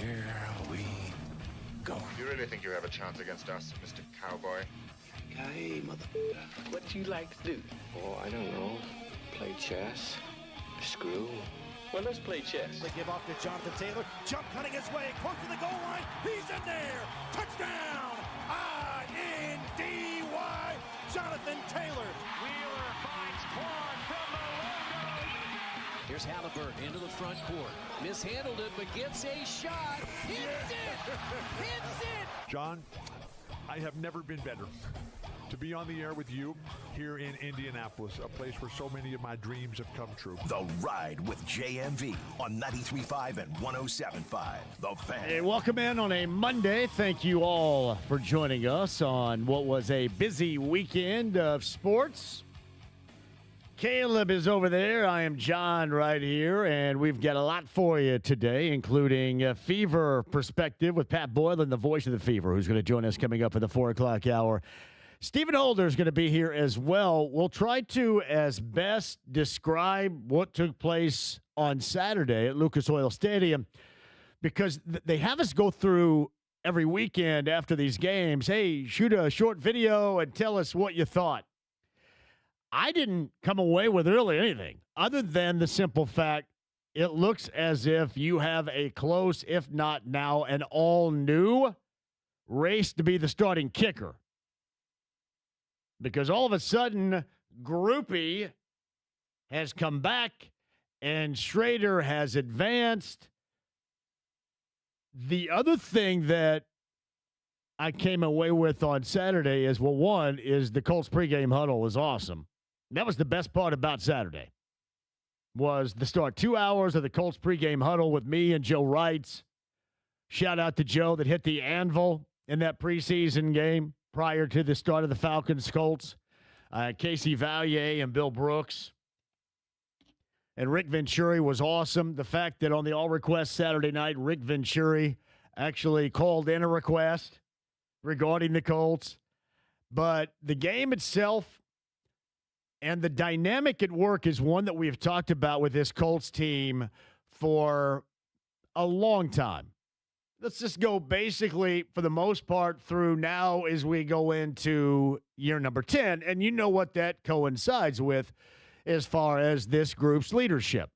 Here we go. You really think you have a chance against us, Mr. Cowboy? Hey, motherfucker. What you like to do? Oh, I don't know. Play chess. Screw. Well, let's play chess. They give off to Jonathan Taylor. Jump cutting his way close to the goal line. He's in there. Touchdown. I-N-D-Y. Jonathan Taylor. Wheeler finds Quan from the logo. Here's Halliburton into the front court. Mishandled it, but gets a shot. Hits it! Hits it! John, I have never been better to be on the air with you here in Indianapolis, a place where so many of my dreams have come true. The Ride with JMV on 93.5 and 107.5. The Fan. Hey, welcome in on a Monday. Thank you all for joining us on what was a busy weekend of sports. Caleb is over there. I am John right here, and we've got a lot for you today, including a Fever perspective with Pat Boylan, the voice of the Fever, who's going to join us coming up in the 4 o'clock hour. Stephen Holder is going to be here as well. We'll try to, as best, describe what took place on Saturday at Lucas Oil Stadium, because they have us go through every weekend after these games. Hey, shoot a short video and tell us what you thought. I didn't come away with really anything other than the simple fact it looks as if you have a close, if not now, an all-new race to be the starting kicker. Because all of a sudden, Groupie has come back and Schrader has advanced. The other thing that I came away with on Saturday is, well, one is the Colts pregame huddle was awesome. That was the best part about Saturday, was the start 2 hours of the Colts pregame huddle with me and Joe Wrights. Shout out to Joe that hit the anvil in that preseason game prior to the start of the Falcons-Colts. Casey Valier and Bill Brooks. And Rick Venturi was awesome. The fact that on the all-request Saturday night, Rick Venturi actually called in a request regarding the Colts. But the game itself and the dynamic at work is one that we've talked about with this Colts team for a long time. Let's just go basically, for the most part, through now as we go into year number 10. And you know what that coincides with as far as this group's leadership.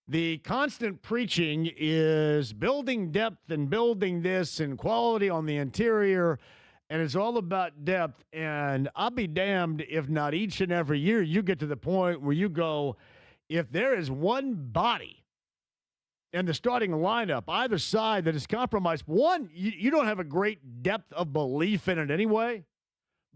The constant preaching is building depth and building this and quality on the interior, and it's all about depth. And I'll be damned if not each and every year you get to the point where you go, if there is one body in the starting lineup, either side, that is compromised, one, you don't have a great depth of belief in it anyway.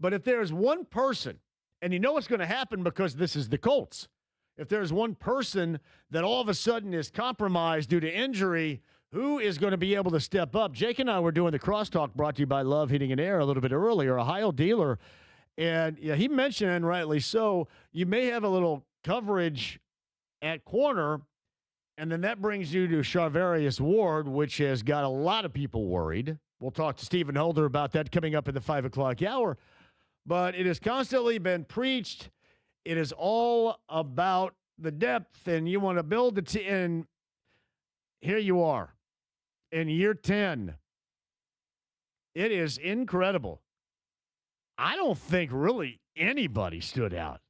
But if there's one person, and you know what's going to happen because this is the Colts, if there's one person that all of a sudden is compromised due to injury, who is going to be able to step up? Jake and I were doing the crosstalk brought to you by Love Heating and Air a little bit earlier, a Ohio dealer, and yeah, he mentioned, and rightly so, you may have a little coverage at corner, and then that brings you to Charvarius Ward, which has got a lot of people worried. We'll talk to Stephen Holder about that coming up in the 5 o'clock hour. But it has constantly been preached. It is all about the depth, and you want to build the team. And here you are in year 10. It is incredible. I don't think really anybody stood out.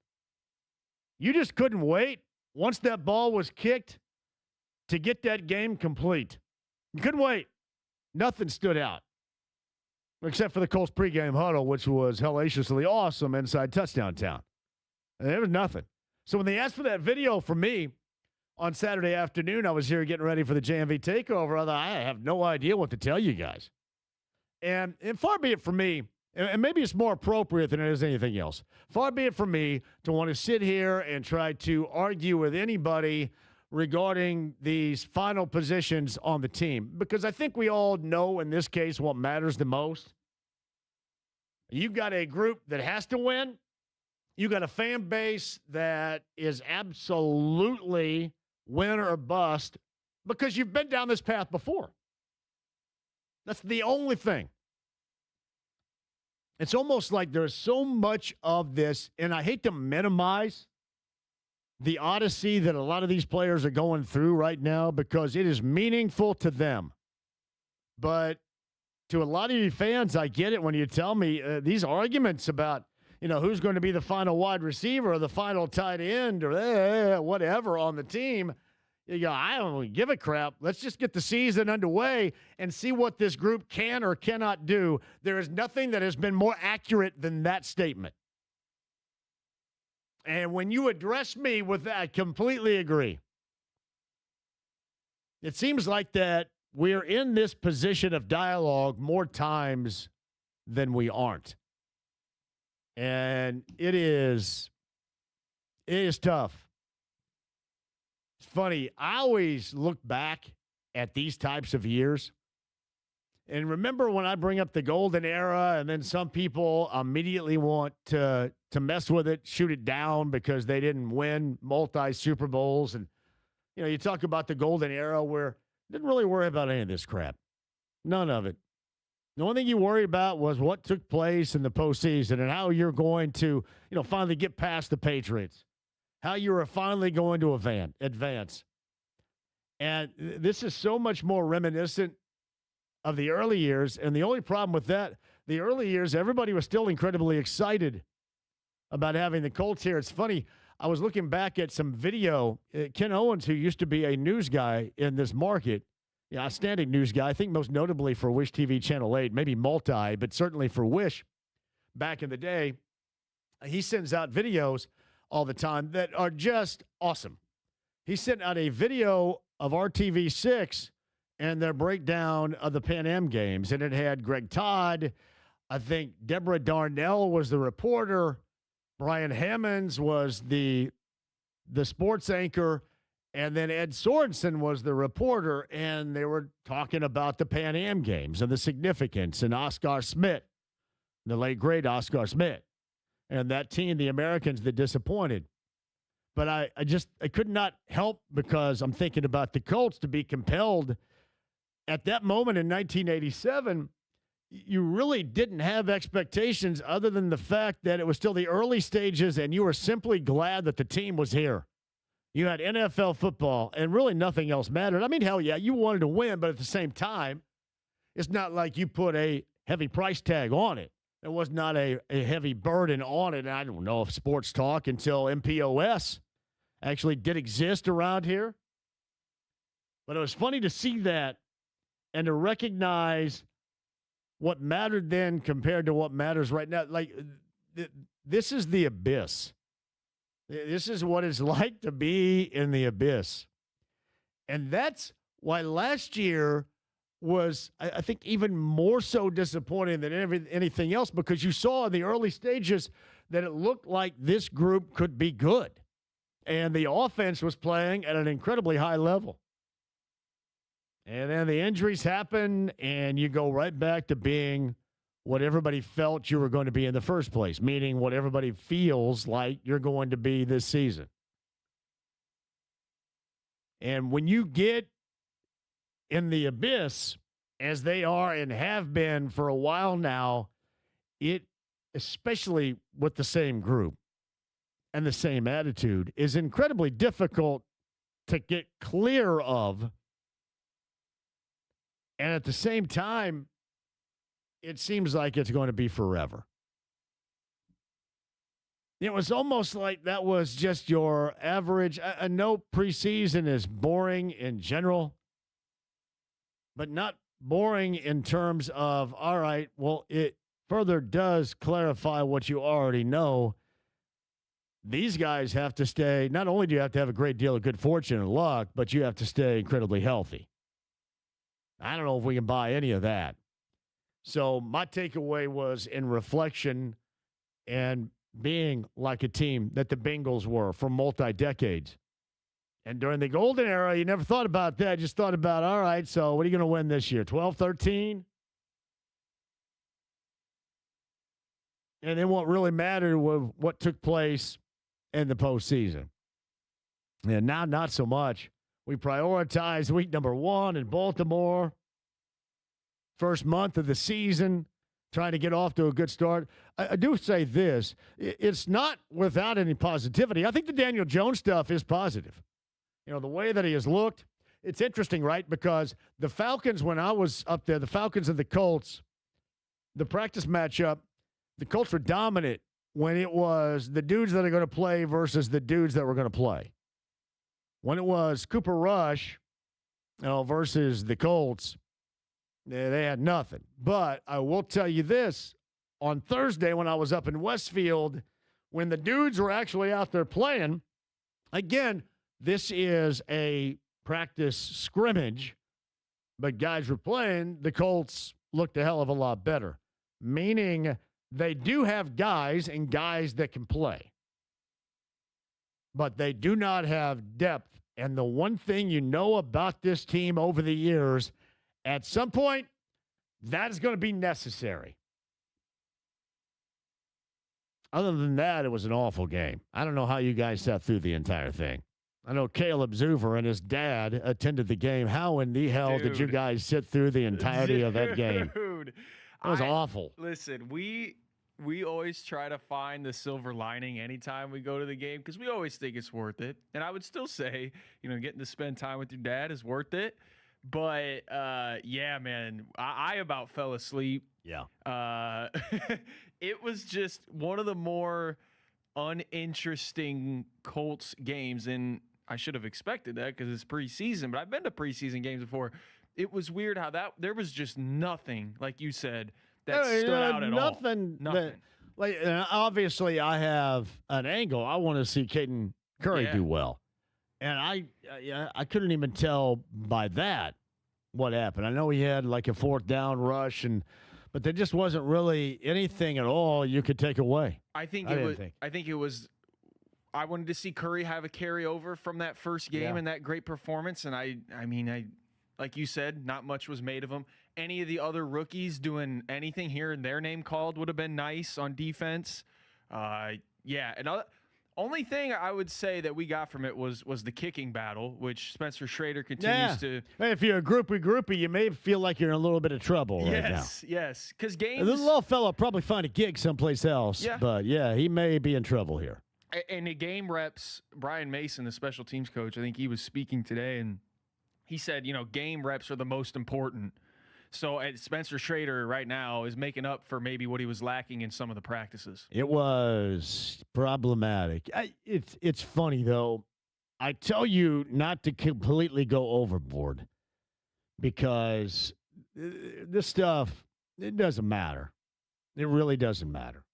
You just couldn't wait once that ball was kicked to get that game complete. You couldn't wait. Nothing stood out. Except for the Colts pregame huddle, which was hellaciously awesome inside touchdown town. And there was nothing. So when they asked for that video from me on Saturday afternoon, I was here getting ready for the JMV takeover. I thought, I have no idea what to tell you guys. And far be it from me, and maybe it's more appropriate than it is anything else, far be it from me to want to sit here and try to argue with anybody regarding these final positions on the team, because I think we all know in this case what matters the most. You've got a group that has to win. You got a fan base that is absolutely win or bust because you've been down this path before. That's the only thing. It's almost like there's so much of this, and I hate to minimize the odyssey that a lot of these players are going through right now because it is meaningful to them. But to a lot of you fans, I get it when you tell me these arguments about, who's going to be the final wide receiver or the final tight end or whatever on the team. You go, I don't give a crap. Let's just get the season underway and see what this group can or cannot do. There is nothing that has been more accurate than that statement. And when you address me with that, I completely agree. It seems like that we're in this position of dialogue more times than we aren't. And it is tough. It's funny. I always look back at these types of years. And remember when I bring up the golden era and then some people immediately want to mess with it, shoot it down because they didn't win multi-Super Bowls. And, you talk about the golden era where didn't really worry about any of this crap. None of it. The only thing you worried about was what took place in the postseason and how you're going to, finally get past the Patriots. How you are finally going to advance. And this is so much more reminiscent of the early years. And the only problem with that, the early years, everybody was still incredibly excited about having the Colts here. It's funny. I was looking back at some video. Ken Owens, who used to be a news guy in this market, outstanding news guy, I think most notably for Wish TV Channel 8, maybe multi, but certainly for Wish back in the day, he sends out videos all the time that are just awesome. He sent out a video of RTV6 and their breakdown of the Pan Am games, and it had Greg Todd. I think Deborah Darnell was the reporter. Brian Hammonds was the sports anchor, and then Ed Sorensen was the reporter, and they were talking about the Pan Am games and the significance, and Oscar Schmidt, the late, great Oscar Schmidt, and that team, the Americans, that disappointed. But I could not help, because I'm thinking about the Colts, to be compelled at that moment in 1987. You really didn't have expectations other than the fact that it was still the early stages and you were simply glad that the team was here. You had NFL football and really nothing else mattered. I mean, hell yeah, you wanted to win, but at the same time, it's not like you put a heavy price tag on it. There was not a heavy burden on it. And I don't know if sports talk until MPOS actually did exist around here. But it was funny to see that and to recognize what mattered then compared to what matters right now. Like, this is the abyss. This is what it's like to be in the abyss. And that's why last year was, I think, even more so disappointing than anything else, because you saw in the early stages that it looked like this group could be good. And the offense was playing at an incredibly high level. And then the injuries happen, and you go right back to being what everybody felt you were going to be in the first place, meaning what everybody feels like you're going to be this season. And when you get in the abyss, as they are and have been for a while now, it, especially with the same group and the same attitude, is incredibly difficult to get clear of. And at the same time, it seems like it's going to be forever. It was almost like that was just your average. I know preseason is boring in general, but not boring in terms of, all right, well, it further does clarify what you already know. These guys have to stay, not only do you have to have a great deal of good fortune and luck, but you have to stay incredibly healthy. I don't know if we can buy any of that. So my takeaway was, in reflection and being like a team that the Bengals were for multi-decades. And during the golden era, you never thought about that. You just thought about, all right, so what are you going to win this year? 12-13? And then what really mattered was what took place in the postseason. And now, not so much. We prioritized week number 1 in Baltimore. First month of the season, trying to get off to a good start. I do say this. It's not without any positivity. I think the Daniel Jones stuff is positive. The way that he has looked, it's interesting, right? Because the Falcons, when I was up there, the Falcons and the Colts, the practice matchup, the Colts were dominant when it was the dudes that are going to play versus the dudes that were going to play. When it was Cooper Rush versus the Colts, they had nothing. But I will tell you this. On Thursday when I was up in Westfield, when the dudes were actually out there playing, again, this is a practice scrimmage, but guys were playing, the Colts looked a hell of a lot better, meaning they do have guys and guys that can play, but they do not have depth. And the one thing you know about this team over the years, at some point, that is going to be necessary. Other than that, it was an awful game. I don't know how you guys sat through the entire thing. I know Caleb Zuver and his dad attended the game. How in the hell did you guys sit through the entirety of that game? Dude, it was awful. Listen, we always try to find the silver lining anytime we go to the game because we always think it's worth it. And I would still say, getting to spend time with your dad is worth it. But, yeah, man, I about fell asleep. Yeah. It was just one of the more uninteresting Colts games, and I should have expected that because it's preseason, but I've been to preseason games before. It was weird how there was just nothing, like you said, that stood out at all. Nothing. Obviously, I have an angle. I want to see Caden Curry do well. And I couldn't even tell by that what happened. I know he had like a fourth down rush, but there just wasn't really anything at all you could take away. I think it was. I wanted to see Curry have a carryover from that first game and that great performance. And I mean, like you said, not much was made of him. Any of the other rookies doing anything here and their name called would have been nice on defense. And only thing I would say that we got from it was the kicking battle, which Spencer Schrader continues to. Hey, if you're a groupie, you may feel like you're in a little bit of trouble right now. Yes. Because games. This little fella probably find a gig someplace else. Yeah. But, he may be in trouble here. And the game reps, Brian Mason, the special teams coach, I think he was speaking today, and he said, game reps are the most important. So Spencer Schrader right now is making up for maybe what he was lacking in some of the practices. It was problematic. It's funny, though. I tell you not to completely go overboard because this stuff, it doesn't matter. It really doesn't matter.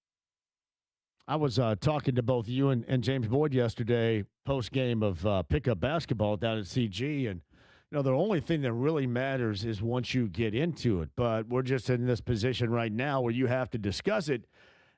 I was talking to both you and James Boyd yesterday post-game of pickup basketball down at CG, and the only thing that really matters is once you get into it. But we're just in this position right now where you have to discuss it.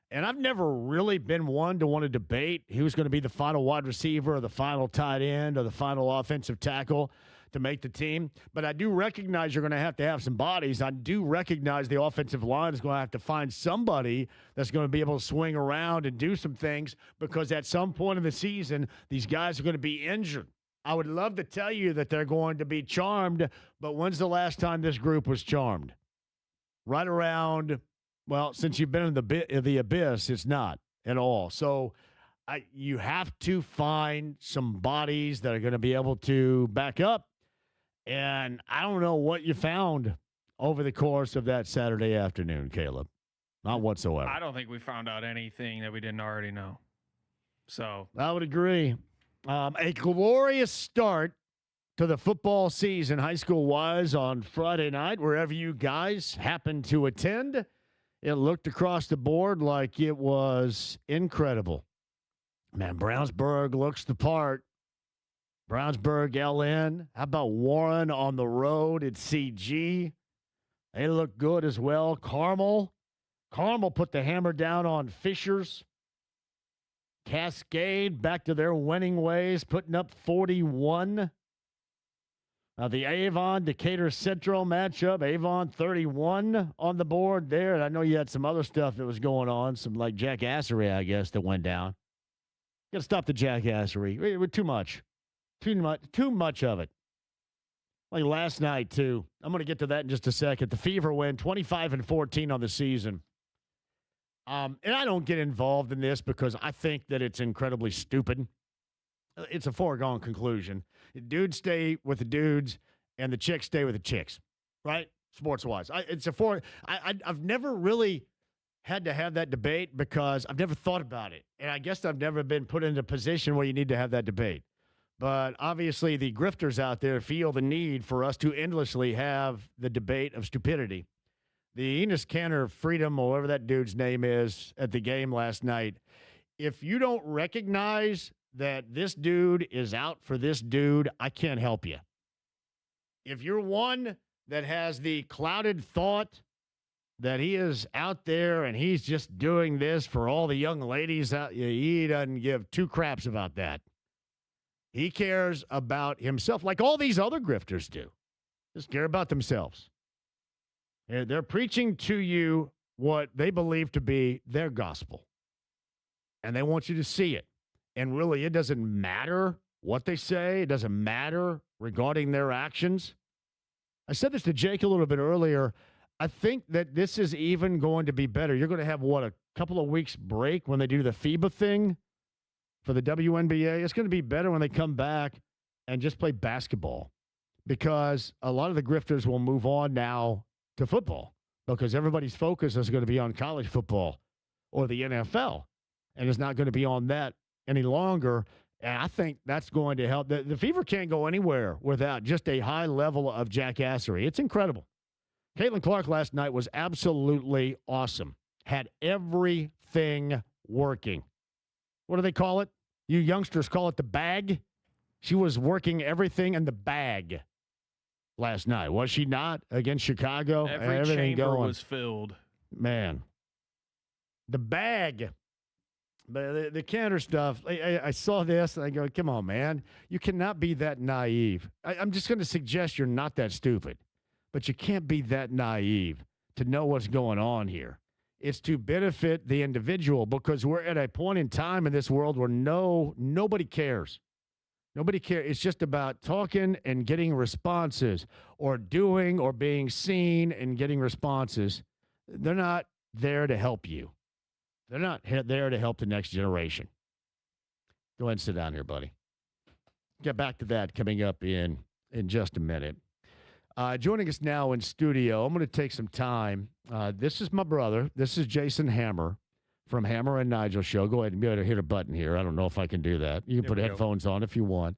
And I've never really been one to want to debate who's going to be the final wide receiver or the final tight end or the final offensive tackle to make the team. But I do recognize you're going to have some bodies. I do recognize the offensive line is going to have to find somebody that's going to be able to swing around and do some things because at some point in the season, these guys are going to be injured. I would love to tell you that they're going to be charmed, but when's the last time this group was charmed? Right around, since you've been in the abyss, it's not at all. So you have to find some bodies that are going to be able to back up. And I don't know what you found over the course of that Saturday afternoon, Caleb. Not whatsoever. I don't think we found out anything that we didn't already know. So I would agree. A glorious start to the football season, high school-wise, on Friday night, wherever you guys happened to attend. It looked across the board like it was incredible. Man, Brownsburg looks the part. Brownsburg, LN. How about Warren on the road at CG? They look good as well. Carmel put the hammer down on Fishers. Cascade back to their winning ways, putting up 41. The Avon Decatur Central matchup, Avon 31 on the board there. And I know you had some other stuff that was going on, some like jackassery, I guess, that went down. Got to stop the jackassery. Too much. Too much of it. Like last night, too. I'm going to get to that in just a second. The Fever win 25-14 on the season. And I don't get involved in this because I think that it's incredibly stupid. It's a foregone conclusion. The dudes stay with the dudes, and the chicks stay with the chicks, right? Sports-wise. I've never really had to have that debate because I've never thought about it. And I guess I've never been put in a position where you need to have that debate. But obviously the grifters out there feel the need for us to endlessly have the debate of stupidity. The Enos Kanter Freedom, or whatever that dude's name is, at the game last night, if you don't recognize that this dude is out for this dude, I can't help you. If you're one that has the clouded thought that he is out there and he's just doing this for all the young ladies out, he doesn't give two craps about that. He cares about himself like all these other grifters do. Just care about themselves. And they're preaching to you what they believe to be their gospel. And they want you to see it. And really, it doesn't matter what they say. It doesn't matter regarding their actions. I said this to Jake a little bit earlier. I think that this is even going to be better. You're going to have, a couple of weeks break when they do the FIBA thing for the WNBA. It's going to be better when they come back and just play basketball, because a lot of the grifters will move on now to football because everybody's focus is going to be on college football or the NFL, and it's not going to be on that any longer. And I think that's going to help. The Fever can't go anywhere without just a high level of jackassery. It's incredible. Caitlin Clark last night was absolutely awesome. Had everything working. What do they call it? You youngsters call it the bag. She was working everything in the bag last night, was she not? Against Chicago, everything chamber was filled. Man, the bag. But the Kanter stuff, I saw this, and I go, come on, man. You cannot be that naive. I'm just going to suggest you're not that stupid, but you can't be that naive to know what's going on here. It's to benefit the individual, because we're at a point in time in this world where nobody cares. Nobody cares. It's just about talking and getting responses, or doing or being seen and getting responses. They're not there to help you. They're not there to help the next generation. Go ahead and sit down here, buddy. Get back to that coming up in just a minute. Joining us now in studio, I'm going to take some time. This is my brother. This is Jason Hammer from Hammer and Nigel Show. Go ahead and be able to hit a button here. I don't know if I can do that. You can put headphones on if you want.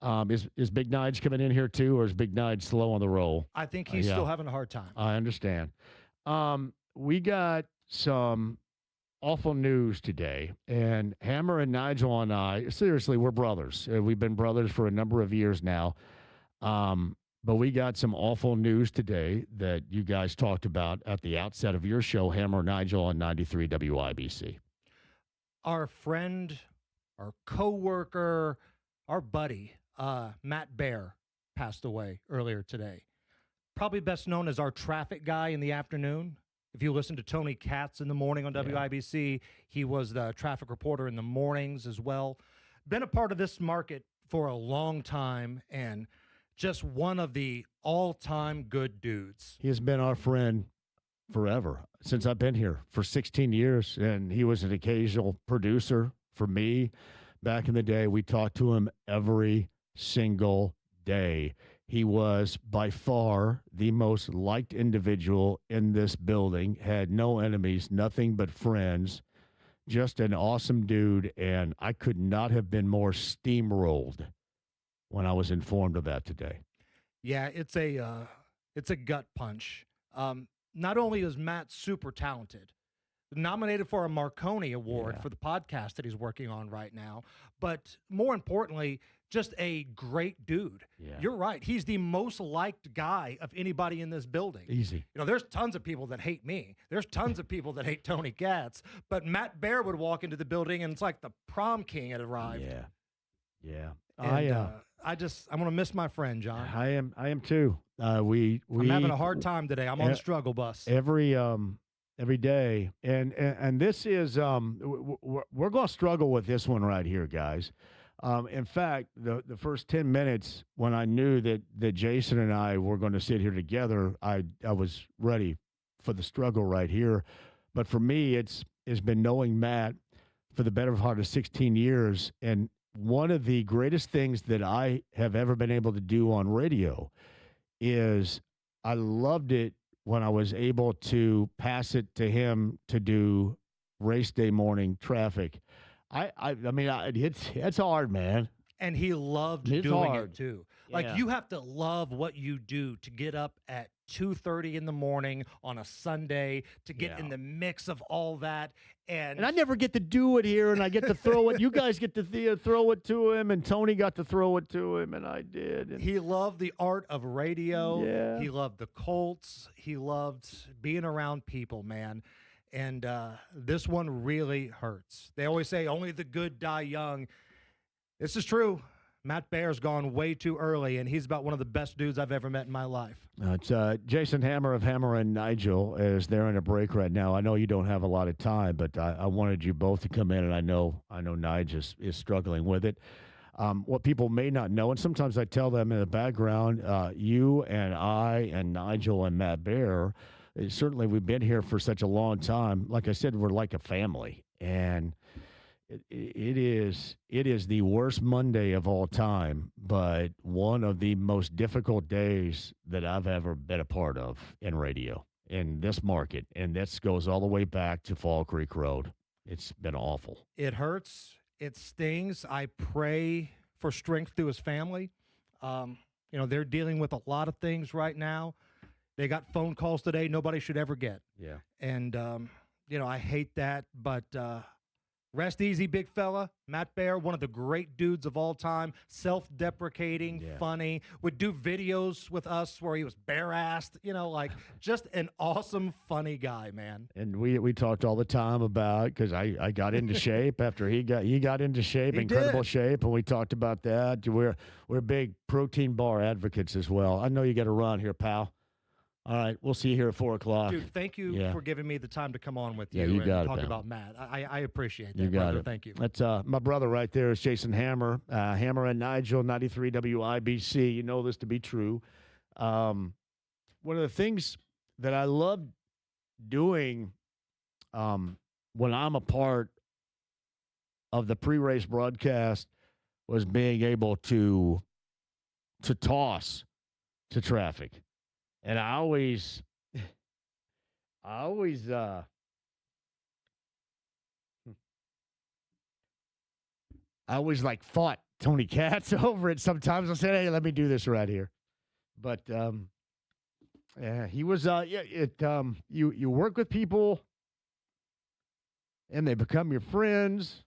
Is Big Nige coming in here too, or is Big Nige slow on the roll? I think he's still having a hard time. I understand. We got some awful news today, and Hammer and Nigel and I, seriously, we're brothers. We've been brothers for a number of years now. But we got some awful news today that you guys talked about at the outset of your show, Hammer and Nigel on 93 WIBC. Our friend, our coworker, our buddy, Matt Baer, passed away earlier today. Probably best known as our traffic guy in the afternoon. If you listen to Tony Katz in the morning on WIBC, he was the traffic reporter in the mornings as well. Been a part of this market for a long time, and just one of the all-time good dudes. He has been our friend forever, since I've been here for 16 years, and he was an occasional producer for me. Back in the day, we talked to him every single day. He was by far the most liked individual in this building, had no enemies, nothing but friends, just an awesome dude, and I could not have been more steamrolled when I was informed of that today. Yeah, it's a gut punch. Not only is Matt super talented, nominated for a Marconi Award for the podcast that he's working on right now, but more importantly, just a great dude. Yeah. You're right. He's the most liked guy of anybody in this building. Easy. You know, there's tons of people that hate me. There's tons of people that hate Tony Katz, but Matt Baer would walk into the building and it's like the prom king had arrived. Yeah. Yeah. And, I'm gonna miss my friend, John. I am too. I'm having a hard time today. I'm on the struggle bus every day, and this is we're gonna struggle with this one right here, guys. In fact, the first 10 minutes when I knew that Jason and I were going to sit here together, I was ready for the struggle right here, But for me, it's been knowing Matt for the better part of 16 years. And one of the greatest things that I have ever been able to do on radio is I loved it when I was able to pass it to him to do race day morning traffic. I mean, it's hard, man. And he loved It's doing hard. it too. Yeah. Like you have to love what you do to get up at 2:30 in the morning on a Sunday to get in the mix of all that. And I never get to do it here, and I get to throw it. You guys get to throw it to him, and Tony got to throw it to him, and I did. And he loved the art of radio. Yeah. He loved the Colts. He loved being around people, man. And this one really hurts. They always say only the good die young. This is true. Matt Baer's gone way too early, and he's about one of the best dudes I've ever met in my life. It's Jason Hammer of Hammer and Nigel as they're in a break right now. I know you don't have a lot of time, but I wanted you both to come in, and I know Nigel is struggling with it. What people may not know, and sometimes I tell them in the background, you and I and Nigel and Matt Baer, certainly we've been here for such a long time. Like I said, we're like a family, and it is the worst Monday of all time, but one of the most difficult days that I've ever been a part of in radio in this market, and this goes all the way back to Fall Creek Road. It's been awful. It hurts. It stings. I pray for strength through his family. They're dealing with a lot of things right now. They got phone calls today nobody should ever get. Yeah. And, I hate that, but rest easy, big fella. Matt Baer, one of the great dudes of all time, self-deprecating, funny, would do videos with us where he was bare-assed, just an awesome, funny guy, man. And we talked all the time about, because I got into shape after he got into shape, incredible shape, and we talked about that. We're big protein bar advocates as well. I know you got to run here, pal. All right, we'll see you here at 4 o'clock. Dude, thank you for giving me the time to come on with you, you and got talk it, about Matt. I appreciate that, you got brother. it. Thank you. That's my brother right there is Jason Hammer, Hammer and Nigel, 93 WIBC. You know this to be true. One of the things that I love doing when I'm a part of the pre-race broadcast was being able to toss to traffic. And I always like fought Tony Katz over it. Sometimes I said, "Hey, let me do this right here." But he was you work with people and they become your friends.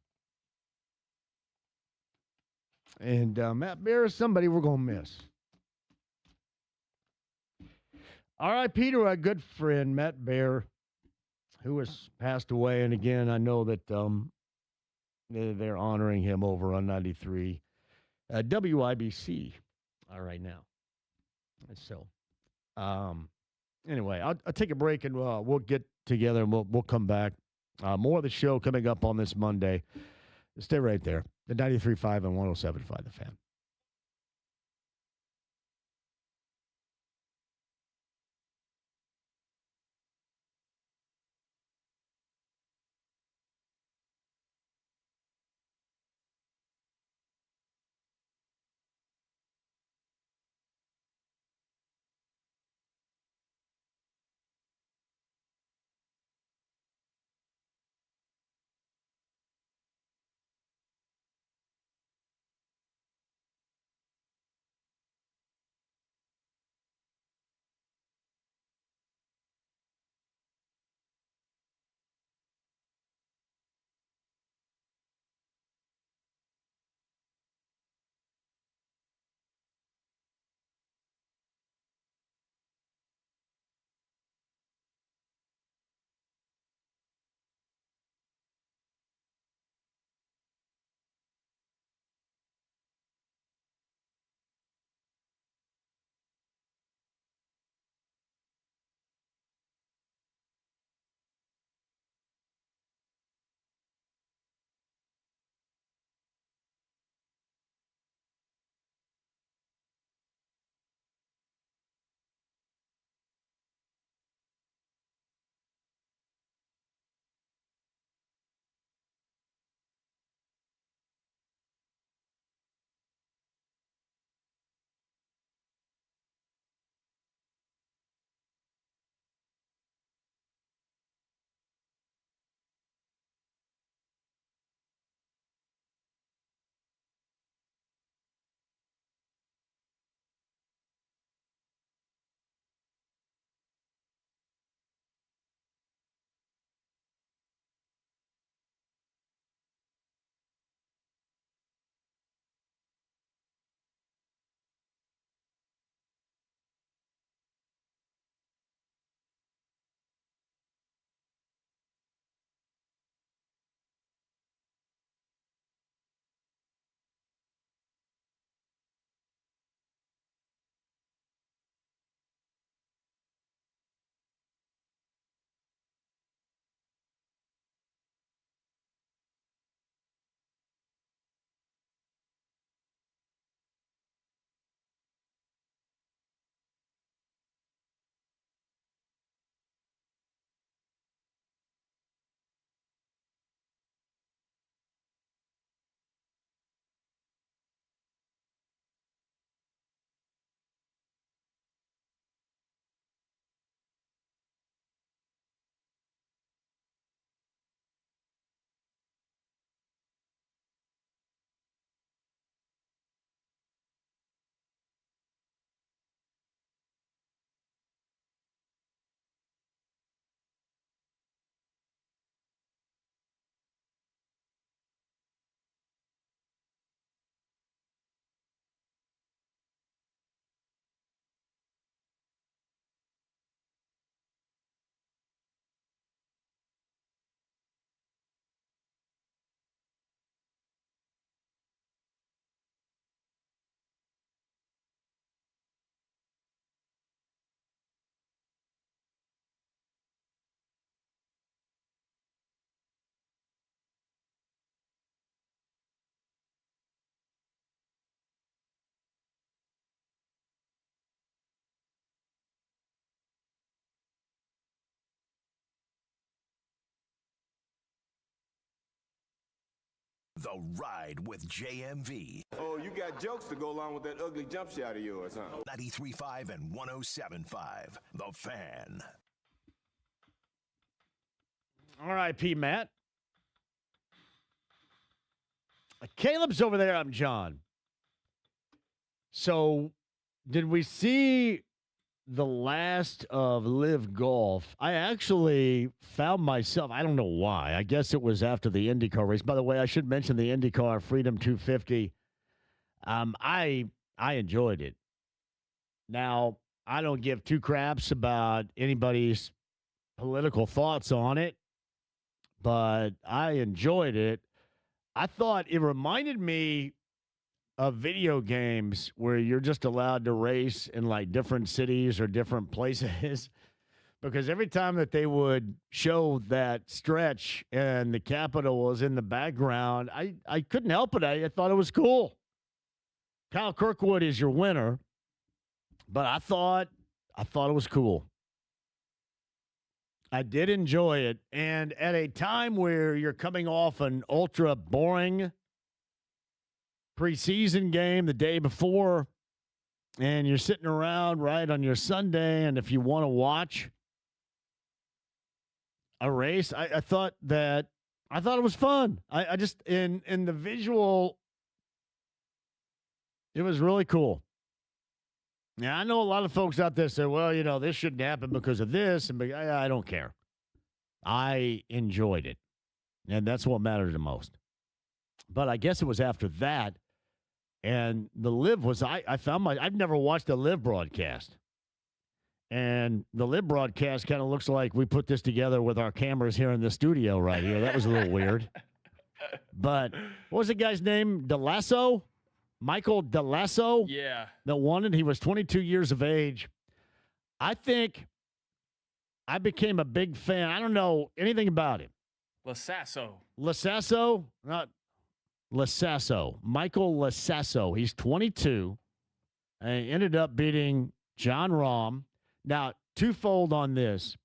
And Matt Baer is somebody we're gonna miss. R.I.P. to our good friend, Matt Baer, who has passed away. And again, I know that they're honoring him over on 93 WIBC right now. So, anyway, I'll take a break and we'll get together and we'll come back. More of the show coming up on this Monday. Stay right there. The 93.5 and 107.5 The Fan. The Ride with JMV. Oh, you got jokes to go along with that ugly jump shot of yours, huh? 93.5 and 107.5. The Fan. R.I.P. Matt. Caleb's over there. I'm John. So, did we see the last of Live Golf? I actually found myself, I don't know why. I guess it was after the IndyCar race. By the way, I should mention the IndyCar Freedom 250. I enjoyed it. Now, I don't give two craps about anybody's political thoughts on it, but I enjoyed it. I thought it reminded me of video games where you're just allowed to race in like different cities or different places. Because every time that they would show that stretch and the Capitol was in the background, I couldn't help it. I thought it was cool. Kyle Kirkwood is your winner, but I thought it was cool. I did enjoy it. And at a time where you're coming off an ultra boring preseason game the day before, and you're sitting around right on your Sunday, and if you want to watch a race, I thought it was fun. I just in the visual, it was really cool. Now, I know a lot of folks out there say, well, you know, this shouldn't happen because of this. And I don't care. I enjoyed it. And that's what mattered the most. But I guess it was after that. And the Live was, I've never watched a Live broadcast. And the Live broadcast kind of looks like we put this together with our cameras here in the studio right here. That was a little weird. But what was the guy's name? DeLasso? Michael DeLasso, yeah, that won it. He was 22 years of age. I think I became a big fan. I don't know anything about him. Lasasso, not Lasasso. Michael Lasasso. He's 22. And he ended up beating John Rahm. Now, twofold on this.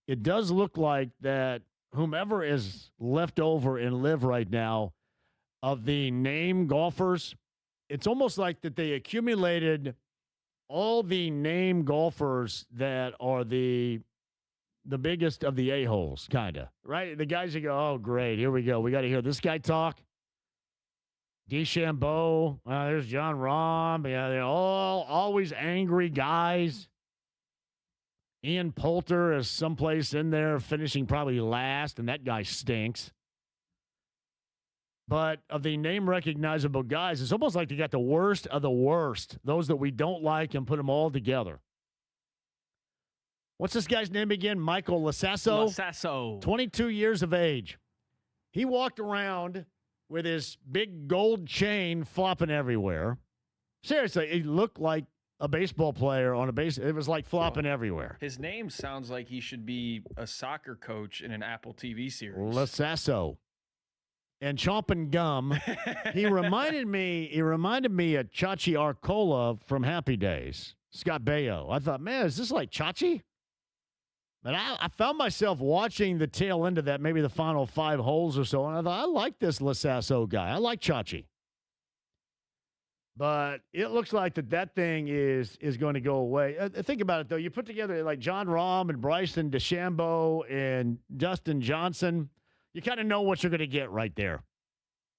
It does look like that whomever is left over in Live right now of the name golfers, it's almost like that they accumulated all the name golfers that are the biggest of the a-holes, kind of, right? The guys that go, oh, great, here we go. We got to hear this guy talk. DeChambeau, there's John Rahm. Yeah, they're all always angry guys. Ian Poulter is someplace in there finishing probably last, and that guy stinks. But of the name recognizable guys, it's almost like they got the worst of the worst, those that we don't like, and put them all together. What's this guy's name again? Michael Lasasso. 22 years of age. He walked around with his big gold chain flopping everywhere. Seriously, he looked like a baseball player on a base. It was like flopping everywhere. His name sounds like he should be a soccer coach in an Apple TV series. Lasasso. And chomping gum. He reminded me of Chachi Arcola from Happy Days. Scott Baio. I thought, man, is this like Chachi? And I found myself watching the tail end of that, maybe the final 5 holes or so, and I thought, I like this Lasasso guy. I like Chachi. But it looks like that thing is going to go away. Think about it, though. You put together like John Rahm and Bryson DeChambeau and Dustin Johnson. You kind of know what you're going to get right there.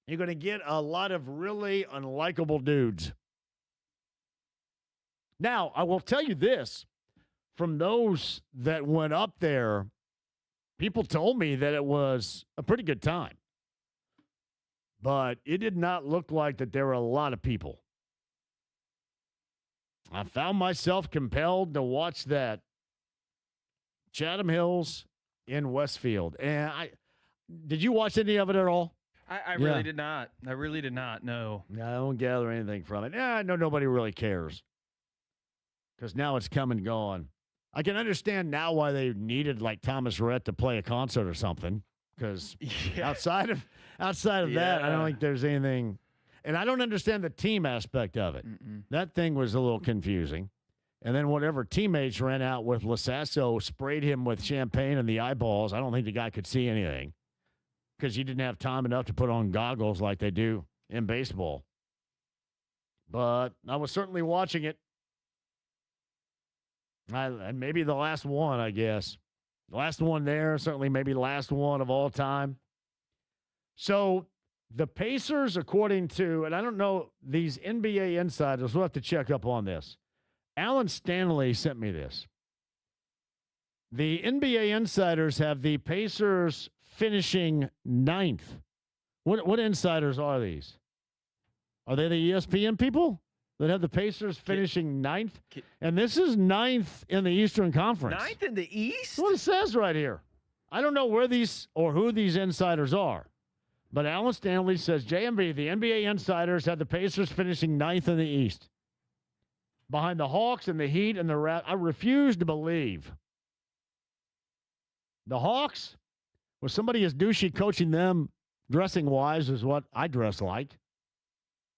You're going to get a lot of really unlikable dudes. Now, I will tell you this. From those that went up there, people told me that it was a pretty good time. But it did not look like that there were a lot of people. I found myself compelled to watch that Chatham Hills in Westfield. And did you watch any of it at all? I really did not. I really did not, no. I don't gather anything from it. I know nobody really cares. Because now it's come and gone. I can understand now why they needed like Thomas Rhett to play a concert or something. Because outside of that, I don't think there's anything. And I don't understand the team aspect of it. That thing was a little confusing. And then whatever teammates ran out with Lasasso sprayed him with champagne in the eyeballs. I don't think the guy could see anything. because he didn't have time enough to put on goggles like they do in baseball. But I was certainly watching it. And maybe the last one, I guess. The last one there, certainly maybe the last one of all time. So the Pacers, according to, and I don't know, these NBA insiders, we'll have to check up on this. Alan Stanley sent me this. The NBA insiders have the Pacers finishing 9th. What insiders are these? Are they the ESPN people that have the Pacers finishing 9th? And this is 9th in the Eastern Conference. 9th in the East? That's what it says right here. I don't know where these or who these insiders are. But Alan Stanley says, JMV, the NBA insiders have the Pacers finishing 9th in the East. Behind the Hawks and the Heat and the Raptors. I refuse to believe. The Hawks, with somebody as douchey coaching them dressing-wise is what I dress like.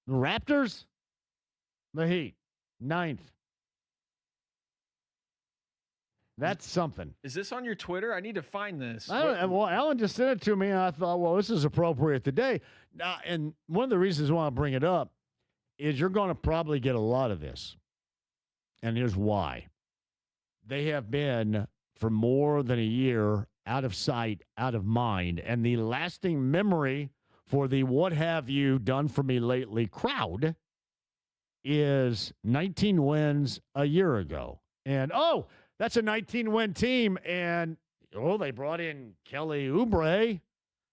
The Raptors, the Heat, 9th. That's something. Is this on your Twitter? I need to find this. Well, Alan just sent it to me, and I thought, well, this is appropriate today. And one of the reasons why I bring it up is you're going to probably get a lot of this. And here's why. They have been, for more than a year, out of sight, out of mind. And the lasting memory for the what have you done for me lately crowd is 19 wins a year ago. And, that's a 19-win team. And, they brought in Kelly Oubre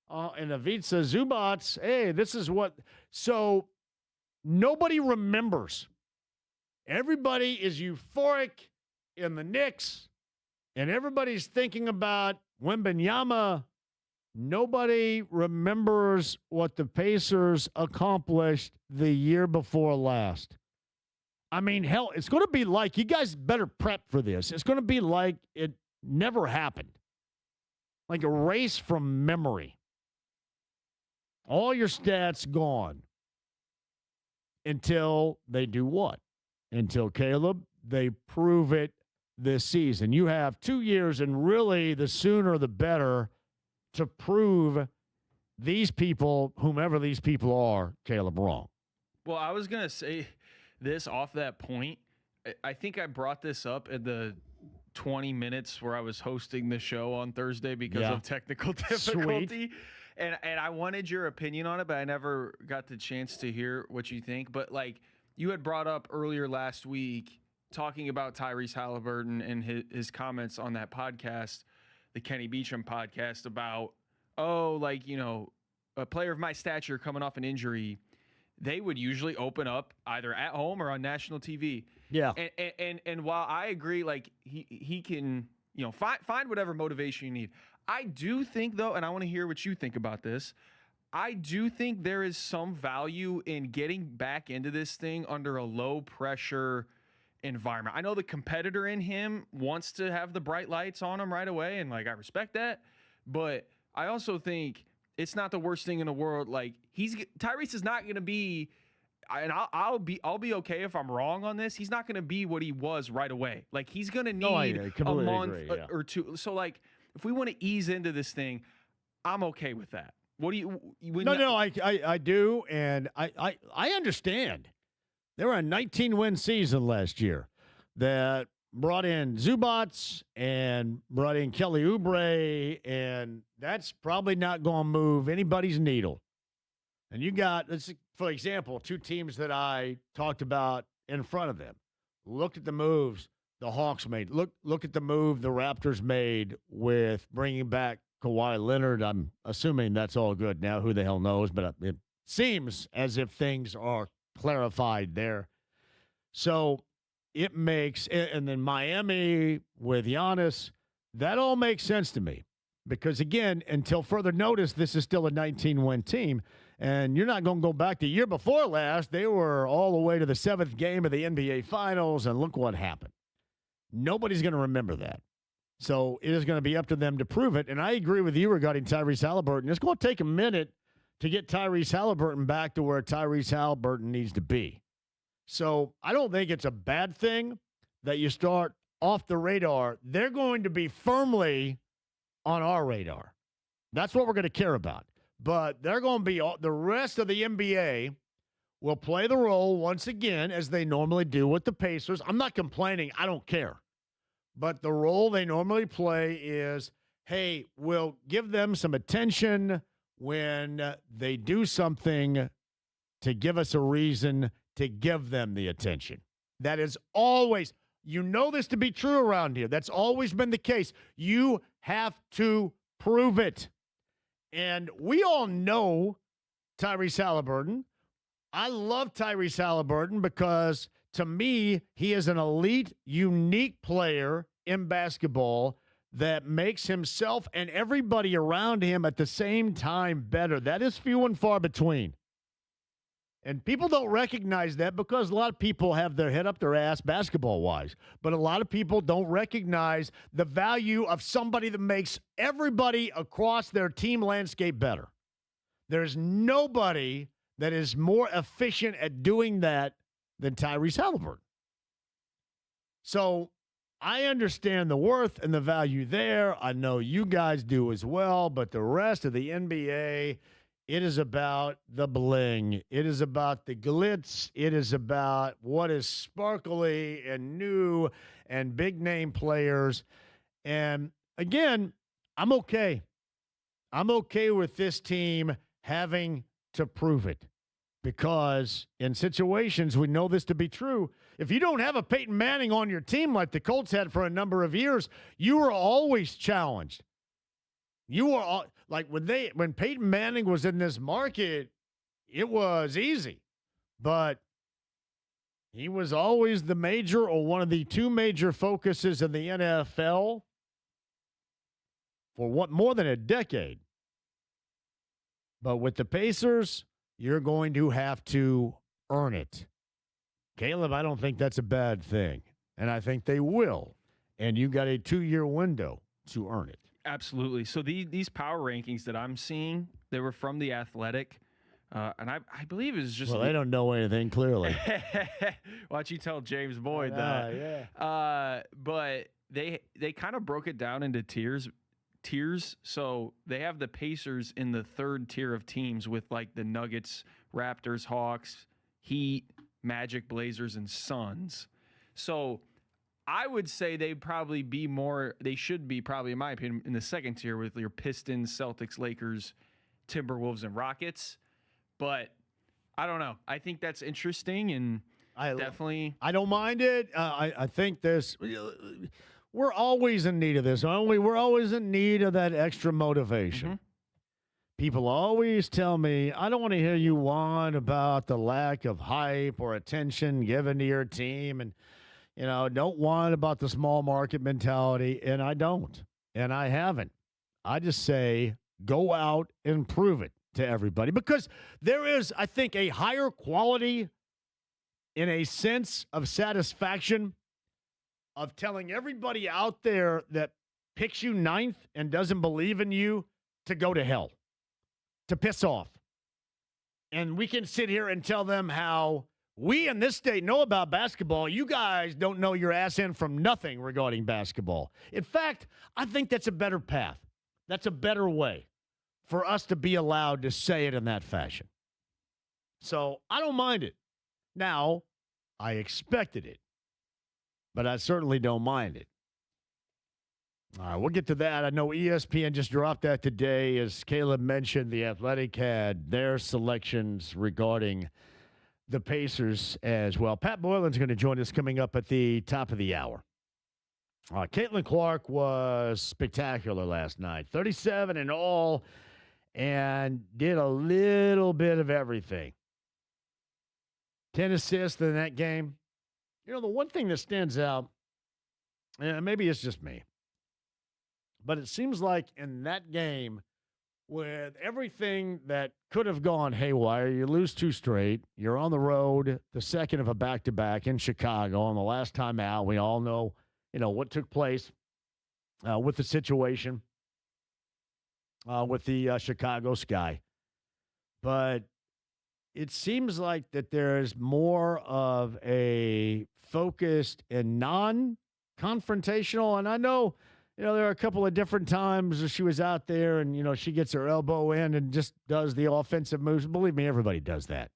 and Ivica Zubac. Hey, this is what. So nobody remembers. Everybody is euphoric in the Knicks, and everybody's thinking about Wembanyama. Nobody remembers what the Pacers accomplished the year before last. I mean, hell, it's going to be like, you guys better prep for this. It's going to be like it never happened. Like a race from memory. All your stats gone. Until they do what? Until, Caleb, they prove it this season. You have 2 years, and really the sooner the better, to prove these people, whomever these people are, Caleb, wrong. Well, I was going to say this off that point. I think I brought this up in the 20 minutes where I was hosting the show on Thursday because of technical difficulty. Sweet. And I wanted your opinion on it, but I never got the chance to hear what you think. But, like, you had brought up earlier last week talking about Tyrese Halliburton and his comments on that podcast, the Kenny Beecham podcast, about, a player of my stature coming off an injury, they would usually open up either at home or on national TV. Yeah. And while I agree, like, he can, find whatever motivation you need. I do think, though, and I want to hear what you think about this, I do think there is some value in getting back into this thing under a low-pressure environment. I know the competitor in him wants to have the bright lights on him right away, and, like, I respect that. But I also think it's not the worst thing in the world. Like, Tyrese is not going to be, and I'll be okay if I'm wrong on this. He's not going to be what he was right away. Like, he's going to need a month or two. So, like, if we want to ease into this thing, I'm okay with that. What do you? I do, and I understand. They were a 19-win season last year that brought in Zubac and brought in Kelly Oubre, and that's probably not going to move anybody's needle. And you got, for example, two teams that I talked about in front of them. Look at the moves the Hawks made. Look at the move the Raptors made with bringing back Kawhi Leonard. I'm assuming that's all good now. Who the hell knows? But it seems as if things are clarified there. So it makes, and then Miami with Giannis, that all makes sense to me. Because, again, until further notice, this is still a 19-win team. And you're not going to go back the year before last. They were all the way to the 7th game of the NBA Finals, and look what happened. Nobody's going to remember that. So it is going to be up to them to prove it. And I agree with you regarding Tyrese Halliburton. It's going to take a minute to get Tyrese Halliburton back to where Tyrese Halliburton needs to be. So I don't think it's a bad thing that you start off the radar. They're going to be firmly on our radar. That's what we're going to care about. But they're going to be the rest of the NBA will play the role once again as they normally do with the Pacers. I'm not complaining. I don't care. But the role they normally play is, hey, we'll give them some attention when they do something to give us a reason to give them the attention. That is always, you know this to be true around here. That's always been the case. You have to prove it. And we all know Tyrese Halliburton. I love Tyrese Halliburton because, to me, he is an elite, unique player in basketball that makes himself and everybody around him at the same time better. That is few and far between. And people don't recognize that because a lot of people have their head up their ass basketball-wise. But a lot of people don't recognize the value of somebody that makes everybody across their team landscape better. There's nobody that is more efficient at doing that than Tyrese Halliburton. So I understand the worth and the value there. I know you guys do as well. But the rest of the NBA, it is about the bling. It is about the glitz. It is about what is sparkly and new and big-name players. And, again, I'm okay. I'm okay with this team having to prove it because in situations, we know this to be true. If you don't have a Peyton Manning on your team like the Colts had for a number of years, you are always challenged. You were all, like when Peyton Manning was in this market, it was easy, but he was always the major or one of the two major focuses in the NFL for what more than a decade. But with the Pacers, you're going to have to earn it. Caleb, I don't think that's a bad thing, and I think they will. And you got a 2-year window to earn it. Absolutely. So these power rankings that I'm seeing, they were from The Athletic, and I believe it's just... Well, they don't know anything, clearly. Why don't you tell James Boyd that? Yeah. But they kind of broke it down into tiers. So they have the Pacers in the third tier of teams with, like, the Nuggets, Raptors, Hawks, Heat, Magic, Blazers, and Suns. So I would say they should be probably, in my opinion, in the second tier with your Pistons, Celtics, Lakers, Timberwolves, and Rockets. But I don't know. I think that's interesting, and I don't mind it. I think we're always in need of this, aren't we? We're always in need of that extra motivation. Mm-hmm. People always tell me, I don't want to hear you whine about the lack of hype or attention given to your team, and don't whine about the small market mentality, and I don't, and I haven't. I just say, go out and prove it to everybody, because there is, I think, a higher quality in a sense of satisfaction of telling everybody out there that picks you ninth and doesn't believe in you to go to hell, to piss off. And we can sit here and tell them how we in this state know about basketball. You guys don't know your ass in from nothing regarding basketball. In fact, I think that's a better path. That's a better way for us to be allowed to say it in that fashion. So I don't mind it. Now, I expected it, but I certainly don't mind it. All right, we'll get to that. I know ESPN just dropped that today. As Caleb mentioned, The Athletic had their selections regarding the Pacers as well. Pat Boylan's going to join us coming up at the top of the hour. Caitlin Clark was spectacular last night, 37 in all, and did a little bit of everything. 10 assists in that game. The one thing that stands out, and maybe it's just me, but it seems like in that game, with everything that could have gone haywire, you lose 2 straight, you're on the road, the second of a back-to-back in Chicago, and the last time out, we all know, what took place with the situation with the Chicago Sky. But it seems like that there's more of a focused and non-confrontational, and I know there are a couple of different times where she was out there and, she gets her elbow in and just does the offensive moves. Believe me, everybody does that.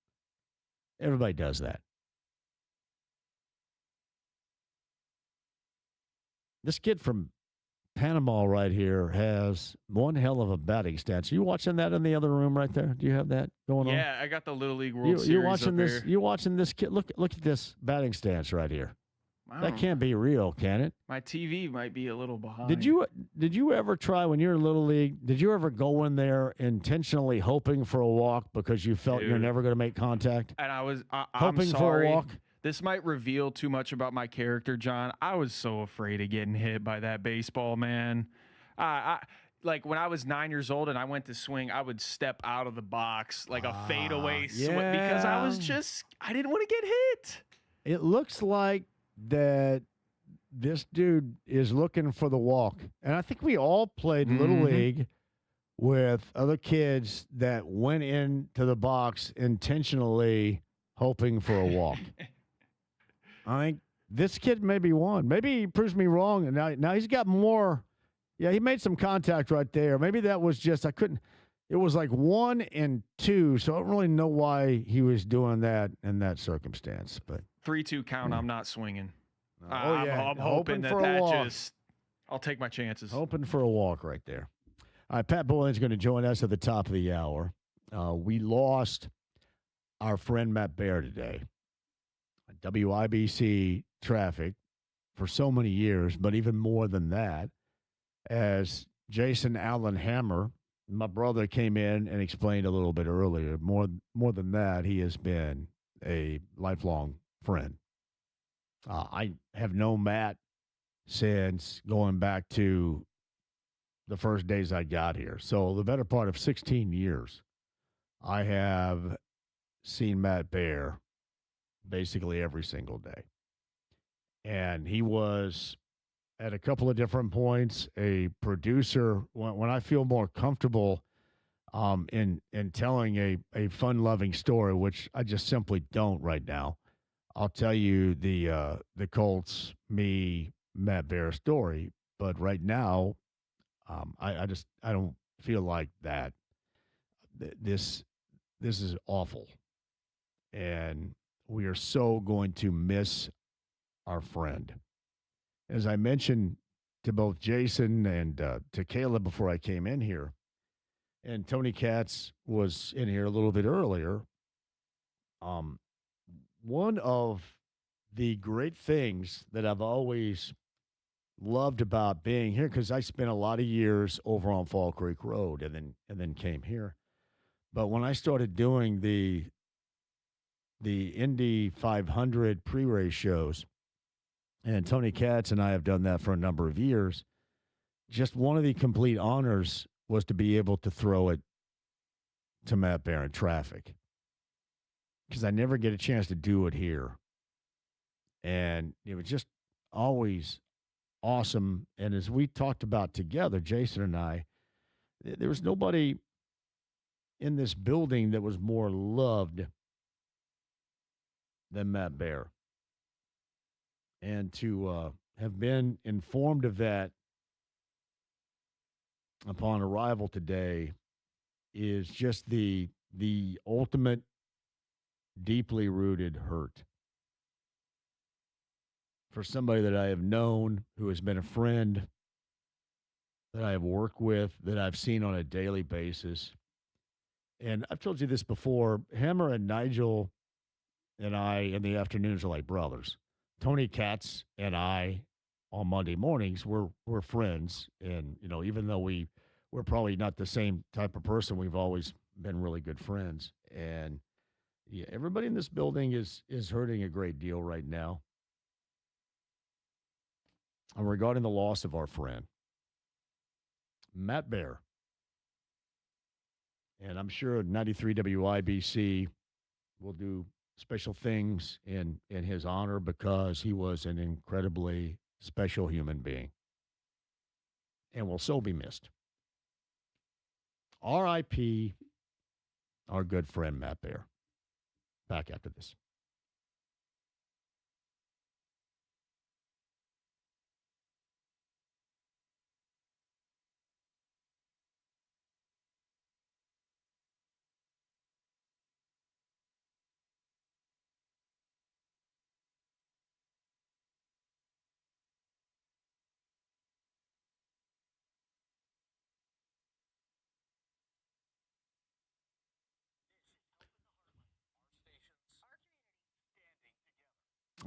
Everybody does that. This kid from Panama right here has one hell of a batting stance. You watching that in the other room right there? Do you have that going on? Yeah, I got the Little League World Series you watching up this? here. You watching this kid? Look at this batting stance right here. That can't be real, can it? My TV might be a little behind. Did you ever try when you're in Little League? Did you ever go in there intentionally hoping for a walk because you felt you're never going to make contact? And I'm hoping sorry. for a walk. This might reveal too much about my character, John. I was so afraid of getting hit by that baseball, man. Like when I was 9 years old and I went to swing, I would step out of the box like a fadeaway swing because I didn't want to get hit. It looks like that this dude is looking for the walk. And I think we all played Little League with other kids that went into the box intentionally hoping for a walk. I think this kid may be one. Maybe he proves me wrong, and now he's got more. Yeah, he made some contact right there. Maybe that was just it was like 1 and 2, so I don't really know why he was doing that in that circumstance. But 3-2 count, I'm not swinging. yeah. I'm hoping that I'll take my chances. Hoping for a walk right there. All right, Pat Boylan's going to join us at the top of the hour. We lost our friend Matt Baer today. WIBC traffic for so many years, but even more than that, as Jason Allen Hammer, my brother, came in and explained a little bit earlier. More than that, he has been a lifelong friend. I have known Matt since going back to the first days I got here. So the better part of 16 years, I have seen Matt Baer basically every single day. And he was, at a couple of different points, a producer. When I feel more comfortable in telling a fun-loving story, which I just simply don't right now, I'll tell you the Colts, Matt Baer story. But right now, I don't feel like that. This is awful. And we are so going to miss our friend. As I mentioned to both Jason and to Caleb before I came in here, and Tony Katz was in here a little bit earlier, one of the great things that I've always loved about being here, because I spent a lot of years over on Fall Creek Road and then came here. But when I started doing the Indy 500 pre-race shows, and Tony Katz and I have done that for a number of years, just one of the complete honors was to be able to throw it to Matt Baer in traffic, because I never get a chance to do it here. And it was just always awesome. And as we talked about together, Jason and I, there was nobody in this building that was more loved than Matt Baer. And to have been informed of that upon arrival today is just the ultimate deeply rooted hurt for somebody that I have known, who has been a friend, that I have worked with, that I've seen on a daily basis. And I've told you this before, Hammer and Nigel and I in the afternoons are like brothers. Tony Katz and I on Monday mornings, we're friends. And, even though we're probably not the same type of person, we've always been really good friends. And yeah, everybody in this building is hurting a great deal right now. And regarding the loss of our friend, Matt Baer. And I'm sure 93 WIBC will do special things in his honor, because he was an incredibly special human being and will so be missed. R.I.P. our good friend Matt Baer. Back after this.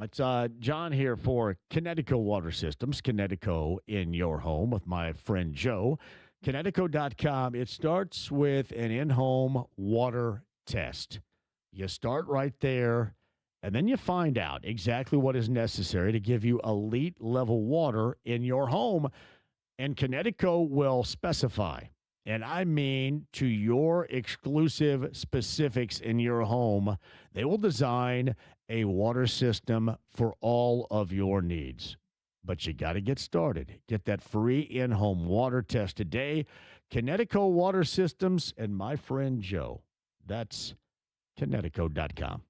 It's John here for Connecticut Water Systems, Connecticut in your home with my friend Joe. Connecticut.com. It starts with an in-home water test. You start right there, and then you find out exactly what is necessary to give you elite level water in your home. And Connecticut will specify, and I mean to your exclusive specifics in your home, they will design a water system for all of your needs. But you got to get started. Get that free in-home water test today. Connecticut Water Systems and my friend Joe. That's Connecticut.com.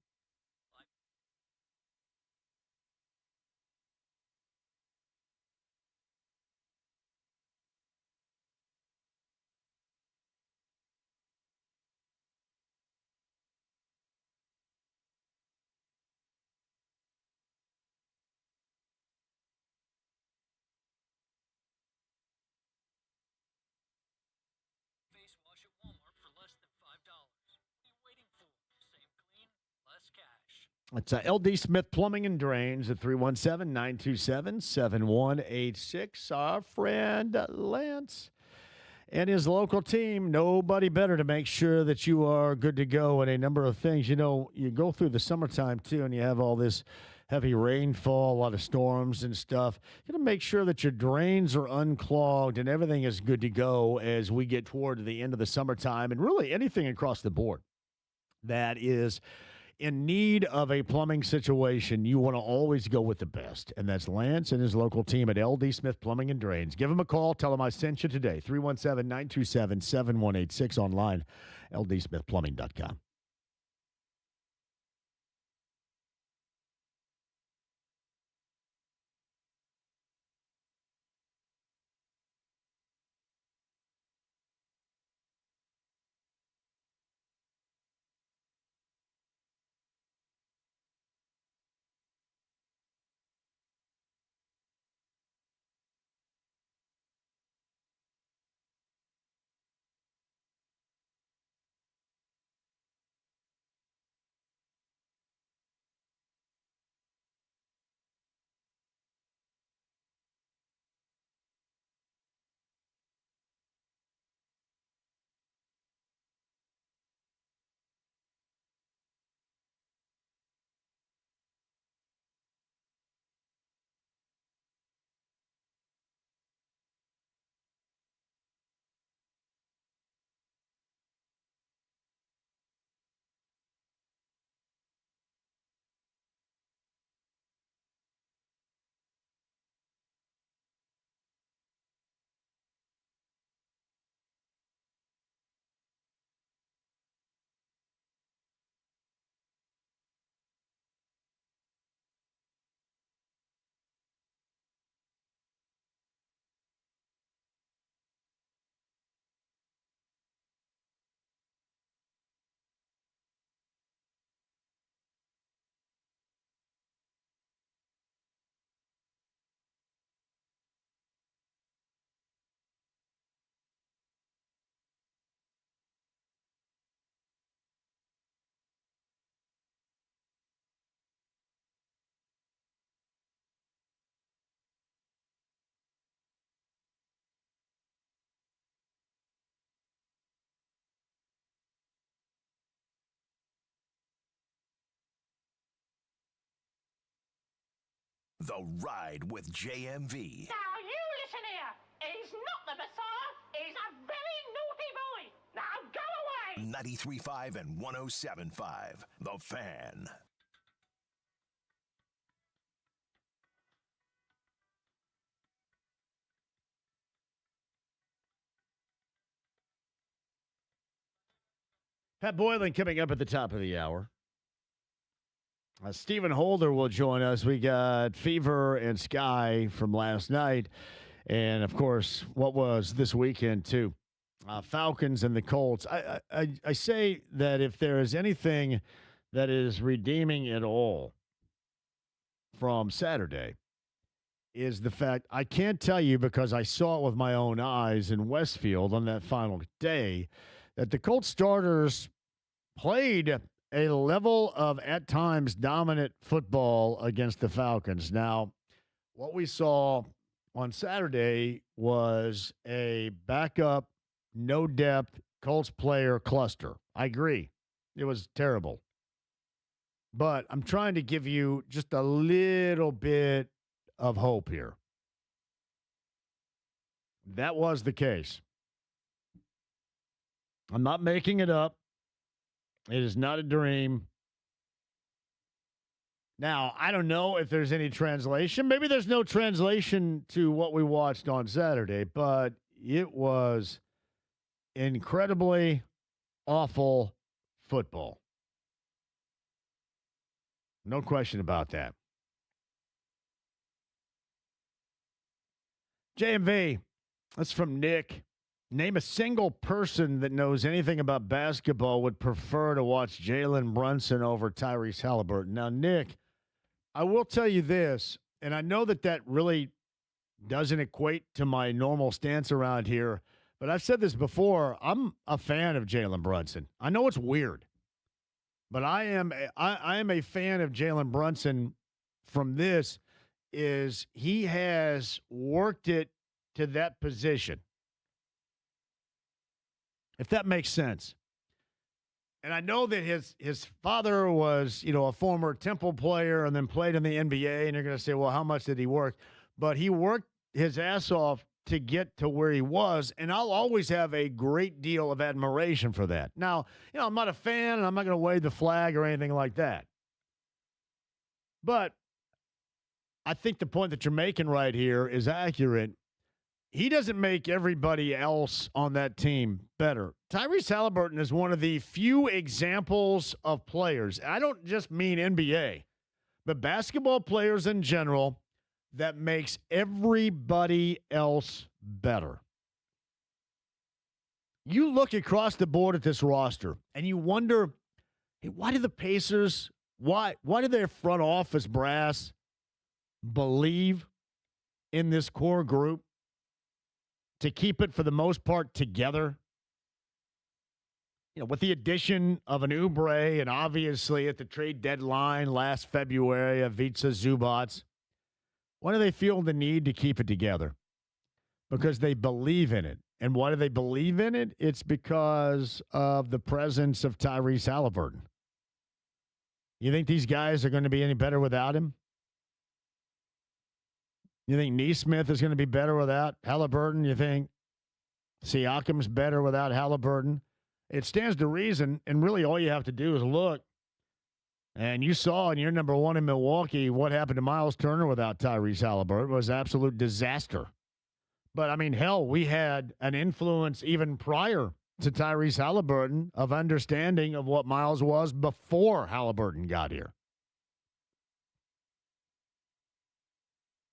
Face wash at Walmart for less than $5. What are you waiting for? Save clean, less cash. It's LD Smith Plumbing and Drains at 317-927-7186. Our friend Lance and his local team, nobody better to make sure that you are good to go in a number of things. You know, you go through the summertime, too, and you have all this heavy rainfall, a lot of storms and stuff. You got to make sure that your drains are unclogged and everything is good to go as we get toward the end of the summertime, and really anything across the board that is in need of a plumbing situation. You want to always go with the best, and that's Lance and his local team at LD Smith Plumbing and Drains. Give him a call. Tell him I sent you today. 317-927-7186 online, ldsmithplumbing.com. The Ride with JMV. Now you listen here. He's not the Messiah. He's a very naughty boy. Now go away. 93.5 and 107.5. The Fan. Pat Boylan coming up at the top of the hour. Stephen Holder will join us. We got Fever and Sky from last night. And, of course, what was this weekend, too. Falcons and the Colts. I say that if there is anything that is redeeming at all from Saturday is the fact, I can't tell you because I saw it with my own eyes in Westfield on that final day, that the Colts starters played a level of, at times, dominant football against the Falcons. Now, what we saw on Saturday was a backup, no depth Colts player cluster. I agree. It was terrible. But I'm trying to give you just a little bit of hope here. That was the case. I'm not making it up. It is not a dream. Now, I don't know if there's any translation. Maybe there's no translation to what we watched on Saturday, but it was incredibly awful football. No question about that. JMV, that's from Nick. Name a single person that knows anything about basketball would prefer to watch Jalen Brunson over Tyrese Halliburton. Now, Nick, I will tell you this, and I know that really doesn't equate to my normal stance around here, but I've said this before. I'm a fan of Jalen Brunson. I know it's weird, but I am a fan of Jalen Brunson from this is he has worked it to that position, if that makes sense. And I know that his father was, a former Temple player and then played in the NBA, and you're going to say, well, how much did he work? But he worked his ass off to get to where he was, and I'll always have a great deal of admiration for that. Now, I'm not a fan, and I'm not going to wave the flag or anything like that. But I think the point that you're making right here is accurate. He doesn't make everybody else on that team better. Tyrese Halliburton is one of the few examples of players. I don't just mean NBA, but basketball players in general that makes everybody else better. You look across the board at this roster and you wonder, hey, why do the Pacers, why do their front office brass believe in this core group to keep it for the most part together? With the addition of an Oubre and obviously at the trade deadline last February of Ivica Zubac, why do they feel the need to keep it together? Because they believe in it. And why do they believe in it? It's because of the presence of Tyrese Halliburton. You think these guys are going to be any better without him? You think Neesmith is going to be better without Halliburton? You think Siakam's better without Halliburton? It stands to reason, and really all you have to do is look. And you saw in your number one in Milwaukee what happened to Miles Turner without Tyrese Halliburton. It was absolute disaster. But, I mean, hell, we had an influence even prior to Tyrese Halliburton of understanding of what Miles was before Halliburton got here.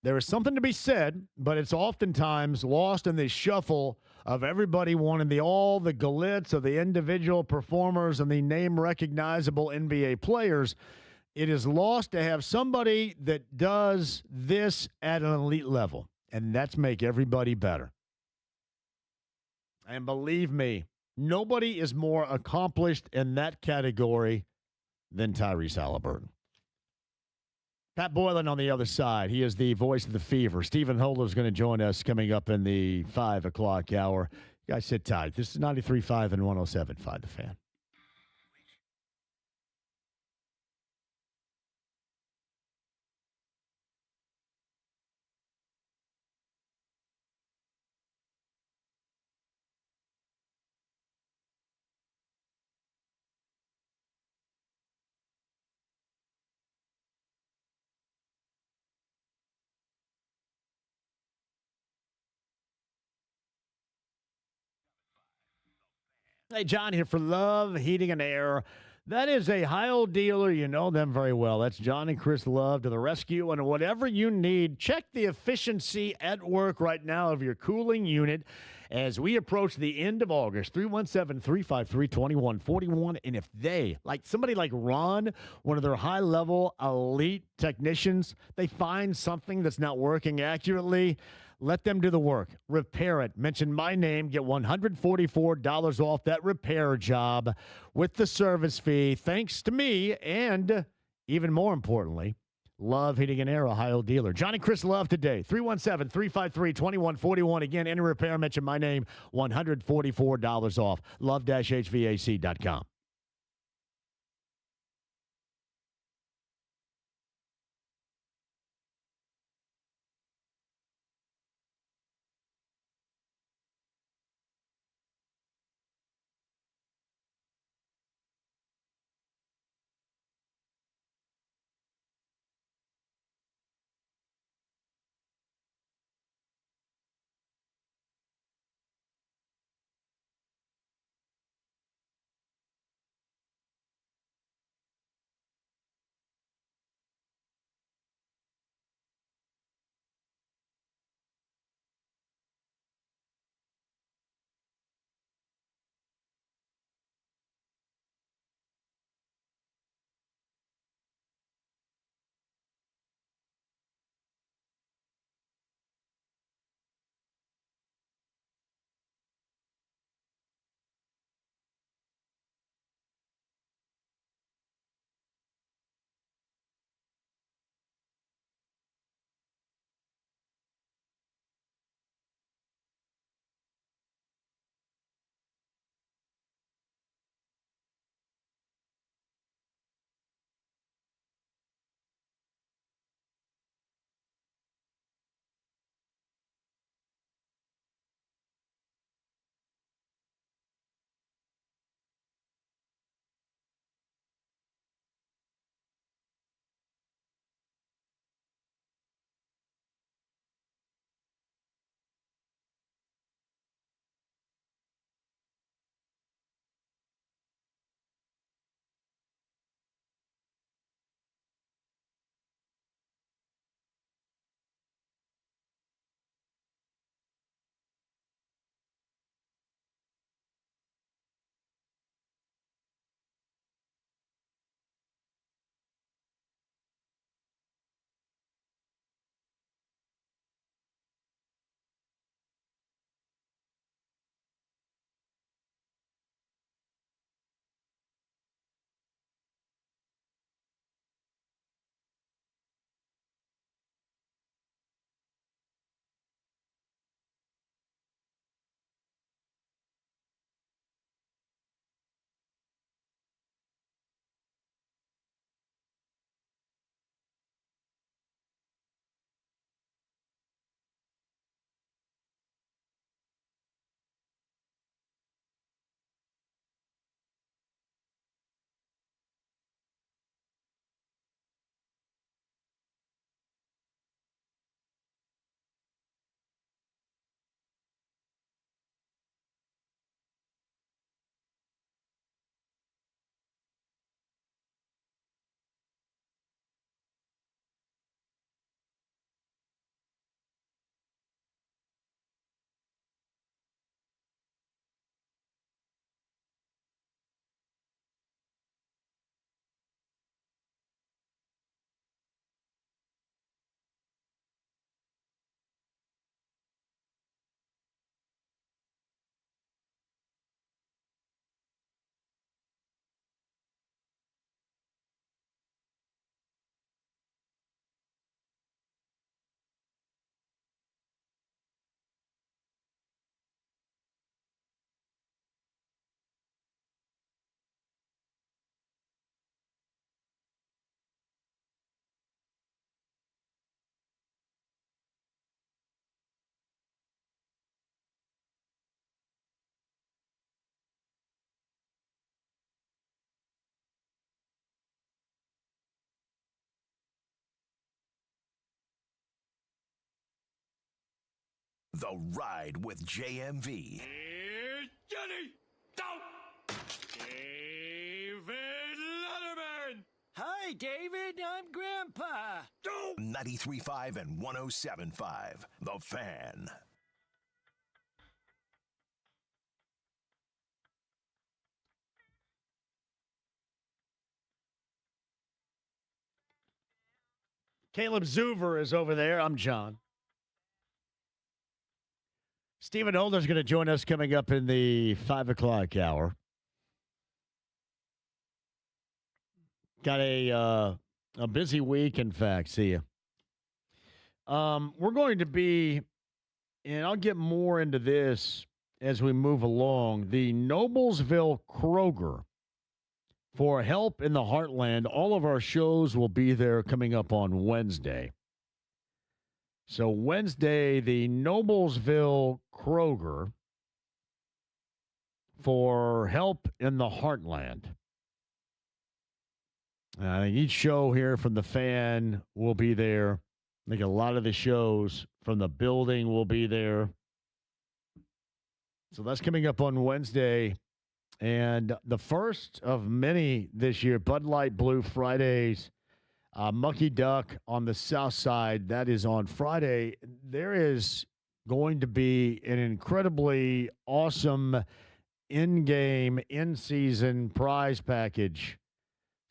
There is something to be said, but it's oftentimes lost in the shuffle of everybody wanting all the glitz of the individual performers and the name-recognizable NBA players. It is lost to have somebody that does this at an elite level, and that's make everybody better. And believe me, nobody is more accomplished in that category than Tyrese Halliburton. Pat Boylan on the other side. He is the voice of the Fever. Stephen Holder is going to join us coming up in the 5 o'clock hour. You guys sit tight. This is 93.5 and 107.5 The Fan. Hey, John here for Love Heating and Air. That is a Heil dealer. You know them very well. That's John and Chris Love to the rescue. And whatever you need, check the efficiency at work right now of your cooling unit as we approach the end of August. 317-353-2141. And if they, like somebody like Ron, one of their high-level elite technicians, they find something that's not working accurately, Let them do the work. Repair it. Mention my name. Get $144 off that repair job with the service fee. Thanks to me and, even more importantly, Love Heating and Air, Ohio dealer. Johnny Chris Love today. 317-353-2141. Again, any repair, mention my name. $144 off. Love-HVAC.com. The Ride with JMV. Johnny! Don't! David Letterman! Hi, David. I'm Grandpa. 93.5 and 107.5. The Fan. Caleb Zuver is over there. I'm John. Stephen Older's going to join us coming up in the 5 o'clock hour. Got a busy week, in fact. See you. We're going to be, and I'll get more into this as we move along, the Noblesville Kroger for Help in the Heartland. All of our shows will be there coming up on Wednesday. So Wednesday, the Noblesville Kroger for Help in the Heartland. Each show here from the Fan will be there. I think a lot of the shows from the building will be there. So that's coming up on Wednesday. And the first of many this year, Bud Light Blue Fridays, Mucky Duck on the south side. That is on Friday. There is going to be an incredibly awesome in-game, in-season prize package.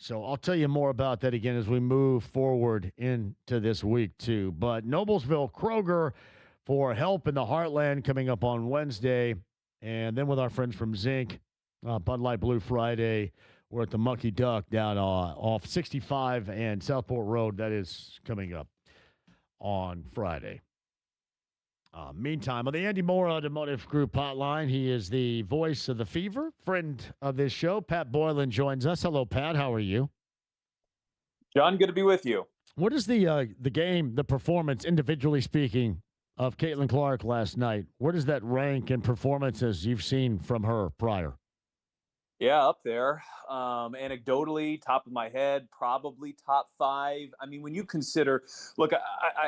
So I'll tell you more about that again as we move forward into this week, too. But Noblesville Kroger for Help in the Heartland coming up on Wednesday. And then with our friends from Zinc, Bud Light Blue Friday, we're at the Mucky Duck down off 65 and Southport Road. That is coming up on Friday. Meantime, on the Andy Moore Automotive Group hotline, he is the voice of the Fever, friend of this show. Pat Boylan joins us. Hello, Pat. How are you? John, good to be with you. What is the game, the performance, individually speaking, of Caitlin Clark last night? Where does that rank in performances you've seen from her prior? Yeah, up there. Anecdotally, top of my head, probably top 5. I mean, when you consider, look,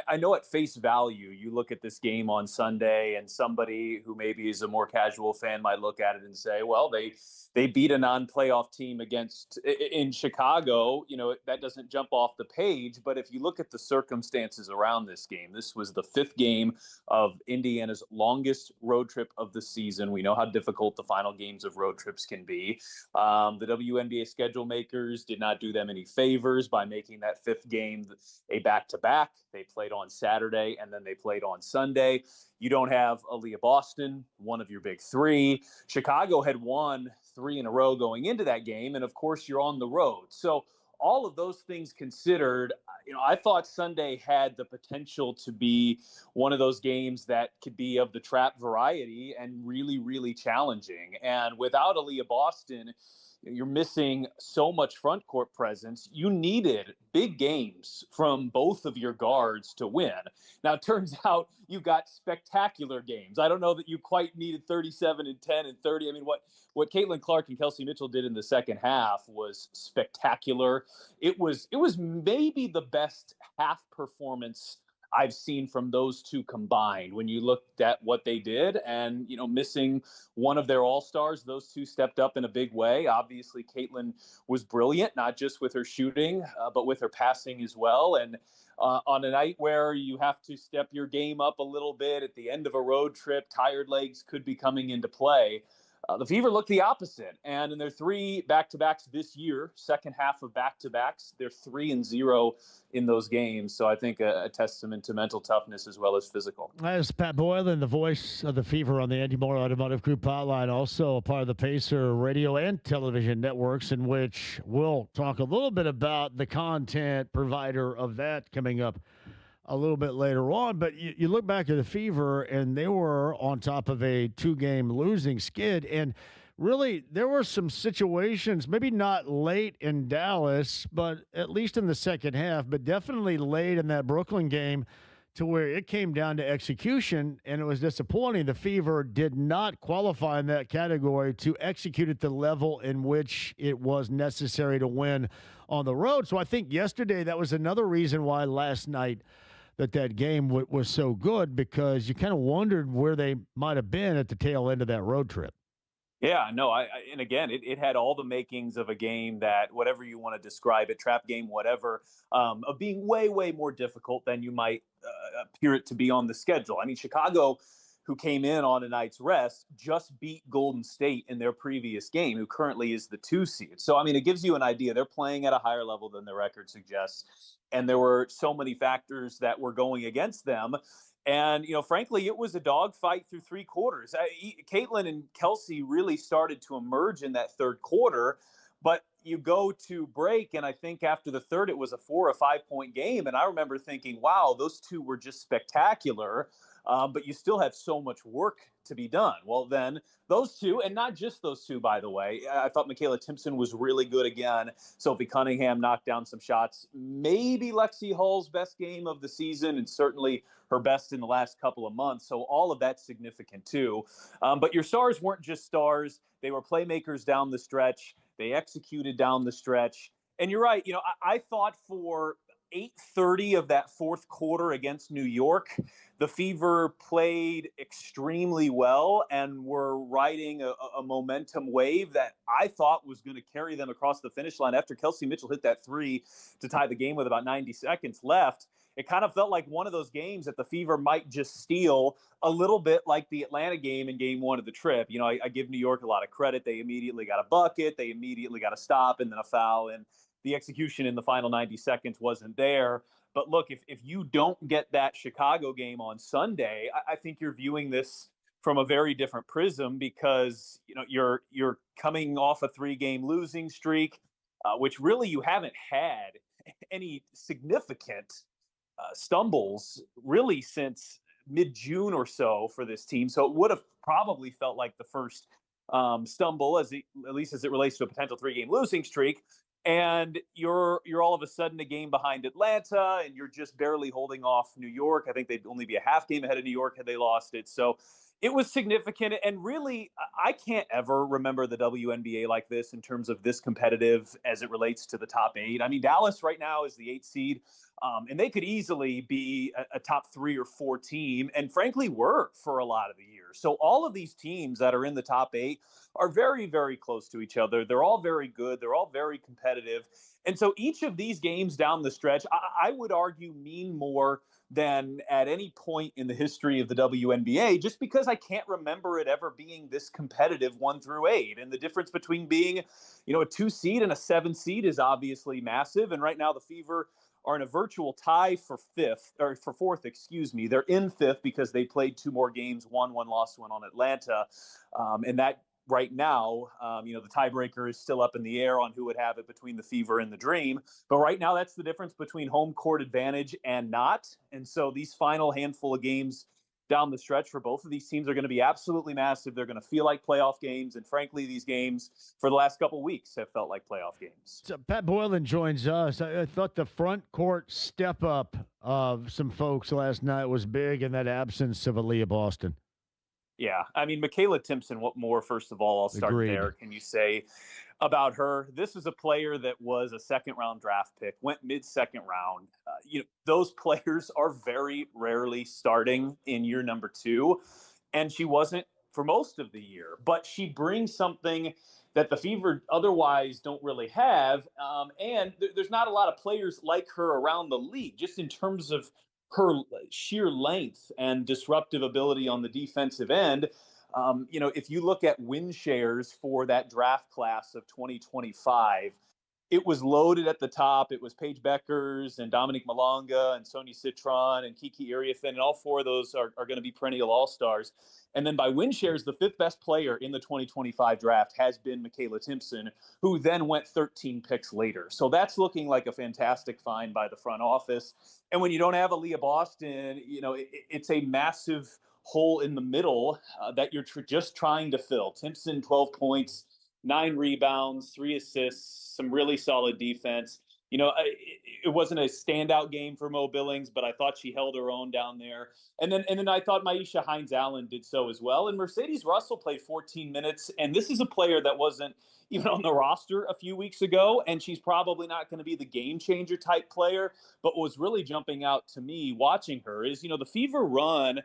I know at face value, you look at this game on Sunday and somebody who maybe is a more casual fan might look at it and say, well, they beat a non-playoff team in Chicago. You know, that doesn't jump off the page. But if you look at the circumstances around this game, this was the 5th game of Indiana's longest road trip of the season. We know how difficult the final games of road trips can be. The WNBA schedule makers did not do them any favors by making that 5th game a back-to-back. They played on Saturday and then they played on Sunday. You don't have Aaliyah Boston, one of your big 3. Chicago had won 3 in a row going into that game, and of course you're on the road. So all of those things considered, you know, I thought Sunday had the potential to be one of those games that could be of the trap variety and really, really challenging. And without Aaliyah Boston, you're missing so much front court presence. You needed big games from both of your guards to win. Now, it turns out you got spectacular games. I don't know that you quite needed 37 and 10 and 30. I mean, what Caitlin Clark and Kelsey Mitchell did in the second half was spectacular. It was maybe the best half performance I've seen from those two combined. When you looked at what they did and, you know, missing one of their all-stars, those two stepped up in a big way. Obviously, Caitlin was brilliant, not just with her shooting, but with her passing as well. And on a night where you have to step your game up a little bit at the end of a road trip, tired legs could be coming into play. The Fever looked the opposite, and in their 3 back-to-backs this year, second half of back-to-backs, they're 3-0 in those games. So I think a testament to mental toughness as well as physical. That's Pat Boylan, the voice of the Fever on the Andy Moore Automotive Group hotline, also a part of the Pacer radio and television networks, in which we'll talk a little bit about the content provider of that coming up a little bit later on. But you look back at the Fever, and they were on top of a 2-game losing skid. And really, there were some situations, maybe not late in Dallas, but at least in the second half, but definitely late in that Brooklyn game, to where it came down to execution, and it was disappointing. The Fever did not qualify in that category to execute at the level in which it was necessary to win on the road. So I think yesterday that was another reason why last night that game was so good, because you kind of wondered where they might have been at the tail end of that road trip. Yeah, no, and again, it had all the makings of a game that, whatever you want to describe it, trap game, whatever, of being way, way more difficult than you might appear it to be on the schedule. I mean, Chicago, who came in on a night's rest, just beat Golden State in their previous game, who currently is the 2 seed. So, I mean, it gives you an idea. They're playing at a higher level than their record suggests. And there were so many factors that were going against them. And, frankly, it was a dogfight through 3 quarters. Caitlin and Kelsey really started to emerge in that third quarter, but you go to break, and I think after the third, it was a 4 or 5 point game. And I remember thinking, wow, those two were just spectacular. But you still have so much work to be done. Well, then those two, and not just those two, by the way, I thought Michaela Timpson was really good again. Sophie Cunningham knocked down some shots. Maybe Lexi Hull's best game of the season, and certainly her best in the last couple of months. So all of that's significant too. But your stars weren't just stars. They were playmakers down the stretch. They executed down the stretch. And you're right. I thought for 8:30 of that fourth quarter against New York, the Fever played extremely well and were riding a momentum wave that I thought was going to carry them across the finish line. After Kelsey Mitchell hit that three to tie the game with about 90 seconds left, it kind of felt like one of those games that the Fever might just steal, a little bit like the Atlanta game in game one of the trip. I give New York a lot of credit. They immediately got a bucket. They immediately got a stop and then a foul. And the execution in the final 90 seconds wasn't there. But look, if you don't get that Chicago game on Sunday, I think you're viewing this from a very different prism, because you're coming off a 3-game losing streak, which really you haven't had any significant stumbles really since mid-June or so for this team. So it would have probably felt like the first stumble, at least as it relates to a potential 3-game losing streak. And you're all of a sudden a game behind Atlanta, and you're just barely holding off New York. I think they'd only be a half game ahead of New York had they lost it. So it was significant. And really, I can't ever remember the WNBA like this in terms of this competitive as it relates to the top 8. I mean, Dallas right now is the 8th seed, and they could easily be a top 3 or 4 team, and frankly were for a lot of the year. So all of these teams that are in the top 8 are very, very close to each other. They're all very good. They're all very competitive. And so each of these games down the stretch, I would argue, mean more than at any point in the history of the WNBA, just because I can't remember it ever being this competitive 1 through 8. And the difference between being, a 2 seed and a 7 seed is obviously massive. And right now the Fever are in a virtual tie for 4th, excuse me. They're in 5th because they played 2 more games, one lost one on Atlanta. And that right now, the tiebreaker is still up in the air on who would have it between the Fever and the Dream. But right now, that's the difference between home court advantage and not. And so these final handful of games down the stretch for both of these teams are going to be absolutely massive. They're going to feel like playoff games. And frankly, these games for the last couple of weeks have felt like playoff games. So Pat Boylan joins us. I thought the front court step up of some folks last night was big in that absence of Aaliyah Boston. Yeah, I mean, Michaela Timpson, what more, first of all, I'll start Agreed. there. Can you say about her? This is a player that was a second-round draft pick, went mid-second round. Those players are very rarely starting in year number 2, and she wasn't for most of the year. But she brings something that the Fever otherwise don't really have, and there's not a lot of players like her around the league, just in terms of her sheer length and disruptive ability on the defensive end. If you look at win shares for that draft class of 2025, it was loaded at the top. It was Paige Beckers and Dominique Malonga and Sonia Citron and Kiki Iriafen, and all 4 of those are going to be perennial all-stars. And then by win shares, the 5th best player in the 2025 draft has been Michaela Timpson, who then went 13 picks later. So that's looking like a fantastic find by the front office. And when you don't have Aaliyah Boston, it's a massive hole in the middle that you're just trying to fill. Timpson, 12 points, 9 rebounds, 3 assists, some really solid defense. It wasn't a standout game for Mo Billings, but I thought she held her own down there. And then I thought Maisha Hines-Allen did so as well. And Mercedes Russell played 14 minutes. And this is a player that wasn't even on the roster a few weeks ago. And she's probably not going to be the game changer type player. But what was really jumping out to me watching her is, the Fever run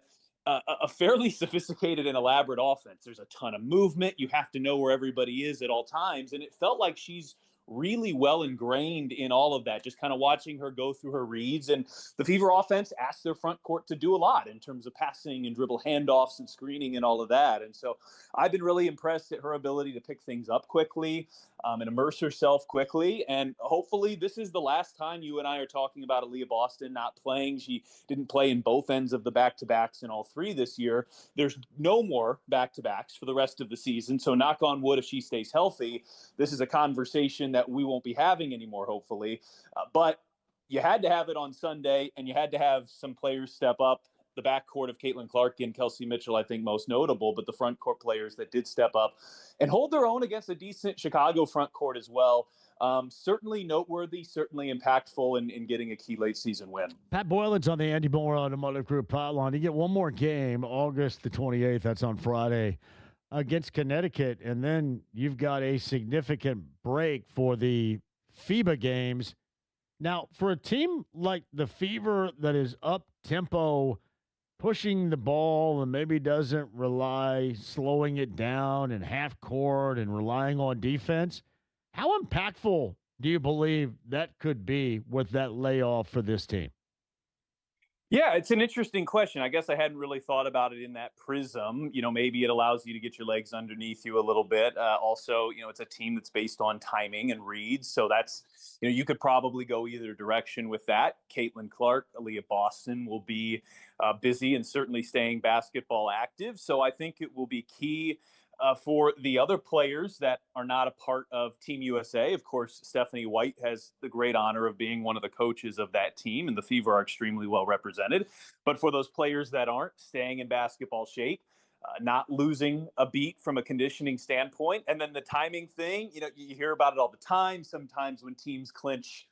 a fairly sophisticated and elaborate offense. There's a ton of movement. You have to know where everybody is at all times. And it felt like she's really well ingrained in all of that, just kind of watching her go through her reads. And the Fever offense asked their front court to do a lot in terms of passing and dribble handoffs and screening and all of that. And so I've been really impressed at her ability to pick things up quickly and immerse herself quickly. And hopefully this is the last time you and I are talking about Aaliyah Boston not playing. She didn't play in both ends of the back-to-backs in all three this year. There's no more back-to-backs for the rest of the season. So knock on wood, if she stays healthy, this is a conversation that we won't be having anymore, hopefully. But you had to have it on Sunday, and you had to have some players step up. The backcourt of Caitlin Clark and Kelsey Mitchell, I think, most notable, but the front court players that did step up and hold their own against a decent Chicago front court as well. Certainly noteworthy, certainly impactful in getting a key late season win. Pat Boylan's on the Andy Moore Automotive Group hotline. You get one more game, August the 28th. That's on Friday against Connecticut. And then you've got a significant break for the FIBA games. Now, for a team like the Fever that is up tempo, pushing the ball and maybe doesn't rely slowing it down and half court and relying on defense, how impactful do you believe that could be with that layoff for this team? Yeah, it's an interesting question. I guess I hadn't really thought about it in that prism. Maybe it allows you to get your legs underneath you a little bit. Also, it's a team that's based on timing and reads. So that's, you could probably go either direction with that. Caitlin Clark, Aaliyah Boston will be busy and certainly staying basketball active. So I think it will be key for the other players that are not a part of Team USA. Of course, Stephanie White has the great honor of being one of the coaches of that team, and the Fever are extremely well represented. But for those players that aren't, staying in basketball shape, not losing a beat from a conditioning standpoint. And then the timing thing, you hear about it all the time. Sometimes when teams clinch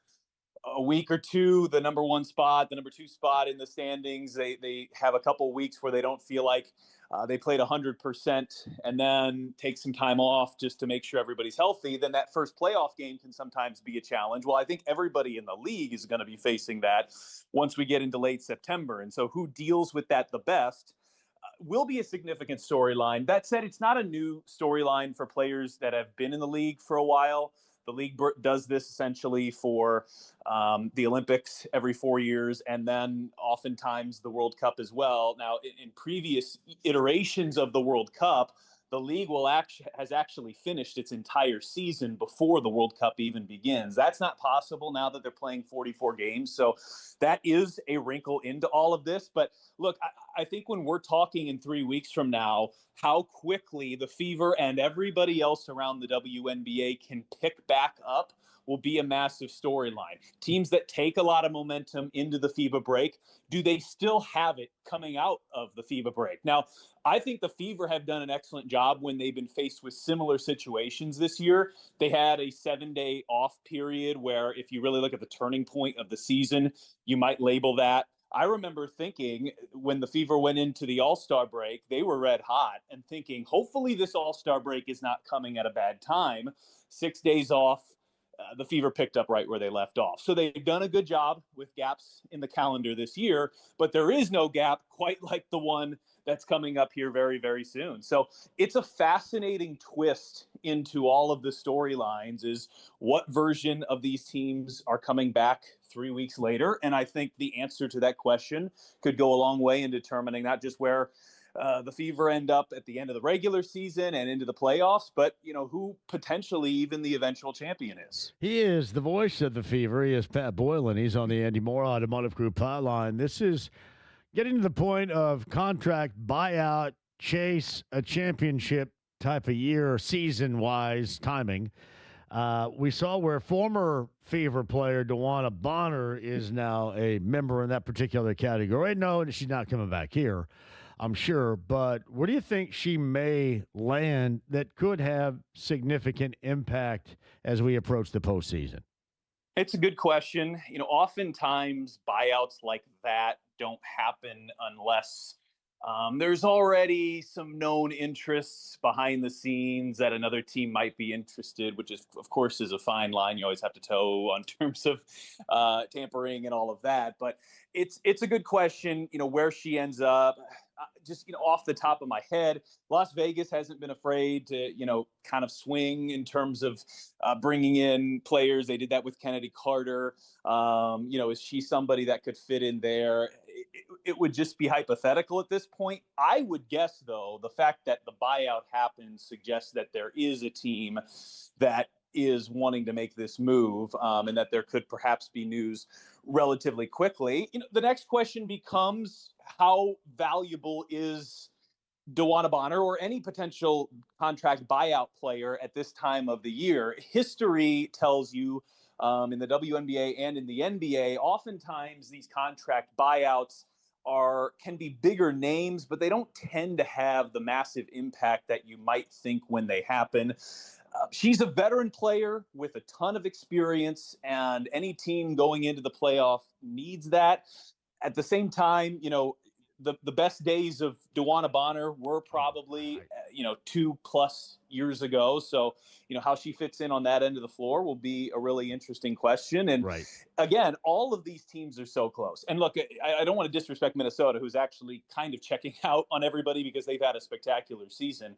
a week or two, the number one spot, the number two spot in the standings, they have a couple weeks where they don't feel like they played 100% and then take some time off just to make sure everybody's healthy. Then that first playoff game can sometimes be a challenge. Well, I think everybody in the league is going to be facing that once we get into late September. And so who deals with that the best will be a significant storyline. That said, it's not a new storyline for players that have been in the league for a while. The league does this essentially for the Olympics every 4 years, and then oftentimes the World Cup as well. Now, in previous iterations of the World Cup, the league has actually finished its entire season before the World Cup even begins. That's not possible now that they're playing 44 games. So that is a wrinkle into all of this. But look, I think when we're talking in 3 weeks from now, how quickly the Fever and everybody else around the WNBA can pick back up will be a massive storyline. Teams that take a lot of momentum into the FIBA break, do they still have it coming out of the FIBA break? Now, I think the Fever have done an excellent job when they've been faced with similar situations this year. They had a 7-day off period where, if you really look at the turning point of the season, you might label that. I remember thinking when the Fever went into the All-Star break, they were red hot and thinking, hopefully this All-Star break is not coming at a bad time. 6 days off. The Fever picked up right where they left off. So they've done a good job with gaps in the calendar this year, but there is no gap quite like the one that's coming up here very, very soon. So it's a fascinating twist into all of the storylines is what version of these teams are coming back 3 weeks later. And I think the answer to that question could go a long way in determining not just where the Fever end up at the end of the regular season and into the playoffs, but, who potentially even the eventual champion is. He is the voice of the Fever. He is Pat Boylan. He's on the Andy Moore Automotive Group hotline. This is getting to the point of contract buyout, chase a championship type of year, season-wise timing. We saw where former Fever player DeWanna Bonner is now a member in that particular category. No, she's not coming back here, I'm sure. But where do you think she may land that could have significant impact as we approach the postseason? It's a good question. Oftentimes buyouts like that don't happen unless There's already some known interests behind the scenes that another team might be interested, which is, of course, is a fine line you always have to toe on terms of tampering and all of that. But it's a good question, where she ends up. Just off the top of my head, Las Vegas hasn't been afraid to kind of swing in terms of bringing in players. They did that with Kennedy Carter. Is she somebody that could fit in there? It would just be hypothetical at this point. I would guess, though, the fact that the buyout happened suggests that there is a team that is wanting to make this move, and that there could perhaps be news relatively quickly. The next question becomes, how valuable is DeWanna Bonner or any potential contract buyout player at this time of the year? History tells you, in the WNBA and in the NBA, oftentimes these contract buyouts can be bigger names, but they don't tend to have the massive impact that you might think when they happen. She's a veteran player with a ton of experience, and any team going into the playoff needs that. At the same time, the best days of DeWanna Bonner were probably, 2+ years ago. So, how she fits in on that end of the floor will be a really interesting question. And again, all of these teams are so close. And look, I don't want to disrespect Minnesota, who's actually kind of checking out on everybody because they've had a spectacular season.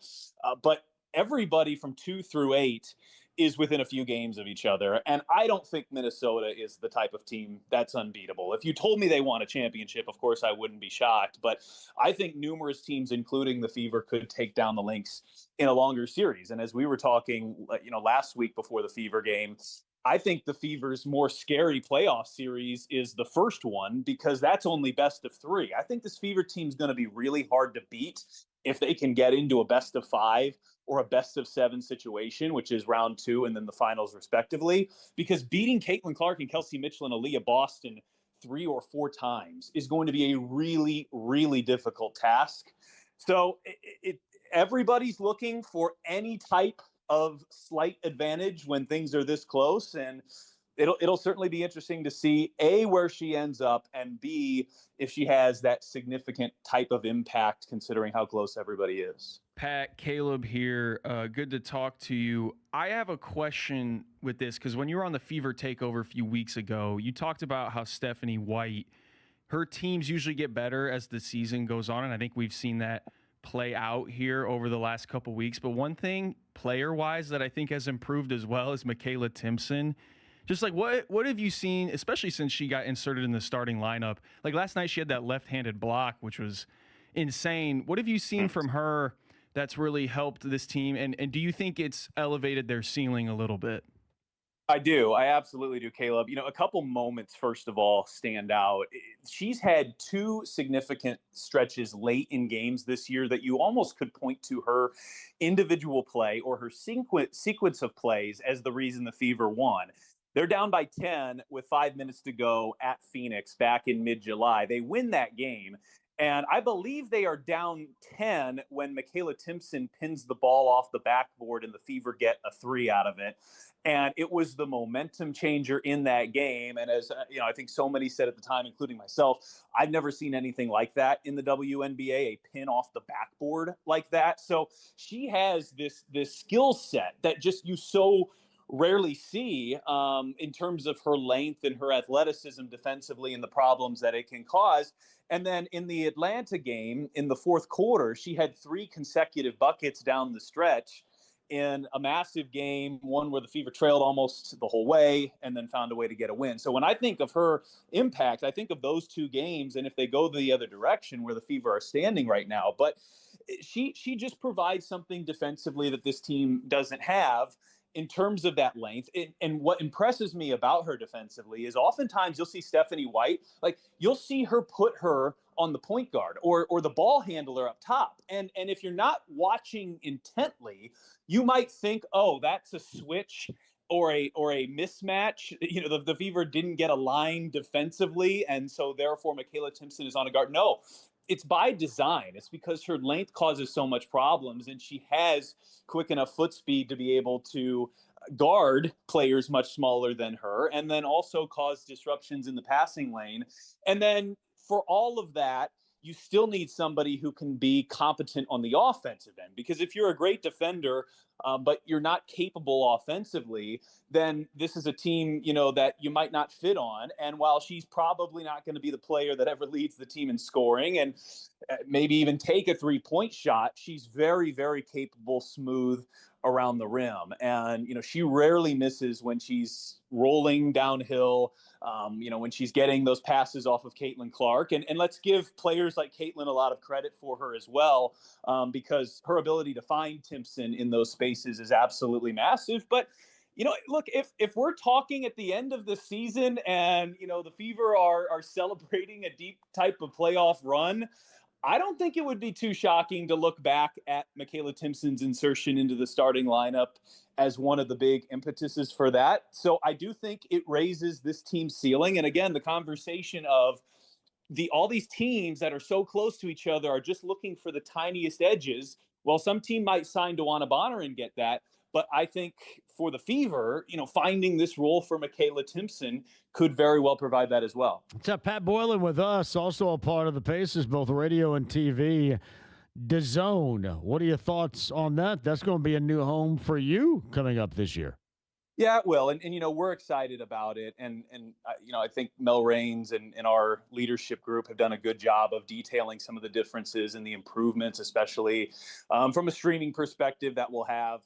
But everybody from 2 through 8 is within a few games of each other. And I don't think Minnesota is the type of team that's unbeatable. If you told me they won a championship, of course, I wouldn't be shocked. But I think numerous teams, including the Fever, could take down the Lynx in a longer series. And as we were talking, last week before the Fever game, I think the Fever's more scary playoff series is the first one, because that's only best of 3. I think this Fever team's going to be really hard to beat if they can get into a best of 5 or a best of 7 situation, which is round 2 and then the finals respectively, because beating Caitlin Clark and Kelsey Mitchell and Aaliyah Boston 3 or 4 times is going to be a really, really difficult task. So everybody's looking for any type of slight advantage when things are this close, and it'll certainly be interesting to see, A, where she ends up, and B, if she has that significant type of impact considering how close everybody is. Pat, Caleb here. Good to talk to you. I have a question with this, because when you were on the Fever Takeover a few weeks ago, you talked about how Stephanie White, her teams usually get better as the season goes on, and I think we've seen that play out here over the last couple weeks. But one thing player-wise that I think has improved as well is Michaela Timpson. Just like, what have you seen, especially since she got inserted in the starting lineup? Like last night, she had that left-handed block, which was insane. What have you seen from her that's really helped this team? And do you think it's elevated their ceiling a little bit? I do. I absolutely do, Caleb. A couple moments, first of all, stand out. She's had 2 significant stretches late in games this year that you almost could point to her individual play or her sequence of plays as the reason the Fever won. They're down by 10 with 5 minutes to go at Phoenix back in mid-July. They win that game. And I believe they are down 10 when Michaela Timpson pins the ball off the backboard and the Fever get a 3 out of it. And it was the momentum changer in that game. And as I think so many said at the time, including myself, I've never seen anything like that in the WNBA, a pin off the backboard like that. So she has this skill set that just you so rarely see in terms of her length and her athleticism defensively and the problems that it can cause. And then in the Atlanta game, in the fourth quarter, she had 3 consecutive buckets down the stretch in a massive game, one where the Fever trailed almost the whole way and then found a way to get a win. So when I think of her impact, I think of those 2 games, and if they go the other direction where the Fever are standing right now. But she just provides something defensively that this team doesn't have in terms of that length. And what impresses me about her defensively is oftentimes you'll see Stephanie White, like you'll see her put her on the point guard or the ball handler up top. And if you're not watching intently, you might think, oh, that's a switch or a mismatch. The Fever didn't get a line defensively, and so therefore Michaela Timpson is on a guard. No, it's by design. It's because her length causes so much problems, and she has quick enough foot speed to be able to guard players much smaller than her, and then also cause disruptions in the passing lane. And then for all of that, you still need somebody who can be competent on the offensive end. Because if you're a great defender, but you're not capable offensively, then this is a team, that you might not fit on. And while she's probably not going to be the player that ever leads the team in scoring and maybe even take a 3-point shot, she's very, very capable, smooth around the rim. And, she rarely misses when she's rolling downhill, when she's getting those passes off of Caitlin Clark. And let's give players like Caitlin a lot of credit for her as well, because her ability to find Timpson in those spaces is absolutely massive. But, look, if we're talking at the end of the season and, the Fever are celebrating a deep type of playoff run, I don't think it would be too shocking to look back at Michaela Timpson's insertion into the starting lineup as one of the big impetuses for that. So I do think it raises this team's ceiling. And again, the conversation of all these teams that are so close to each other are just looking for the tiniest edges. Well, some team might sign DeWanna Bonner and get that. But I think for the Fever, finding this role for Michaela Timpson could very well provide that as well. What's up, Pat Boylan with us, also a part of the Pacers, both radio and TV. DAZN, what are your thoughts on that? That's going to be a new home for you coming up this year. Yeah, it will. And we're excited about it. And I think Mel Raines and our leadership group have done a good job of detailing some of the differences and the improvements, especially from a streaming perspective that we'll have.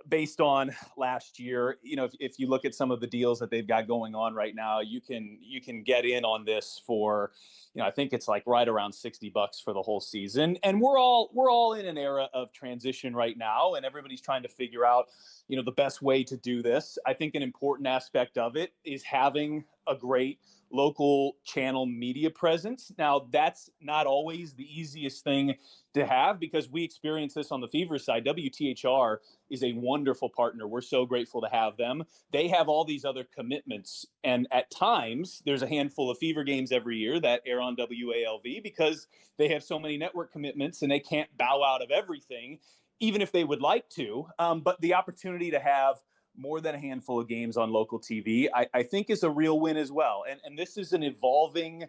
Based on last year, if you look at some of the deals that they've got going on right now, you can get in on this for, I think it's like right around $60 for the whole season. And we're all in an era of transition right now, and everybody's trying to figure out, the best way to do this. I think an important aspect of it is having a great local channel media presence. Now, that's not always the easiest thing to have because we experience this on the Fever side. WTHR is a wonderful partner. We're so grateful to have them. They have all these other commitments. And at times, there's a handful of Fever games every year that air on WALV because they have so many network commitments and they can't bow out of everything, even if they would like to. But the opportunity to have more than a handful of games on local TV, I think is a real win as well. And this is an evolving,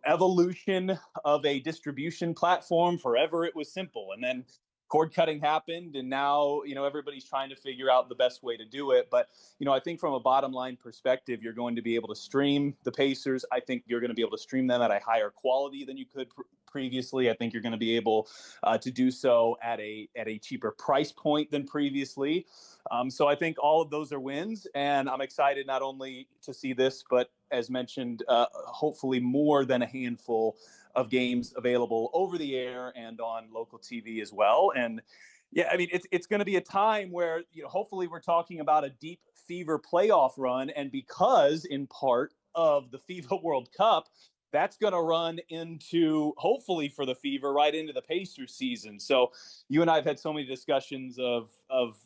evolution of a distribution platform. Forever it was simple. And then cord cutting happened. And now, everybody's trying to figure out the best way to do it. But, I think from a bottom line perspective, you're going to be able to stream the Pacers. I think you're going to be able to stream them at a higher quality than you could previously. I think you're going to be able to do so at a cheaper price point than previously. So I think all of those are wins, and I'm excited not only to see this, but as mentioned, hopefully more than a handful of games available over the air and on local TV as well. And yeah, I mean, it's going to be a time where, hopefully we're talking about a deep Fever playoff run. And because in part of the FIBA World Cup, that's going to run into, hopefully for the Fever, right into the Pacers season. So you and I have had so many discussions of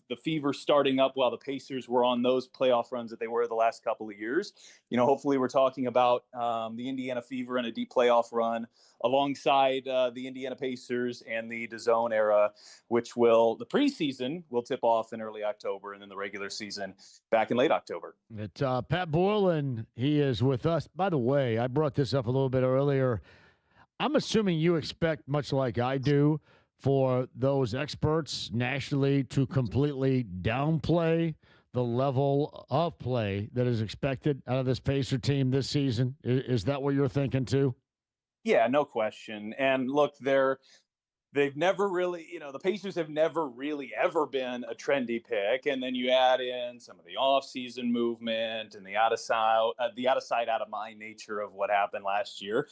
the Fever starting up while the Pacers were on those playoff runs that they were the last couple of years. Hopefully we're talking about the Indiana Fever and a deep playoff run alongside the Indiana Pacers and the DAZN era, which the preseason will tip off in early October and then the regular season back in late October. It's Pat Boylan. He is with us. By the way, I brought this up a little bit earlier. I'm assuming you expect, much like I do, for those experts nationally to completely downplay the level of play that is expected out of this Pacer team this season. Is that what you're thinking too? Yeah, no question. And look, they've never really, the Pacers have never really ever been a trendy pick. And then you add in some of the offseason movement and the out of sight, out of mind nature of what happened last year.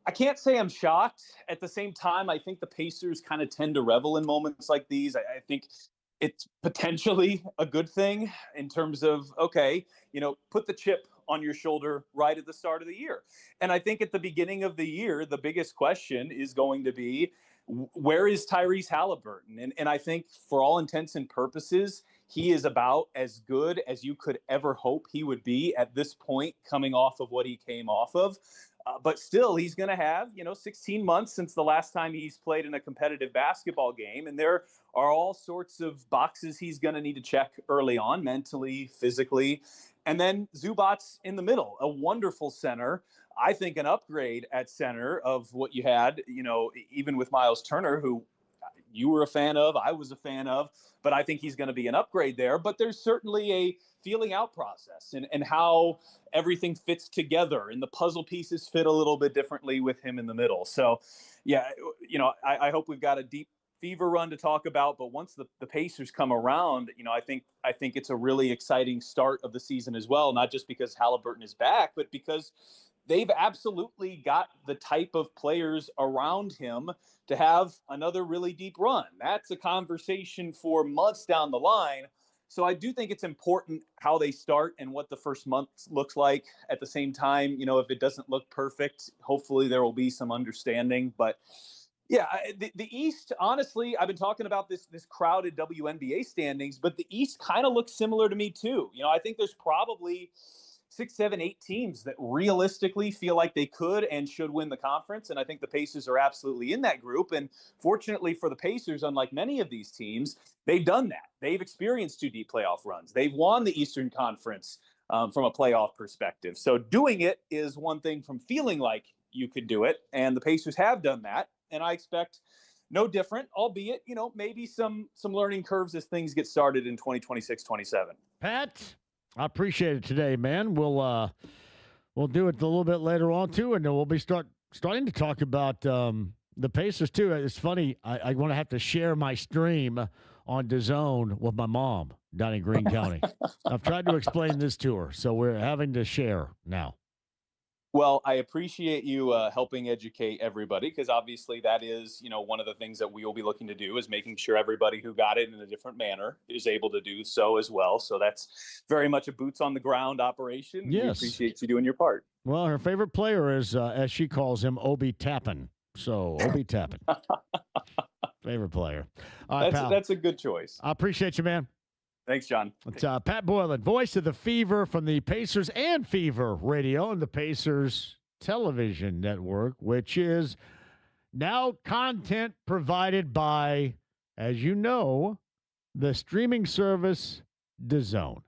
I can't say I'm shocked. At the same time, I think the Pacers kind of tend to revel in moments like these. I think it's potentially a good thing in terms of, okay, put the chip on your shoulder right at the start of the year. And I think at the beginning of the year, the biggest question is going to be, where is Tyrese Halliburton? And I think for all intents and purposes, he is about as good as you could ever hope he would be at this point, coming off of what he came off of. But still, he's going to have, 16 months since the last time he's played in a competitive basketball game. And there are all sorts of boxes he's going to need to check early on, mentally, physically. And then Zubac's in the middle, a wonderful center I think, an upgrade at center of what you had, even with Miles Turner, who you were a fan of, I was a fan of, but I think he's going to be an upgrade there. But there's certainly a feeling out process and how everything fits together, and the puzzle pieces fit a little bit differently with him in the middle. So, yeah, I hope we've got a deep fever run to talk about, but once the Pacers come around, I think it's a really exciting start of the season as well, not just because Halliburton is back, but because they've absolutely got the type of players around him to have another really deep run. That's a conversation for months down the line. So I do think it's important how they start and what the first month looks like. At the same time, if it doesn't look perfect, hopefully there will be some understanding. But yeah, the East, honestly, I've been talking about this crowded WNBA standings, but the East kind of looks similar to me too. I think there's probably 6, 7, 8 teams that realistically feel like they could and should win the conference. And I think the Pacers are absolutely in that group. And fortunately for the Pacers, unlike many of these teams, they've done that. They've experienced 2 deep playoff runs. They've won the Eastern Conference from a playoff perspective. So doing it is one thing from feeling like you could do it. And the Pacers have done that. And I expect no different, albeit, maybe some learning curves as things get started in 2026, 27. Pat, I appreciate it today, man. We'll do it a little bit later on too, and then we'll be starting to talk about the Pacers too. It's funny. I'm going to have to share my stream on DAZN with my mom down in Greene County. I've tried to explain this to her, so we're having to share now. Well, I appreciate you helping educate everybody, because obviously that is, one of the things that we will be looking to do is making sure everybody who got it in a different manner is able to do so as well. So that's very much a boots on the ground operation. Yes. We appreciate you doing your part. Well, her favorite player is, as she calls him, Obi Toppin. So Obi Toppin, favorite player. All right, that's a good choice. I appreciate you, man. Thanks, John. It's Pat Boylan, voice of the Fever from the Pacers and Fever Radio and the Pacers television network, which is now content provided by, as you know, the streaming service DAZN.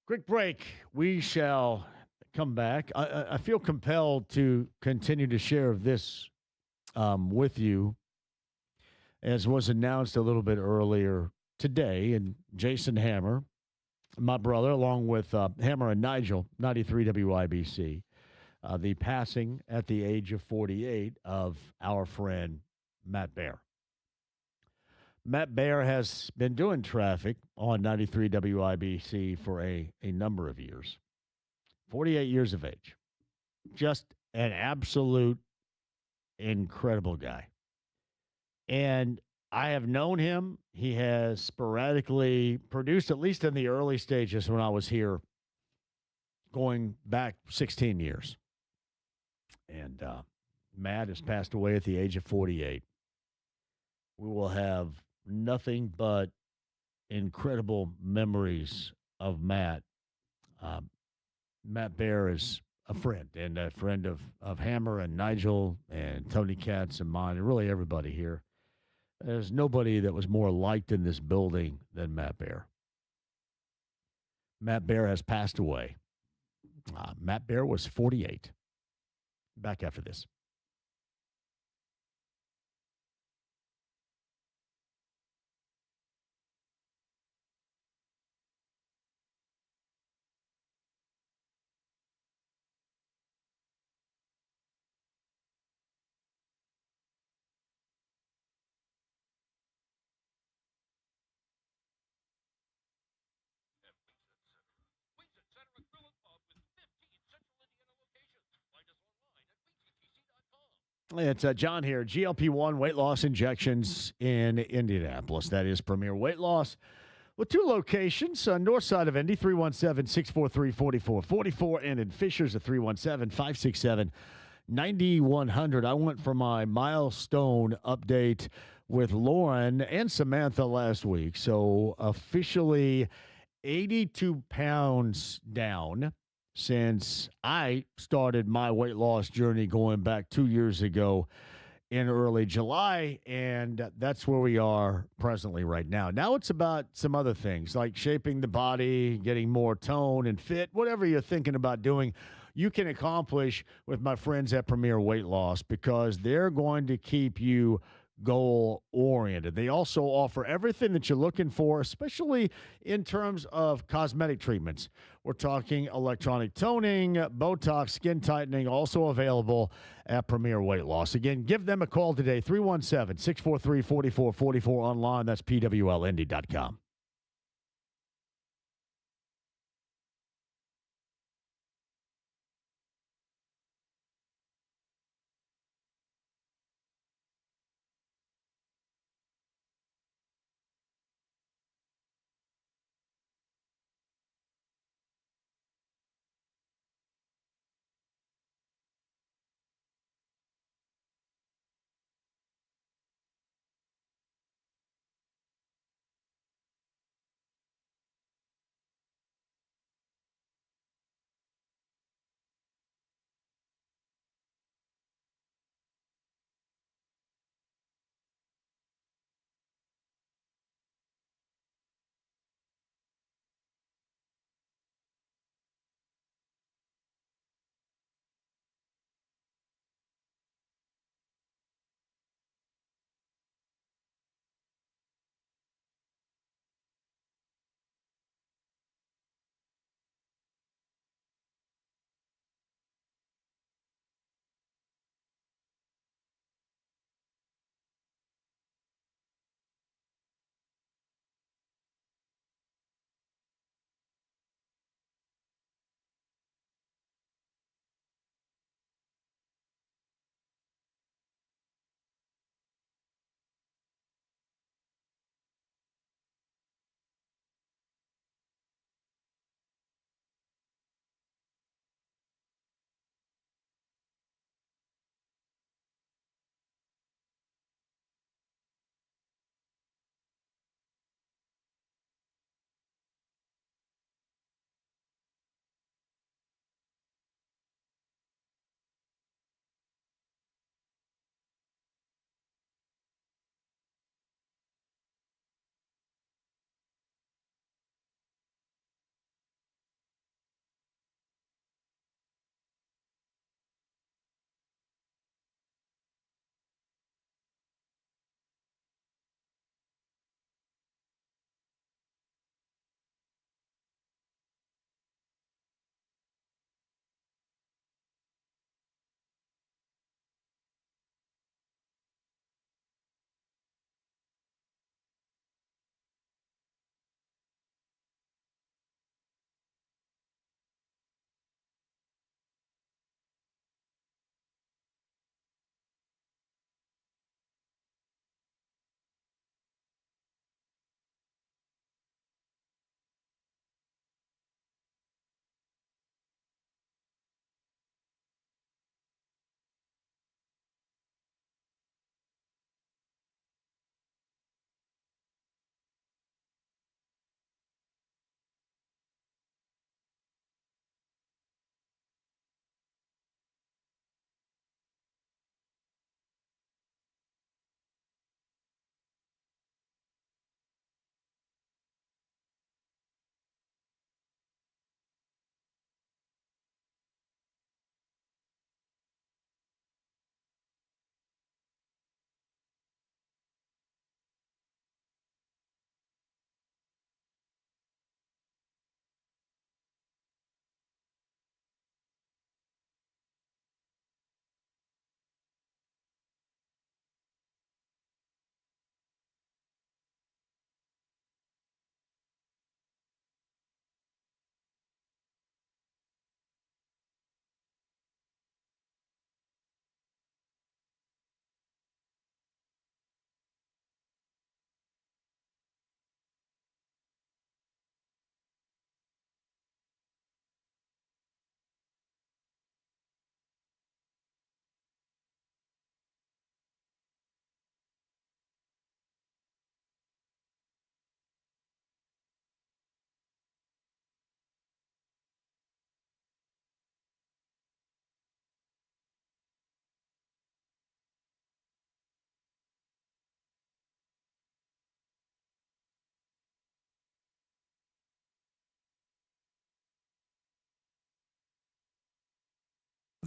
Quick break. We shall come back. I feel compelled to continue to share this with you, as was announced a little bit earlier today, and Jason Hammer, my brother, along with Hammer and Nigel, 93 WIBC, the passing at the age of 48 of our friend Matt Baer. Matt Baer has been doing traffic on 93 WIBC for a number of years. 48 years of age. Just an absolute incredible guy. And I have known him. He has sporadically produced, at least in the early stages when I was here, going back 16 years. And Matt has passed away at the age of 48. We will have nothing but incredible memories of Matt. Matt Baer is a friend, and a friend of Hammer and Nigel and Tony Katz and mine, and really everybody here. There's nobody that was more liked in this building than Matt Baer. Matt Baer has passed away. Matt Baer was 48. Back after this. It's John here. GLP-1 weight loss injections in Indianapolis. That is Premier Weight Loss with 2 locations. North side of Indy, 317-643-4444. And in Fishers at 317-567-9100. I went for my milestone update with Lauren and Samantha last week. So officially 82 pounds down since I started my weight loss journey going back 2 years ago in early July, and that's where we are presently right now. Now it's about some other things like shaping the body, getting more tone and fit, whatever you're thinking about doing. you can accomplish with my friends at Premier Weight Loss, because they're going to keep you goal oriented. They also offer everything that you're looking for, especially in terms of cosmetic treatments. We're talking electronic toning, Botox, skin tightening, also available at Premier Weight Loss. Again, give them a call today, 317-643-4444 online. That's pwlindy.com.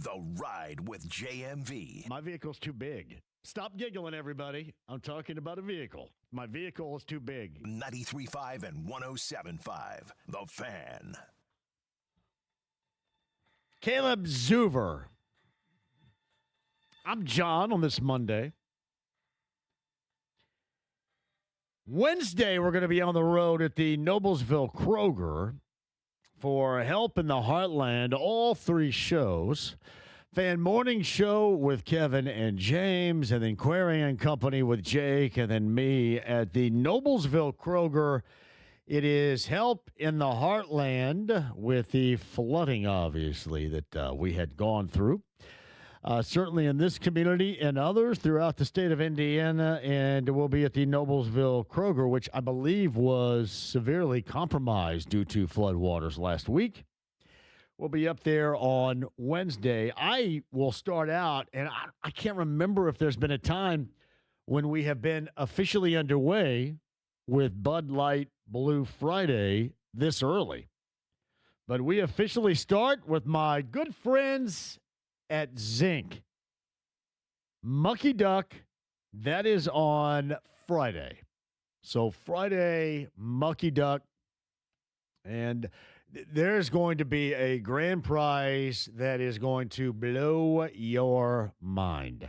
The Ride with JMV. My vehicle's too big. Stop giggling, everybody. I'm talking about a vehicle. My vehicle is too big. 93.5 and 107.5. The Fan. Caleb Zuver. I'm John on this Monday. Wednesday, we're going to be on the road at the Noblesville Kroger for Help in the Heartland, all 3 shows. Fan Morning Show with Kevin and James, and then Query and Company with Jake, and then me at the Noblesville Kroger. It is Help in the Heartland with the flooding, obviously, that we had gone through. Certainly in this community and others throughout the state of Indiana, and we'll be at the Noblesville Kroger, which I believe was severely compromised due to floodwaters last week. We'll be up there on Wednesday. I will start out, and I can't remember if there's been a time when we have been officially underway with Bud Light Blue Friday this early. But we officially start with my good friends at Zinc. Mucky Duck, that is on Friday. So Friday, Mucky Duck, and there's going to be a grand prize that is going to blow your mind.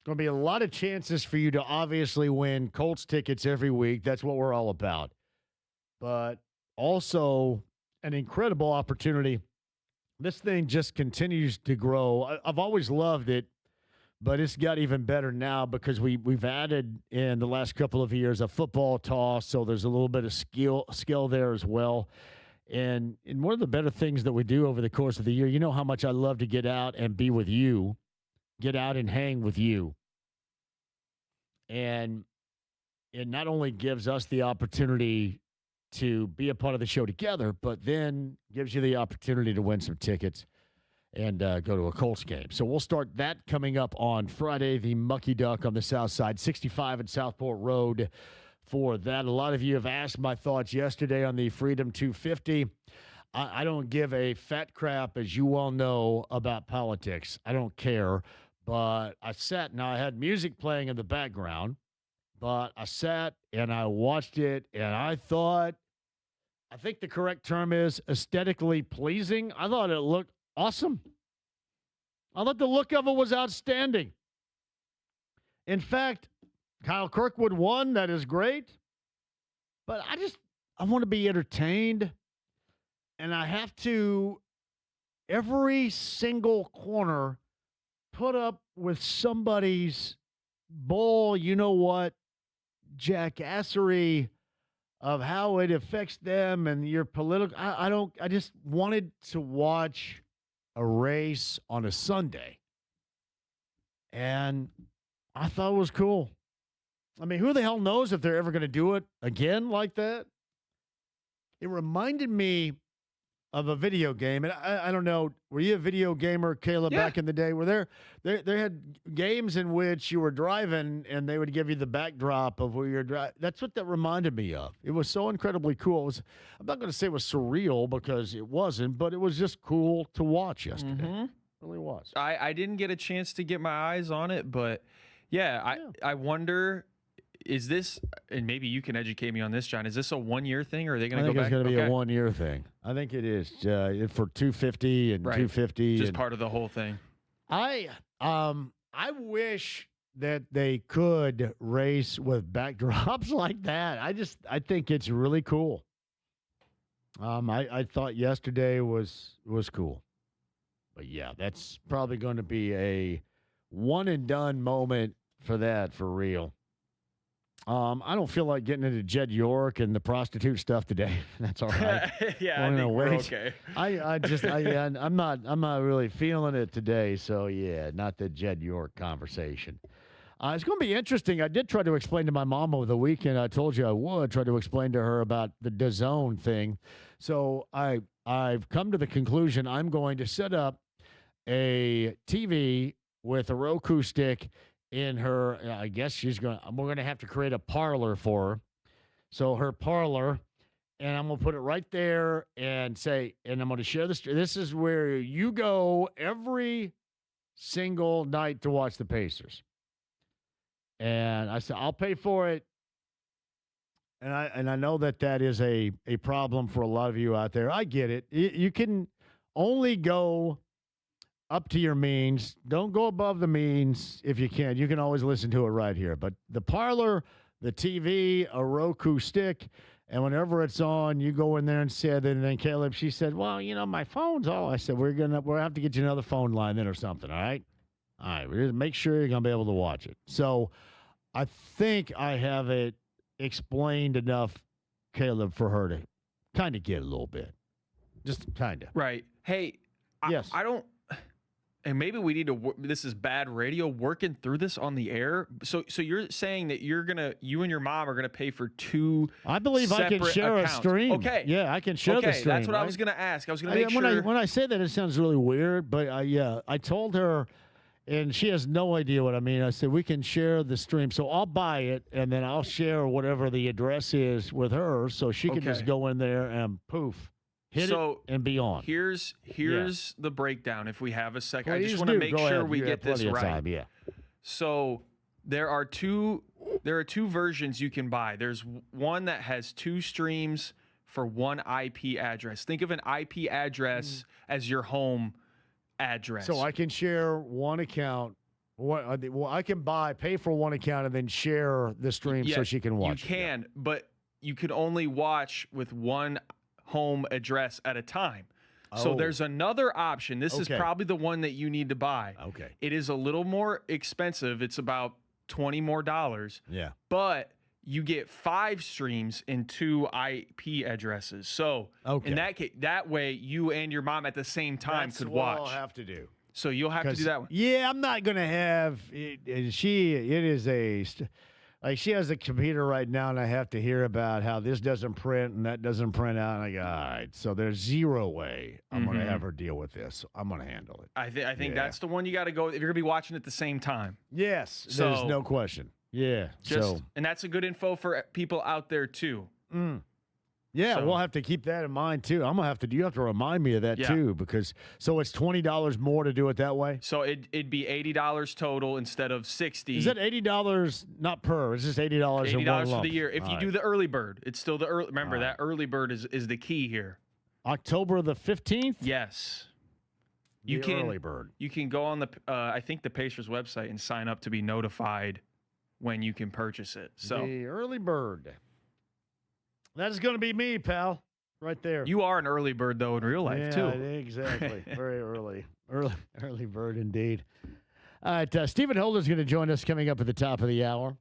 Going to be a lot of chances for you to obviously win Colts tickets every week. That's what we're all about. But also an incredible opportunity. This thing just continues to grow. I've always loved it, but it's got even better now because we've added in the last couple of years a football toss, so there's a little bit of skill there as well. And one of the better things that we do over the course of the year, you know how much I love to get out and be with you, get out and hang with you. And it not only gives us the opportunity to be a part of the show together, but then gives you the opportunity to win some tickets and go to a Colts game. So we'll start that coming up on Friday, the Mucky Duck on the south side, 65 at Southport Road for that. A lot of you have asked my thoughts yesterday on the Freedom 250. I don't give a fat crap, as you all know, about politics. I don't care. But I sat, now I had music playing in the background, but I sat and I watched it and I thought, I think the correct term is aesthetically pleasing. I thought it looked awesome. I thought the look of it was outstanding. In fact, Kyle Kirkwood won. That is great. But I want to be entertained. And I have to, every single corner, put up with somebody's bull, you know what, jackassery of how it affects them and your political. I just wanted to watch a race on a Sunday. And I thought it was cool. I mean, who the hell knows if they're ever going to do it again like that? It reminded me of a video game. And I don't know, were you a video gamer, Caleb, back in the day? Were they had games in which you were driving and they would give you the backdrop of where you're driving. That's what that reminded me of. It was so incredibly cool. It was, I'm not going to say it was surreal because it wasn't, but it was just cool to watch yesterday. Mm-hmm. It really was. I didn't get a chance to get my eyes on it, but I wonder, is this, and maybe you can educate me on this, John, is this a 1 year thing or are they going to go back? I think it's going to be a 1 year thing. I think it is for 250 and 250. Just part of the whole thing. I wish that they could race with backdrops like that. I think it's really cool. I thought yesterday was cool. But yeah, that's probably going to be a one and done moment for that, for real. I don't feel like getting into Jed York and the prostitute stuff today. That's all right. Yeah, I think we're okay. I'm not really feeling it today. So yeah, not the Jed York conversation. It's going to be interesting. I did try to explain to my mom over the weekend. I told you I would try to explain to her about the DAZN thing. So I've come to the conclusion I'm going to set up a TV with a Roku stick in her. I guess we're going to have to create a parlor for her. So her parlor, and I'm going to put it right there and say, and I'm going to share this. This is where you go every single night to watch the Pacers. And I said, I'll pay for it. And I know that is a problem for a lot of you out there. I get it. You can only go up to your means. Don't go above the means if you can. You can always listen to it right here. But the parlor, the TV, a Roku stick, and whenever it's on, you go in there and said, and then Caleb, she said, well, my phone's all. I said, we'll have to get you another phone line then or something, all right? All right, we're just make sure you're going to be able to watch it. So I think I have it explained enough, Caleb, for her to kind of get a little bit. Just kind of. Right. Hey, yes. I don't, and maybe we need to, this is bad radio, working through this on the air. So you're saying that you and your mom are going to pay for two I believe I can share accounts. a stream. Okay. Yeah, I can share the stream. That's what right? I was going to ask. I was going to make sure. When I say that, it sounds really weird, but I told her, and she has no idea what I mean. I said, we can share the stream. So I'll buy it, and then I'll share whatever the address is with her so she can just go in there and poof, hit it and be on. Here's the breakdown if we have a second. Please I just want to make go sure ahead. we You get have this plenty of right. time, yeah. So there are two versions you can buy. There's one that has two streams for one IP address. Think of an IP address as your home address. So I can share one account. Well, I can pay for one account and then share the stream so she can watch. You can, but you can only watch with one home address at a time. So there's another option. This is probably the one that you need to buy. Okay. It is a little more expensive. It's about $20 more. Yeah. But you get 5 streams and 2 IP addresses. So in that case, that way you and your mom at the same time could watch. That's what I'll have to do. So you'll have to do that one. Yeah, I'm not going to have it. She has a computer right now, and I have to hear about how this doesn't print and that doesn't print out. And I go, all right, so there's zero way I'm going to have her deal with this. I'm going to handle it. I think that's the one you got to go if you're going to be watching at the same time. Yes, there's no question. Yeah. And that's a good info for people out there too. Yeah, we'll have to keep that in mind too. I'm gonna have to. You have to remind me of that too, because it's $20 more to do it that way. So it'd be $80 total instead of $60. Is that $80 not per? It's just $80 in one $80 for lump. the year. If you do the early bird, it's still the early. Remember that early bird is the key here. October the 15th. Yes. Early bird. You can go on the I think the Pacers website and sign up to be notified when you can purchase it. So the early bird. That is going to be me, pal, right there. You are an early bird though in real life too. Exactly. Very early bird indeed. All right, Stephen Holder's going to join us coming up at the top of the hour.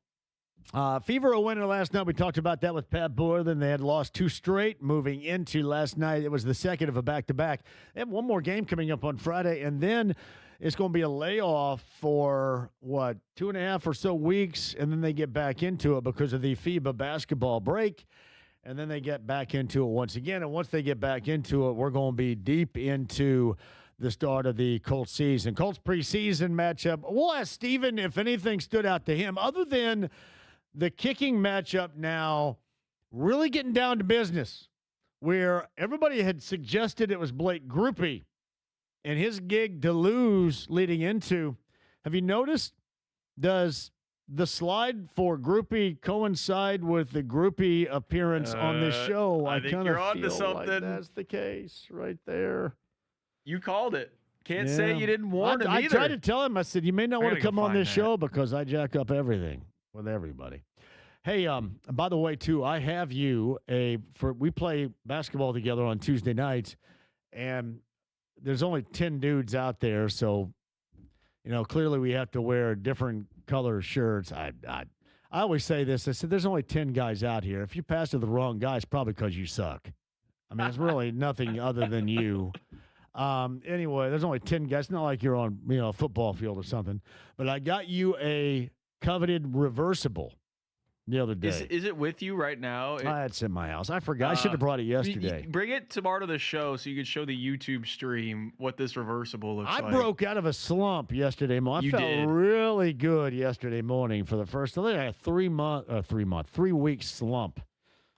Fever a winner last night. We talked about that with Pat Boyer. Then they had lost 2 straight moving into last night. It was the second of a back-to-back. They have one more game coming up on Friday, and then it's going to be a layoff for, 2.5 or so weeks, and then they get back into it because of the FIBA basketball break, and then they get back into it once again. And once they get back into it, we're going to be deep into the start of the Colts season. Colts preseason matchup. We'll ask Steven if anything stood out to him other than the kicking matchup now really getting down to business, where everybody had suggested it was Blake Grupe and his gig to lose leading into. Have you noticed? Does the slide for Grupe coincide with the Grupe appearance on this show? I think you're on to something. Like that's the case right there. You called it. Can't say you didn't warn him either. I tried to tell him. I said, you may not want to come on this that. show because I jack up everything with everybody. Hey, by the way, too, I have we play basketball together on Tuesday nights, and there's only 10 dudes out there, so clearly we have to wear different color shirts. I always say this. I said, there's only 10 guys out here. If you pass to the wrong guy, it's probably because you suck. I mean, it's really nothing other than you. Anyway, there's only 10 guys. It's not like you're on a football field or something. But I got you a coveted reversible the other day. Is it with you right now? It's in my house. I forgot. I should have brought it yesterday. Bring it tomorrow to the show so you can show the YouTube stream what this reversible looks like. I broke out of a slump yesterday morning. I felt really good yesterday morning for the first. I think I had a 3 week slump.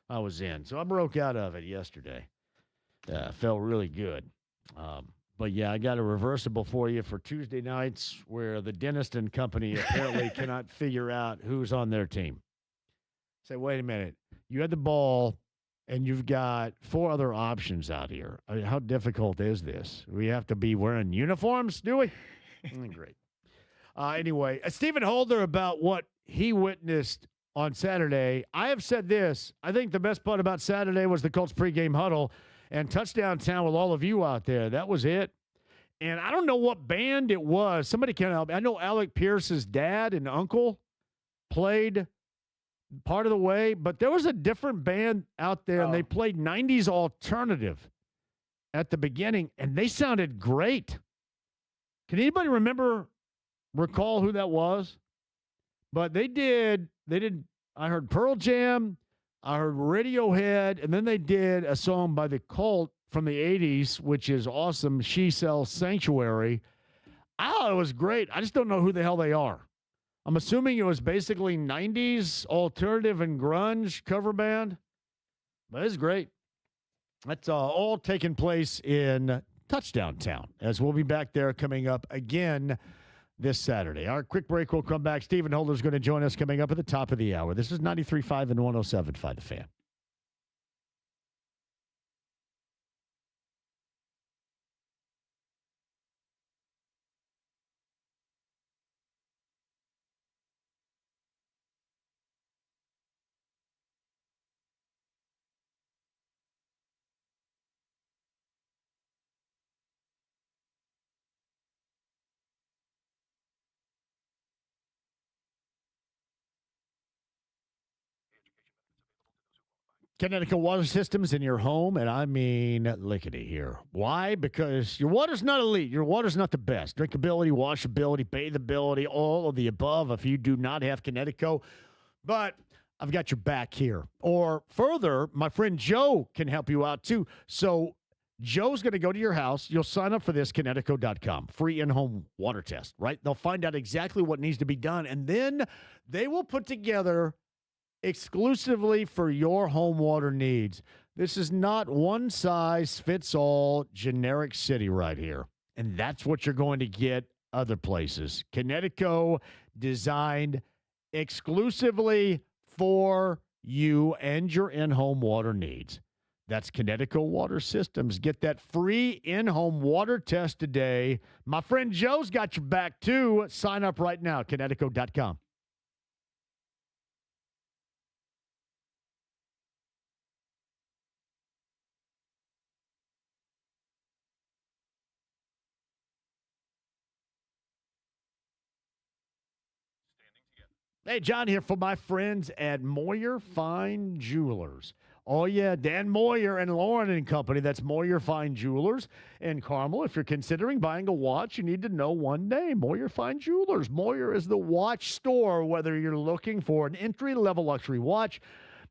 I was in. So I broke out of it yesterday. Felt really good. But yeah, I got a reversible for you for Tuesday nights where the dentist and company apparently cannot figure out who's on their team. Say, wait a minute. You had the ball and you've got 4 other options out here. I mean, how difficult is this? We have to be wearing uniforms, do we? Great. Anyway, Stephen Holder about what he witnessed on Saturday. I have said this. I think the best part about Saturday was the Colts pregame huddle and touchdown town with all of you out there. That was it. And I don't know what band it was. Somebody can help me. I know Alec Pierce's dad and uncle played part of the way, but there was a different band out there, and they played 90s alternative at the beginning, and they sounded great. Can anybody recall who that was? But they did, I heard Pearl Jam, I heard Radiohead, and then they did a song by the Cult from the 80s, which is awesome, She Sells Sanctuary. I thought it was great. I just don't know who the hell they are. I'm assuming it was basically 90s alternative and grunge cover band. But it's great. That's all taking place in Touchdown Town, as we'll be back there coming up again this Saturday. Our quick break will come back. Stephen Holder is going to join us coming up at the top of the hour. This is 93.5 and 107.5 The Fan. Connecticut water systems in your home, and I mean lickety here. Why? Because your water's not elite. Your water's not the best. Drinkability, washability, bathability, all of the above if you do not have Connecticut. But I've got your back here. Or further, my friend Joe can help you out too. So Joe's going to go to your house. You'll sign up for this, Connecticut.com, free in-home water test, right? They'll find out exactly what needs to be done, and then they will put together exclusively for your home water needs. This is not one size fits all generic city right here. And that's what you're going to get other places. Connecticut designed exclusively for you and your in-home water needs. That's Connecticut Water Systems. Get that free in-home water test today. My friend Joe's got your back too. Sign up right now, Connecticut.com. Hey, John here for my friends at Moyer Fine Jewelers. Oh, yeah, Dan Moyer and Lauren and Company. That's Moyer Fine Jewelers in Carmel. If you're considering buying a watch, you need to know one name, Moyer Fine Jewelers. Moyer is the watch store, whether you're looking for an entry-level luxury watch,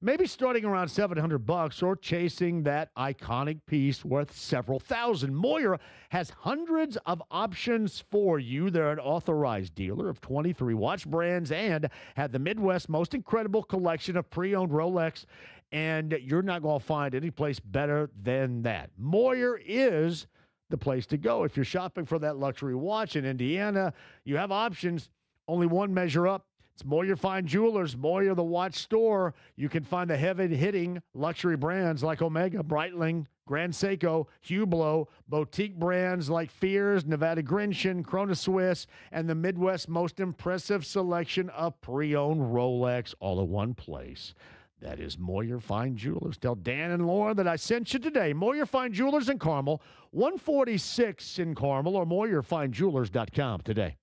maybe starting around $700, or chasing that iconic piece worth several thousand. Moyer has hundreds of options for you. They're an authorized dealer of 23 watch brands and have the Midwest's most incredible collection of pre-owned Rolex, and you're not going to find any place better than that. Moyer is the place to go. If you're shopping for that luxury watch in Indiana, you have options. Only one measure up. It's Moyer Fine Jewelers, Moyer the watch store. You can find the heavy-hitting luxury brands like Omega, Breitling, Grand Seiko, Hublot, boutique brands like Fears, Nevada Grinchen, Chrono Swiss, and the Midwest's most impressive selection of pre-owned Rolex all in one place. That is Moyer Fine Jewelers. Tell Dan and Lauren that I sent you today. Moyer Fine Jewelers in Carmel, 146 in Carmel, or MoyerFineJewelers.com today.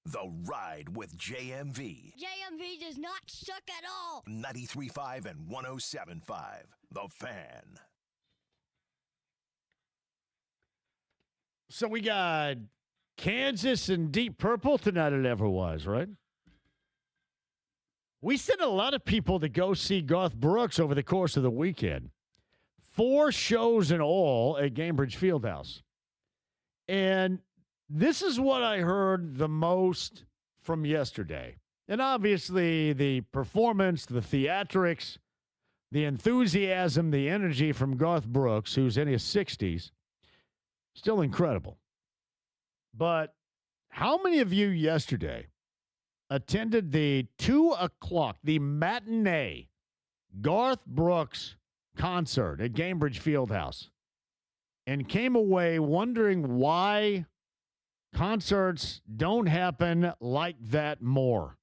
The Ride with JMV. JMV does not suck at all. 93.5 and 107.5. The Fan. So we got Kansas and Deep Purple tonight. It ever was, right? We sent a lot of people to go see Garth Brooks over the course of the weekend. 4 shows in all at Gainbridge Fieldhouse. And this is what I heard the most from yesterday. And obviously the performance, the theatrics, the enthusiasm, the energy from Garth Brooks, who's in his 60s, still incredible. But how many of you yesterday attended the 2 o'clock, the matinee Garth Brooks concert at Gainbridge Fieldhouse and came away wondering why concerts don't happen like that more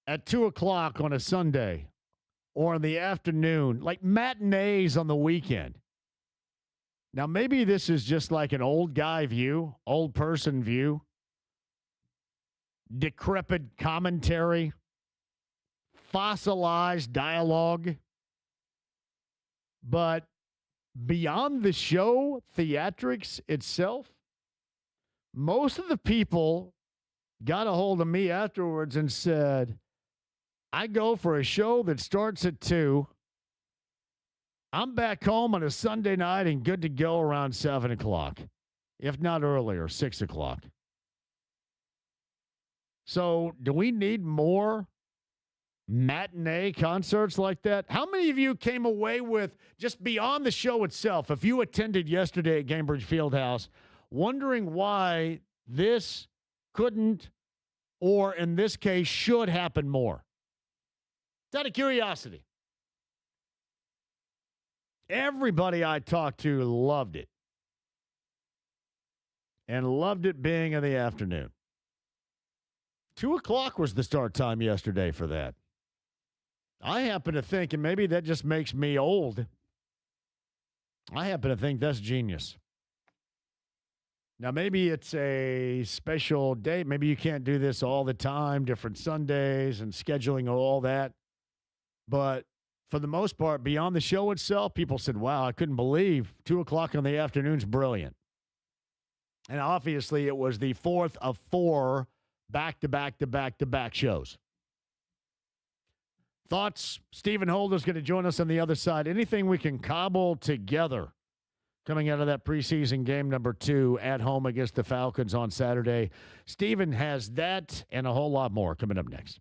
at 2 o'clock on a Sunday or in the afternoon, like matinees on the weekend? Now, maybe this is just like an old guy view, old person view, decrepit commentary, fossilized dialogue. But beyond the show theatrics itself, most of the people got a hold of me afterwards and said, I go for a show that starts at 2. I'm back home on a Sunday night and good to go around 7 o'clock, if not earlier, 6 o'clock. So do we need more matinee concerts like that? How many of you came away with, just beyond the show itself, if you attended yesterday at Gainbridge Fieldhouse, wondering why this couldn't, or in this case, should happen more? It's out of curiosity. Everybody I talked to loved it. And loved it being in the afternoon. 2 o'clock was the start time yesterday for that. I happen to think, and maybe that just makes me old, I happen to think that's genius. Now, maybe it's a special day. Maybe you can't do this all the time, different Sundays and scheduling and all that. But for the most part, beyond the show itself, people said, wow, I couldn't believe 2 o'clock in the afternoon's brilliant. And obviously, it was the 4th of 4 back-to-back-to-back-to-back shows. Thoughts? Stephen Holder's going to join us on the other side. Anything we can cobble together coming out of that preseason game number 2 at home against the Falcons on Saturday. Stephen has that and a whole lot more coming up next.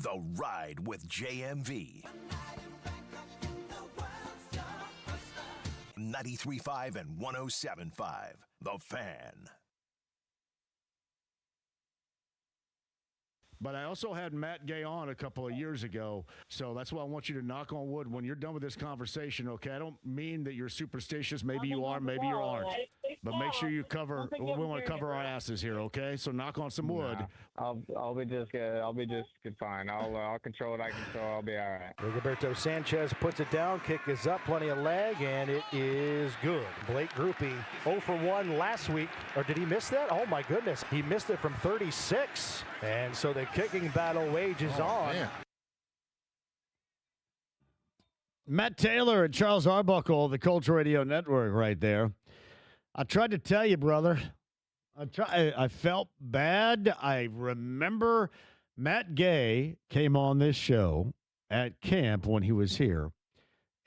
The Ride with JMV. 93.5 and 107.5. The Fan. But I also had Matt Gay on a couple of years ago, so that's why I want you to knock on wood when you're done with this conversation, okay? I don't mean that you're superstitious. Maybe you are, maybe you aren't. But make sure you cover, we want to cover our asses here, okay? So knock on some wood. I'll be just good. I'll be just fine. I'll control what I control. I'll be all right. Rigoberto Sanchez puts it down. Kick is up. Plenty of leg, and it is good. Blake Groupie 0 for 1 last week. Or did he miss that? Oh, my goodness. He missed it from 36. And so the kicking battle wages on. Man. Matt Taylor and Charles Arbuckle, the Colts Radio Network right there. I tried to tell you, brother. I felt bad. I remember Matt Gay came on this show at camp when he was here,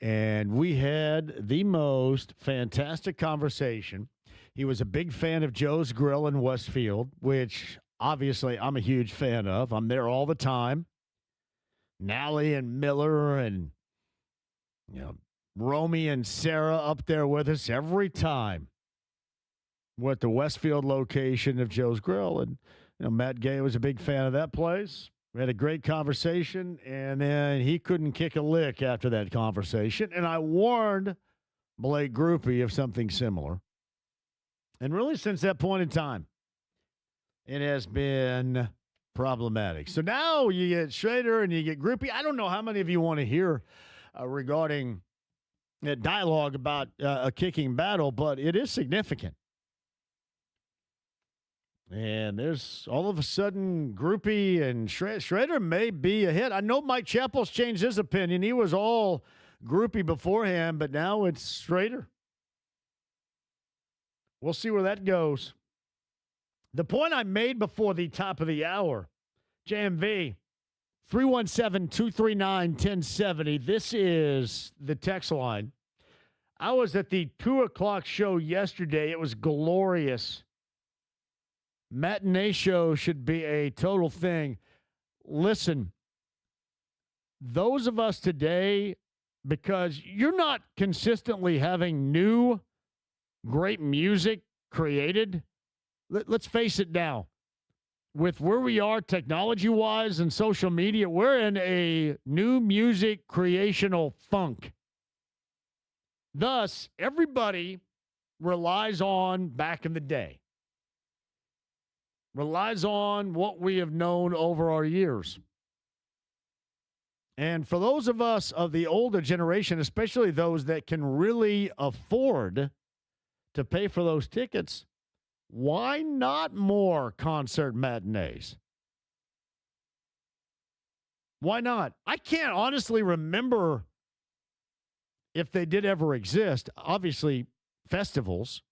and we had the most fantastic conversation. He was a big fan of Joe's Grill in Westfield, which obviously I'm a huge fan of. I'm there all the time. Nally and Miller and, Romy and Sarah up there with us every time. We're at the Westfield location of Joe's Grill, and Matt Gay was a big fan of that place. We had a great conversation, and then he couldn't kick a lick after that conversation, and I warned Blake Groupie of something similar. And really, since that point in time, it has been problematic. So now you get Schrader and you get Groupie. I don't know how many of you want to hear regarding that dialogue about a kicking battle, but it is significant. And there's all of a sudden Groupie and Schrader may be a hit. I know Mike Chappell's changed his opinion. He was all Groupie beforehand, but now it's Schrader. We'll see where that goes. The point I made before the top of the hour, JMV, 317-239-1070. This is the text line. I was at the 2 o'clock show yesterday. It was glorious. Matinee show should be a total thing. Listen, those of us today, because you're not consistently having new great music created. Let's face it now. With where we are technology-wise and social media, we're in a new music creational funk. Thus, everybody relies on back in the day. Relies on what we have known over our years. And for those of us of the older generation, especially those that can really afford to pay for those tickets, why not more concert matinees? Why not? I can't honestly remember if they did ever exist. Obviously, festivals,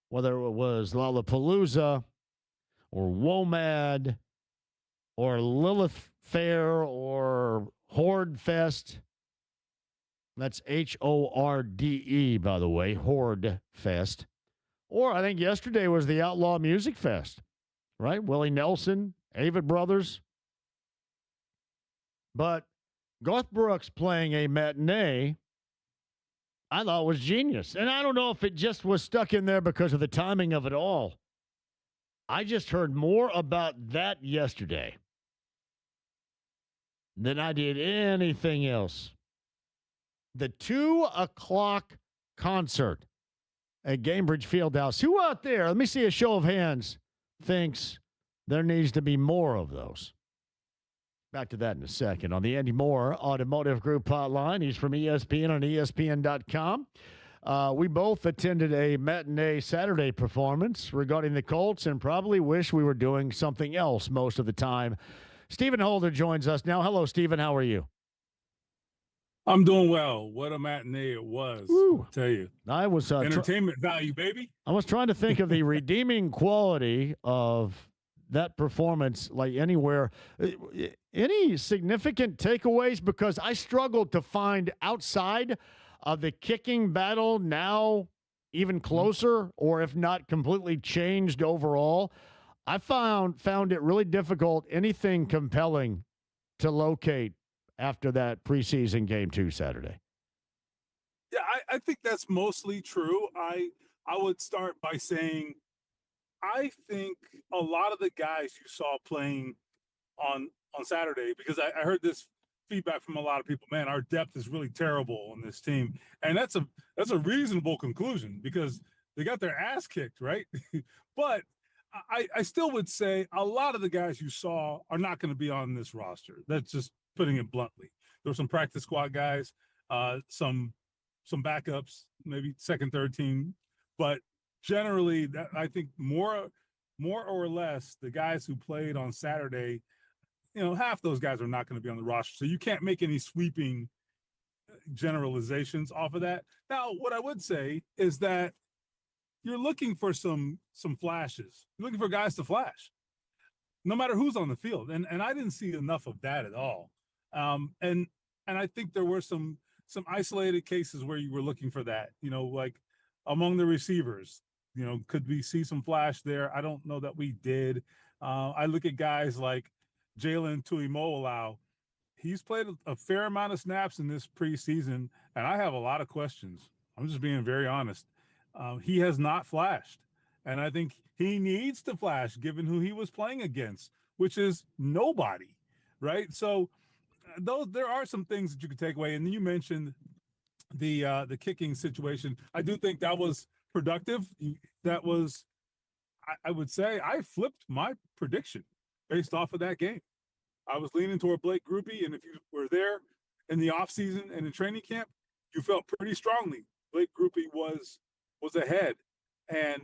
whether it was Lollapalooza or WOMAD or Lilith Fair or Horde Fest. That's Horde, by the way, Horde Fest. Or I think yesterday was the Outlaw Music Fest, right? Willie Nelson, Avett Brothers. But Garth Brooks playing a matinee, I thought was genius. And I don't know if it just was stuck in there because of the timing of it all. I just heard more about that yesterday than I did anything else. The 2 o'clock concert at Gainbridge Fieldhouse. Who out there, let me see a show of hands, thinks there needs to be more of those? Back to that in a second. On the Andy Moore Automotive Group hotline, he's from ESPN on ESPN.com. We both attended a matinee Saturday performance regarding the Colts and probably wish we were doing something else most of the time. Stephen Holder joins us now. Hello, Stephen. How are you? I'm doing well. What a matinee it was. I'll tell you. I was entertainment value, baby. I was trying to think of the redeeming quality of that performance, like anywhere. Any significant takeaways? Because I struggled to find outside of the kicking battle now even closer, or if not completely changed overall. I found it really difficult, anything compelling to locate after that preseason game 2 Saturday? Yeah, I think that's mostly true. I would start by saying I think a lot of the guys you saw playing on Saturday, because I heard this feedback from a lot of people, man, our depth is really terrible on this team. And that's a reasonable conclusion because they got their ass kicked, right? But I still would say a lot of the guys you saw are not going to be on this roster. That's just putting it bluntly. There were some practice squad guys, some backups, maybe second, third team, but generally, I think more or less the guys who played on Saturday, half those guys are not going to be on the roster. So you can't make any sweeping generalizations off of that. Now, what I would say is that you're looking for some flashes. You're looking for guys to flash, no matter who's on the field. And I didn't see enough of that at all. And I think there were some isolated cases where you were looking for that, like among the receivers, could we see some flash there? I don't know that we did. I look at guys like Jalen Tuimoloau. He's played a fair amount of snaps in this preseason, and I have a lot of questions. I'm just being very honest. He has not flashed, and I think he needs to flash given who he was playing against, which is nobody, right? So there are some things that you could take away. And then you mentioned the kicking situation. I do think that was productive. That was, I would say, I flipped my prediction based off of that game. I was leaning toward Blake Grupe, and if you were there in the offseason and in training camp, you felt pretty strongly Blake Grupe was ahead. And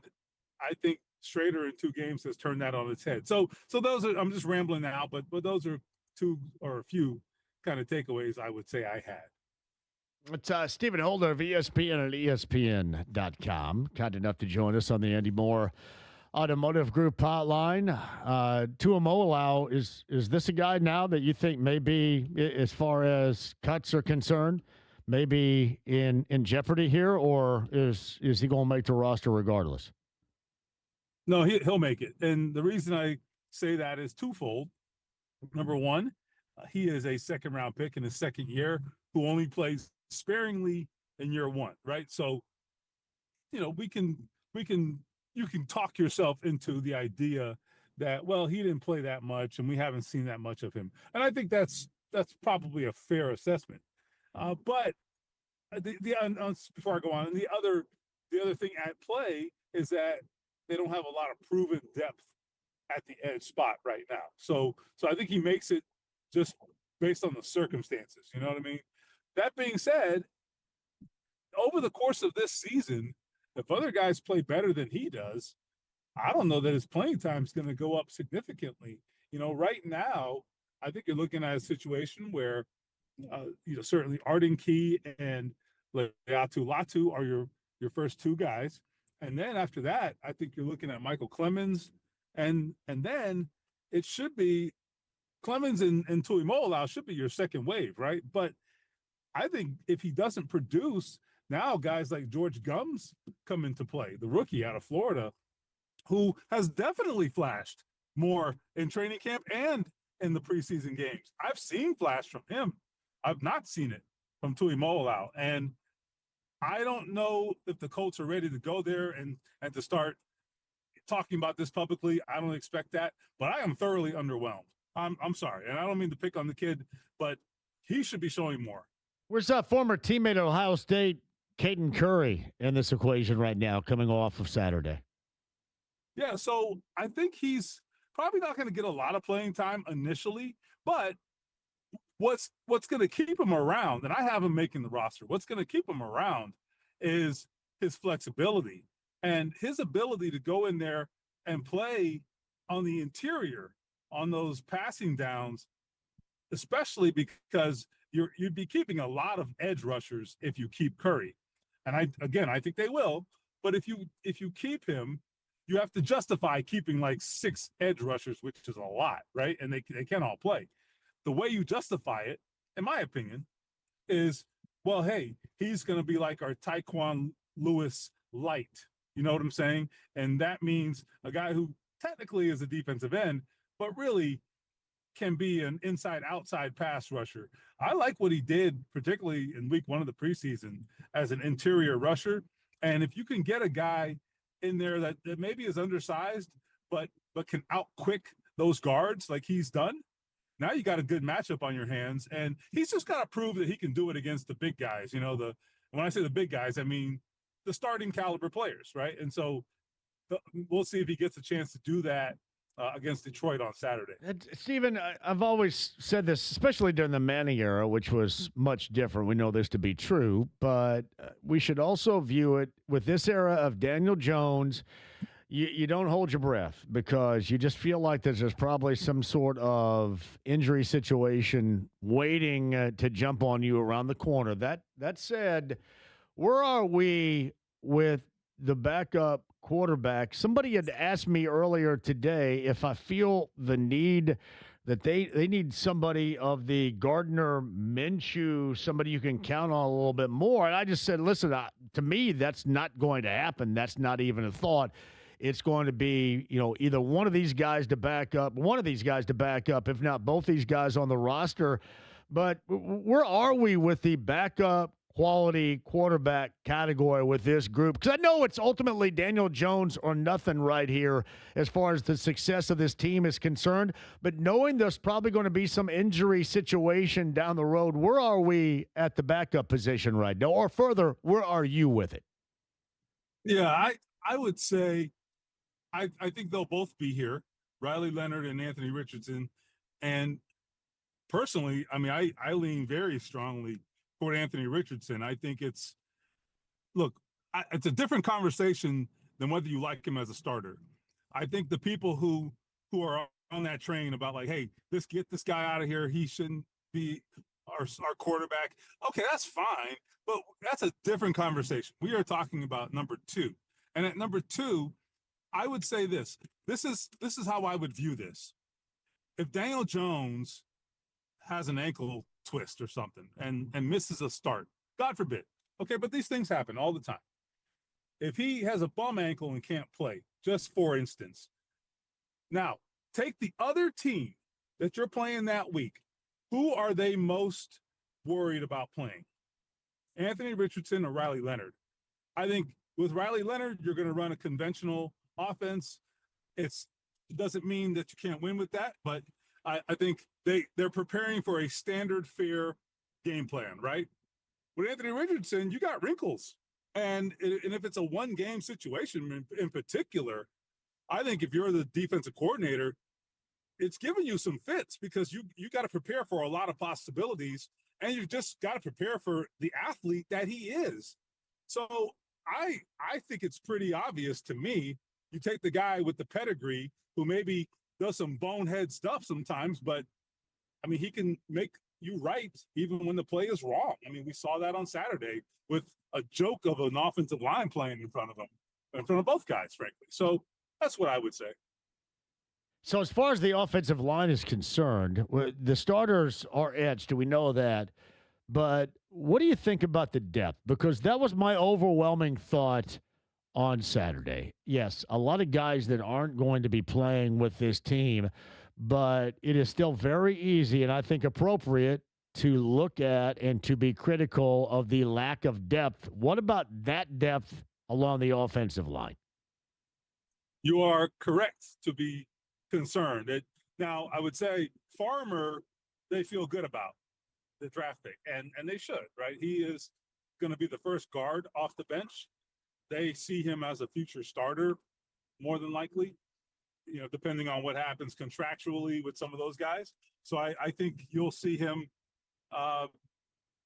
I think Schrader in 2 games has turned that on its head. So those are, I'm just rambling now, but those are 2 or a few kind of takeaways I would say I had. It's Stephen Holder of ESPN at ESPN.com. Kind enough to join us on the Andy Moore Automotive Group hotline. Tuimoloau, is this a guy now that you think maybe, as far as cuts are concerned, maybe in jeopardy here, or is he going to make the roster regardless? No, he'll make it. And the reason I say that is twofold. Number one, he is a second-round pick in his second year who only plays sparingly in year 1, right? So, you can talk yourself into the idea that, well, he didn't play that much and we haven't seen that much of him. And I think that's probably a fair assessment. But before I go on, the other thing at play is that they don't have a lot of proven depth at the edge spot right now. So I think he makes it just based on the circumstances. You know what I mean? That being said, over the course of this season, if other guys play better than he does, I don't know that his playing time is going to go up significantly. Right now, I think you're looking at a situation where, certainly Arden Key and Leatu Latu are your first 2 guys. And then after that, I think you're looking at Michael Clemens. And then it should be Clemens and Tuimoloau should be your second wave, right? But I think if he doesn't produce, now guys like George Gums come into play, the rookie out of Florida, who has definitely flashed more in training camp and in the preseason games. I've seen flash from him. I've not seen it from Tuimoloau. And I don't know if the Colts are ready to go there and to start talking about this publicly. I don't expect that, but I am thoroughly underwhelmed. I'm sorry, and I don't mean to pick on the kid, but he should be showing more. Where's former teammate at Ohio State, Caden Curry, in this equation right now, coming off of Saturday? Yeah, so I think he's probably not going to get a lot of playing time initially, but what's going to keep him around, and I have him making the roster, what's going to keep him around is his flexibility and his ability to go in there and play on the interior on those passing downs, especially because you'd be keeping a lot of edge rushers if you keep Curry. And I think they will, but if you keep him, you have to justify keeping like 6 edge rushers, which is a lot, right? And they can't all play. The way you justify it, in my opinion, is, well, hey, he's going to be like our Tyquan Lewis light. You know what I'm saying? And that means a guy who technically is a defensive end, but really can be an inside-outside pass rusher. I like what he did, particularly in week 1 of the preseason, as an interior rusher. And if you can get a guy in there that maybe is undersized, but can out-quick those guards like he's done, now you got a good matchup on your hands. And he's just got to prove that he can do it against the big guys. You know, when I say the big guys, I mean the starting caliber players, right? And so we'll see if he gets a chance to do that against Detroit on Saturday. Stephen, I've always said this, especially during the Manning era, which was much different. We know this to be true, but we should also view it with this era of Daniel Jones. You don't hold your breath because you just feel like there's probably some sort of injury situation waiting to jump on you around the corner. That said, where are we with the backup quarterback? Somebody had asked me earlier today if I feel the need that they need somebody of the Gardner Minshew, somebody you can count on a little bit more. And I just said, listen, to me, that's not going to happen. That's not even a thought. It's going to be, either one of these guys to back up, if not both these guys on the roster. But where are we with the backup quality quarterback category with this group? Because I know it's ultimately Daniel Jones or nothing right here as far as the success of this team is concerned. But knowing there's probably going to be some injury situation down the road, where are we at the backup position right now? Or further, where are you with it? Yeah, I would say I think they'll both be here, Riley Leonard and Anthony Richardson. And personally, I mean, I lean very strongly toward Anthony Richardson. I think it's a different conversation than whether you like him as a starter. I think the people who are on that train about like, hey, get this guy out of here, he shouldn't be our quarterback. Okay, that's fine, but that's a different conversation. We are talking about number 2. And at number 2, I would say this is how I would view this. If Daniel Jones has an ankle twist or something and misses a start, God forbid. Okay, but these things happen all the time. If he has a bum ankle and can't play, just for instance, now take the other team that you're playing that week. Who are they most worried about playing? Anthony Richardson or Riley Leonard? I think with Riley Leonard, you're going to run a conventional offense. It doesn't mean that you can't win with that, but I think they're preparing for a standard fair game plan, right? With Anthony Richardson, you got wrinkles. And if it's a one-game situation in particular, I think if you're the defensive coordinator, it's giving you some fits because you got to prepare for a lot of possibilities, and you've just got to prepare for the athlete that he is. So I think it's pretty obvious to me. You take the guy with the pedigree who maybe does some bonehead stuff sometimes, but I mean, he can make you right even when the play is wrong. I mean, we saw that on Saturday with a joke of an offensive line playing in front of him, in front of both guys, frankly. So that's what I would say. So as far as the offensive line is concerned, the starters are etched. We know that. But what do you think about the depth? Because that was my overwhelming thought on Saturday. Yes, a lot of guys that aren't going to be playing with this team, but it is still very easy and I think appropriate to look at and to be critical of the lack of depth. What about that depth along the offensive line? You are correct to be concerned. Now, I would say Farmer, they feel good about the draft pick, and they should, right? He is going to be the first guard off the bench. They see him as a future starter, more than likely, depending on what happens contractually with some of those guys. So I think you'll see him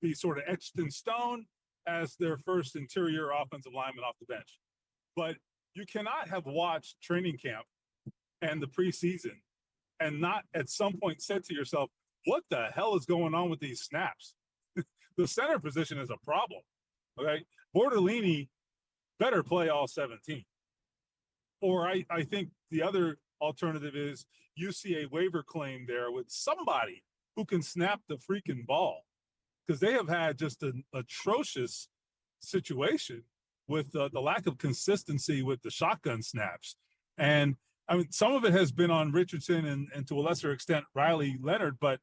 be sort of etched in stone as their first interior offensive lineman off the bench. But you cannot have watched training camp and the preseason and not at some point said to yourself, what the hell is going on with these snaps? The center position is a problem. Okay. Bortolini better play all 17. Or I think the other alternative is you see a waiver claim there with somebody who can snap the freaking ball, because they have had just an atrocious situation with the lack of consistency with the shotgun snaps. And I mean, some of it has been on Richardson and to a lesser extent Riley Leonard, but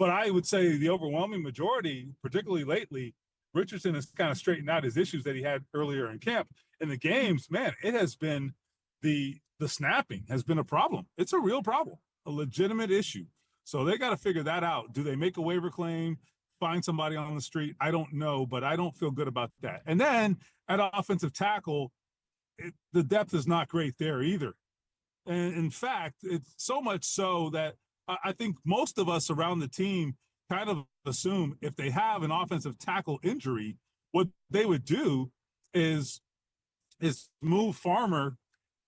I would say the overwhelming majority, particularly lately, Richardson has kind of straightened out his issues that he had earlier in camp. In the games, man, it has been the snapping has been a problem. It's a real problem, a legitimate issue. So they got to figure that out. Do they make a waiver claim, find somebody on the street? I don't know, but I don't feel good about that. And then at offensive tackle, the depth is not great there either. And in fact, it's so much so that I think most of us around the team kind of assume if they have an offensive tackle injury, what they would do is move Farmer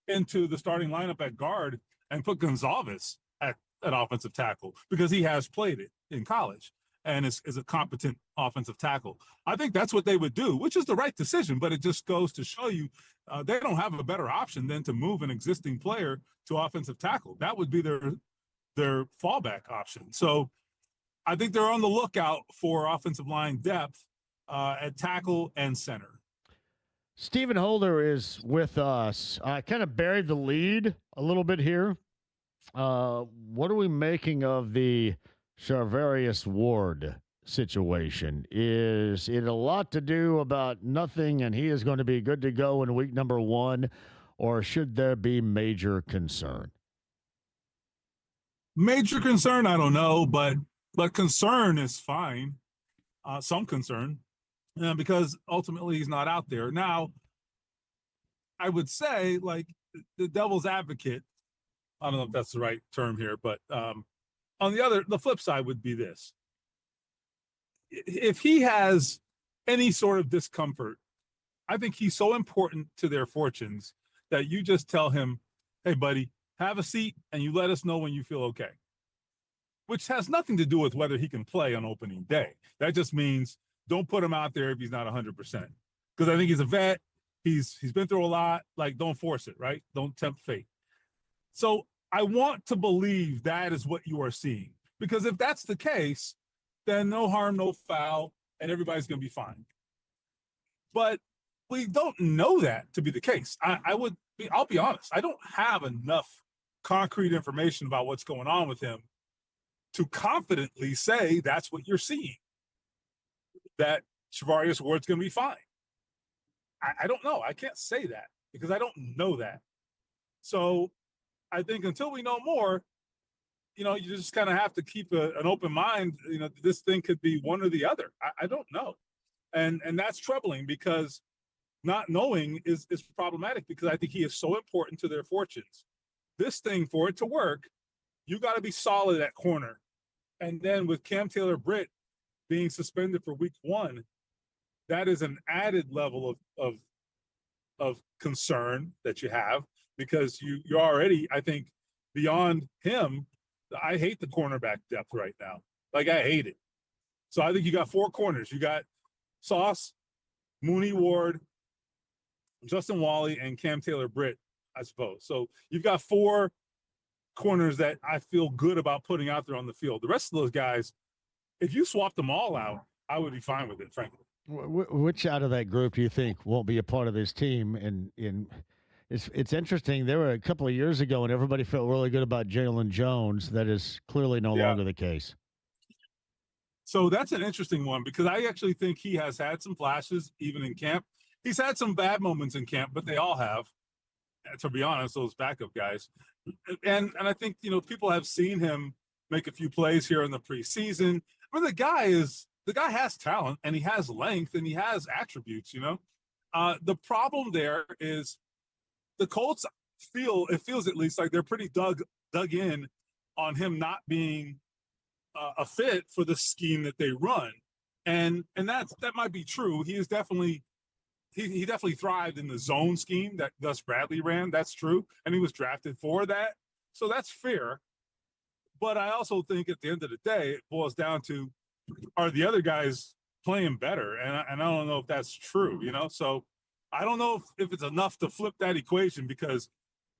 into the starting lineup at guard and put Gonzalez at offensive tackle because he has played it in college and is a competent offensive tackle. I think that's what they would do, which is the right decision, but it just goes to show you they don't have a better option than to move an existing player to offensive tackle. That would be their fallback option. So I think they're on the lookout for offensive line depth at tackle and center. Stephen Holder is with us. I kind of buried the lead a little bit here. What are we making of the Charvarius Ward situation? Is it a lot to do about nothing and he is going to be good to go in week number 1, or should there be major concern? Major concern, I don't know, but concern is fine. Some concern, because ultimately he's not out there. Now, I would say, like, the devil's advocate, I don't know if that's the right term here, but on the flip side would be this. If he has any sort of discomfort, I think he's so important to their fortunes that you just tell him, hey, buddy, have a seat and you let us know when you feel okay, which has nothing to do with whether he can play on opening day. That just means don't put him out there if he's not 100%. Because I think he's a vet. He's been through a lot. Like, don't force it, right? Don't tempt fate. So I want to believe that is what you are seeing. Because if that's the case, then no harm, no foul, and everybody's going to be fine. But we don't know that to be the case. I'll be honest. I don't have enough concrete information about what's going on with him to confidently say that's what you're seeing, that Charvarius Ward's going to be fine. I don't know. I can't say that because I don't know that. So I think until we know more, you just kind of have to keep an open mind. This thing could be one or the other. I don't know. And that's troubling because not knowing is problematic because I think he is so important to their fortunes. This thing, for it to work, you got to be solid at corner. And then with Cam Taylor-Britt being suspended for week 1, that is an added level of concern that you have because you're already, I think, beyond him. I hate the cornerback depth right now. Like, I hate it. So I think you got 4 corners. You got Sauce, Mooney Ward, Justin Wally, and Cam Taylor-Britt, I suppose. So you've got 4 corners that I feel good about putting out there on the field. The rest of those guys, if you swap them all out, I would be fine with it, frankly. Which out of that group do you think won't be a part of this team? And it's interesting. There were a couple of years ago, and everybody felt really good about Jalen Jones. That is clearly no longer the case. So that's an interesting one because I actually think he has had some flashes even in camp. He's had some bad moments in camp, but they all have, to be honest, those backup guys. And I think, people have seen him make a few plays here in the preseason. I mean, the guy has talent and he has length and he has attributes, The problem there is the Colts feels at least like they're pretty dug in on him not being a fit for the scheme that they run. And that might be true. He is definitely he definitely thrived in the zone scheme that Gus Bradley ran. That's true. And he was drafted for that. So that's fair. But I also think at the end of the day, it boils down to, are the other guys playing better? And I don't know if that's true, So I don't know if it's enough to flip that equation because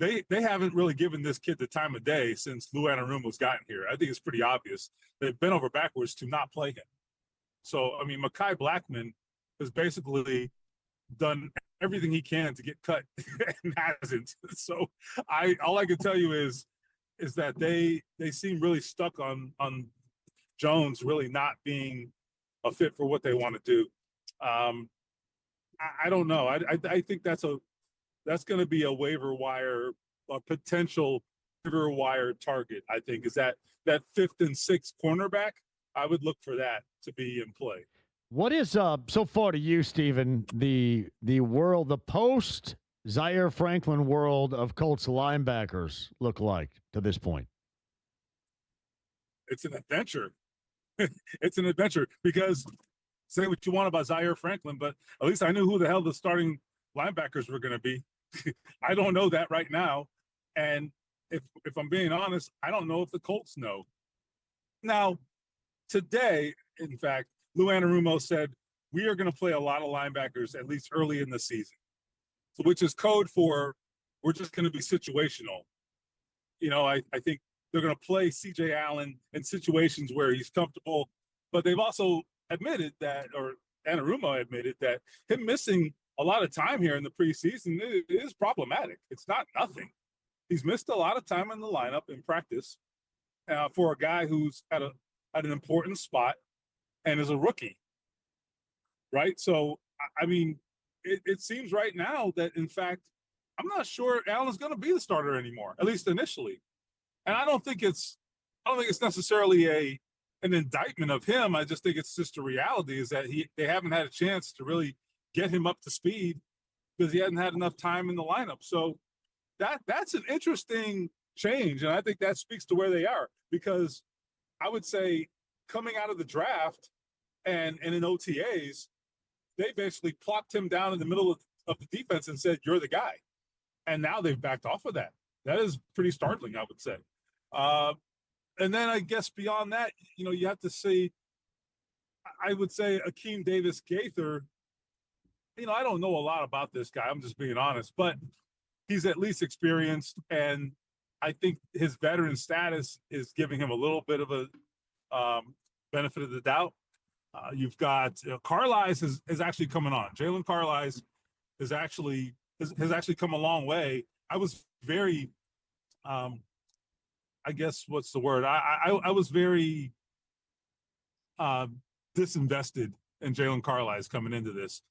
they haven't really given this kid the time of day since Lou Anarumo's gotten here. I think it's pretty obvious. They've bent over backwards to not play him. So, I mean, Mekhi Blackman has basically done everything he can to get cut and hasn't. So all I can tell you is that they seem really stuck on Jones really not being a fit for what they want to do. I don't know. I think that's going to be a waiver wire, a potential waiver wire target. I think is that 5th and 6th cornerback. I would look for that to be in play. What is so far to you, Stephen, the world, the post Zaire Franklin world of Colts linebackers look like to this point? It's an adventure. It's an adventure because say what you want about Zaire Franklin, but at least I knew who the hell the starting linebackers were going to be. I don't know that right now. And if I'm being honest, I don't know if the Colts know. Now, today, in fact, Lou Anarumo said, we are going to play a lot of linebackers at least early in the season, so which is code for we're just going to be situational. You know, I think they're going to play C.J. Allen in situations where he's comfortable, but they've also admitted that, or Anarumo admitted that him missing a lot of time here in the preseason is problematic. It's not nothing. He's missed a lot of time in the lineup in practice for a guy who's at an important spot and is a rookie, right? So, I mean, it seems right now that, in fact, I'm not sure Allen's going to be the starter anymore, at least initially. And I don't think it's necessarily an indictment of him. I just think it's just a reality is that they haven't had a chance to really get him up to speed because he hasn't had enough time in the lineup. So that's an interesting change, and I think that speaks to where they are because I would say coming out of the draft and in OTAs, they basically plopped him down in the middle of the defense and said, you're the guy. And now they've backed off of that. That is pretty startling, I would say. And then I guess beyond that, you know, you have to see, I would say Akeem Davis Gaither, you know, I don't know a lot about this guy. I'm just being honest, but he's at least experienced. And I think his veteran status is giving him a little bit of a benefit of the doubt. You've got Carlisle is actually coming on. Jalen Carlisle has actually come a long way. I was very, I guess what's the word? I was very disinvested in Jalen Carlisle coming into this,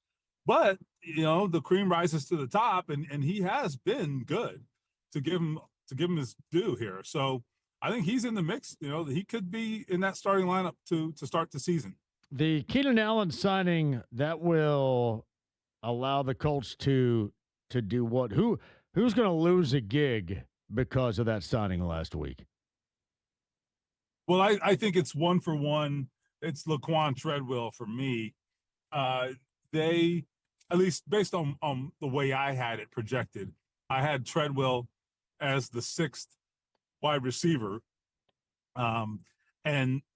but you know the cream rises to the top, and he has been good to give him his due here. So I think he's in the mix. You know, he could be in that starting lineup to start the season. The Keenan Allen signing that will allow the Colts to do what? Who's going to lose a gig because of that signing last week? Well, I think it's 1-for-1. It's Laquan Treadwell for me. They, at least based on the way I had it projected, I had Treadwell as the 6th wide receiver. And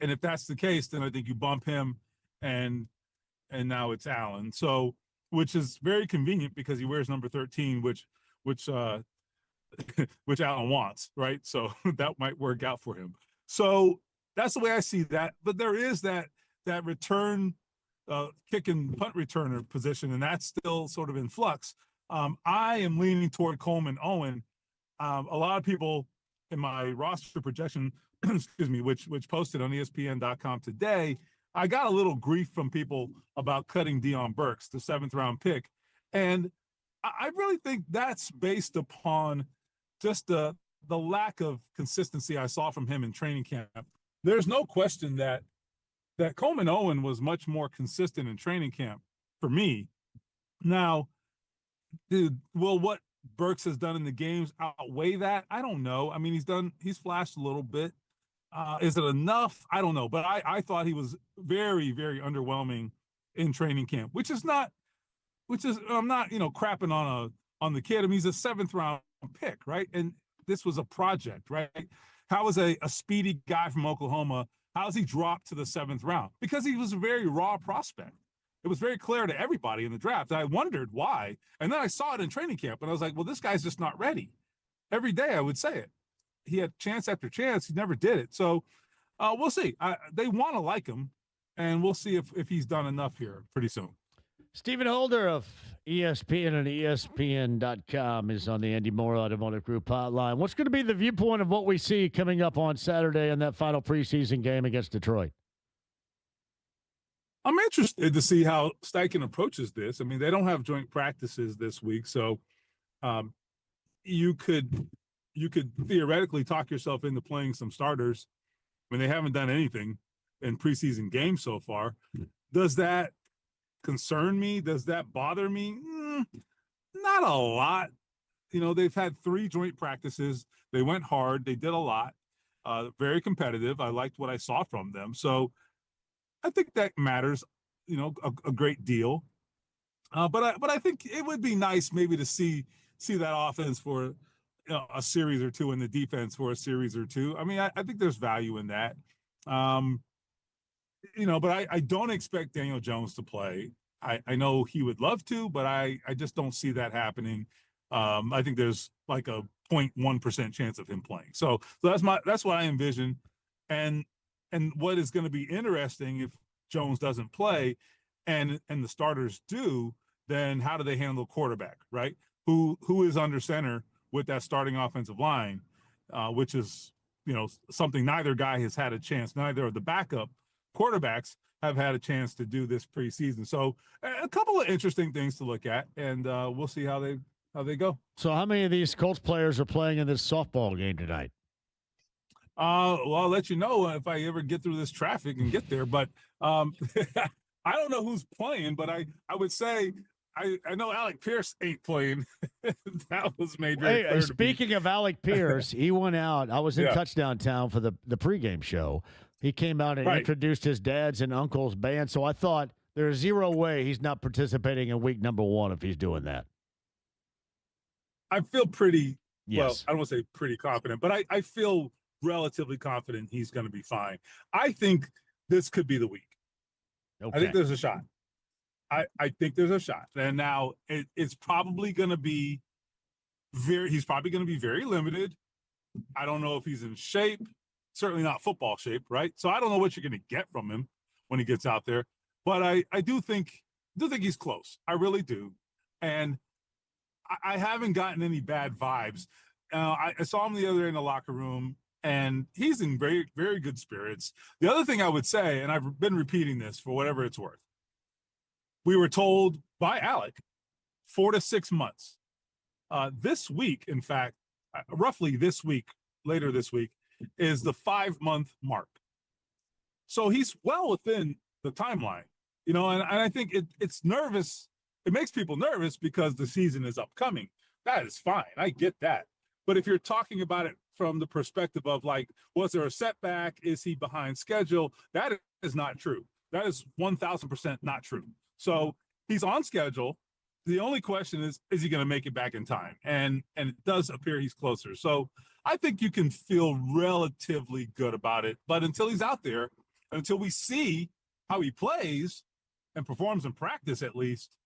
if that's the case, then I think you bump him and now it's Allen. So, which is very convenient because he wears number 13, which Allen wants, right? So that might work out for him. So that's the way I see that. But there is that return kick and punt returner position, and that's still sort of in flux. I am leaning toward Coleman Owen. A lot of people in my roster projection, excuse me, which posted on ESPN.com today, I got a little grief from people about cutting Deion Burks, the 7th round pick. And I really think that's based upon just the lack of consistency I saw from him in training camp. There's no question that Coleman Owen was much more consistent in training camp for me. Now, will what Burks has done in the games outweigh that? I don't know. I mean, he's flashed a little bit. Is it enough? I don't know. But I thought he was very, very underwhelming in training camp, I'm not, crapping on the kid. I mean, he's a 7th round pick, right? And this was a project, right? How is a speedy guy from Oklahoma, how is he dropped to the 7th round? Because he was a very raw prospect. It was very clear to everybody in the draft. I wondered why. And then I saw it in training camp, and I was like, well, this guy's just not ready. Every day I would say it. He had chance after chance. He never did it. So we'll see. They want to like him, and we'll see if he's done enough here pretty soon. Stephen Holder of ESPN and ESPN.com is on the Andy Moore Automotive Group hotline. What's going to be the viewpoint of what we see coming up on Saturday in that final preseason game against Detroit? I'm interested to see how Steichen approaches this. I mean, they don't have joint practices this week, so you could theoretically talk yourself into playing some starters when they haven't done anything in preseason games so far. Does that concern me? Does that bother me? Not a lot. You know, they've had 3 joint practices. They went hard. They did a lot. Very competitive. I liked what I saw from them. So I think that matters, you know, a great deal. But I think it would be nice maybe to see that offense for a series or two and the defense for a series or two. I mean, I think there's value in that. You know, but I don't expect Daniel Jones to play. I know he would love to, but I just don't see that happening. I think there's like a 0.1% chance of him playing. So that's what I envision. And what is going to be interesting if Jones doesn't play and the starters do, then how do they handle quarterback, right? Who is under center with that starting offensive line, which is, you know, something neither guy has had a chance. Neither of the backup quarterbacks have had a chance to do this preseason. So a couple of interesting things to look at, and we'll see how they go. So how many of these Colts players are playing in this softball game tonight? Well, I'll let you know if I ever get through this traffic and get there. But I don't know who's playing, but I would say I know Alec Pierce ain't playing. That was made very clear. Speaking of Alec Pierce, he went out. I was in Touchdown Town for the pregame show. He came out and introduced his dad's and uncle's band. So I thought there's zero way he's not participating in week number 1 if he's doing that. I feel pretty, well, I don't want to say pretty confident, but I feel relatively confident he's going to be fine. I think this could be the week. Okay. I think there's a shot. I think there's a shot. And now it's probably going to be he's probably going to be very limited. I don't know if he's in shape, certainly not football shape, right? So I don't know what you're going to get from him when he gets out there. But I do think he's close. I really do. And I haven't gotten any bad vibes. I saw him the other day in the locker room, and he's in very, very good spirits. The other thing I would say, and I've been repeating this for whatever it's worth, we were told by Alec 4 to 6 months. This week, in fact, roughly this week, later this week, is the 5-month mark. So he's well within the timeline, you know, and I think it's nervous. It makes people nervous because the season is upcoming. That is fine. I get that. But if you're talking about it from the perspective of like, was there a setback? Is he behind schedule? That is not true. That is 1,000% not true. So he's on schedule. The only question is he going to make it back in time? And it does appear he's closer. So I think you can feel relatively good about it. But until he's out there, until we see how he plays and performs in practice at least,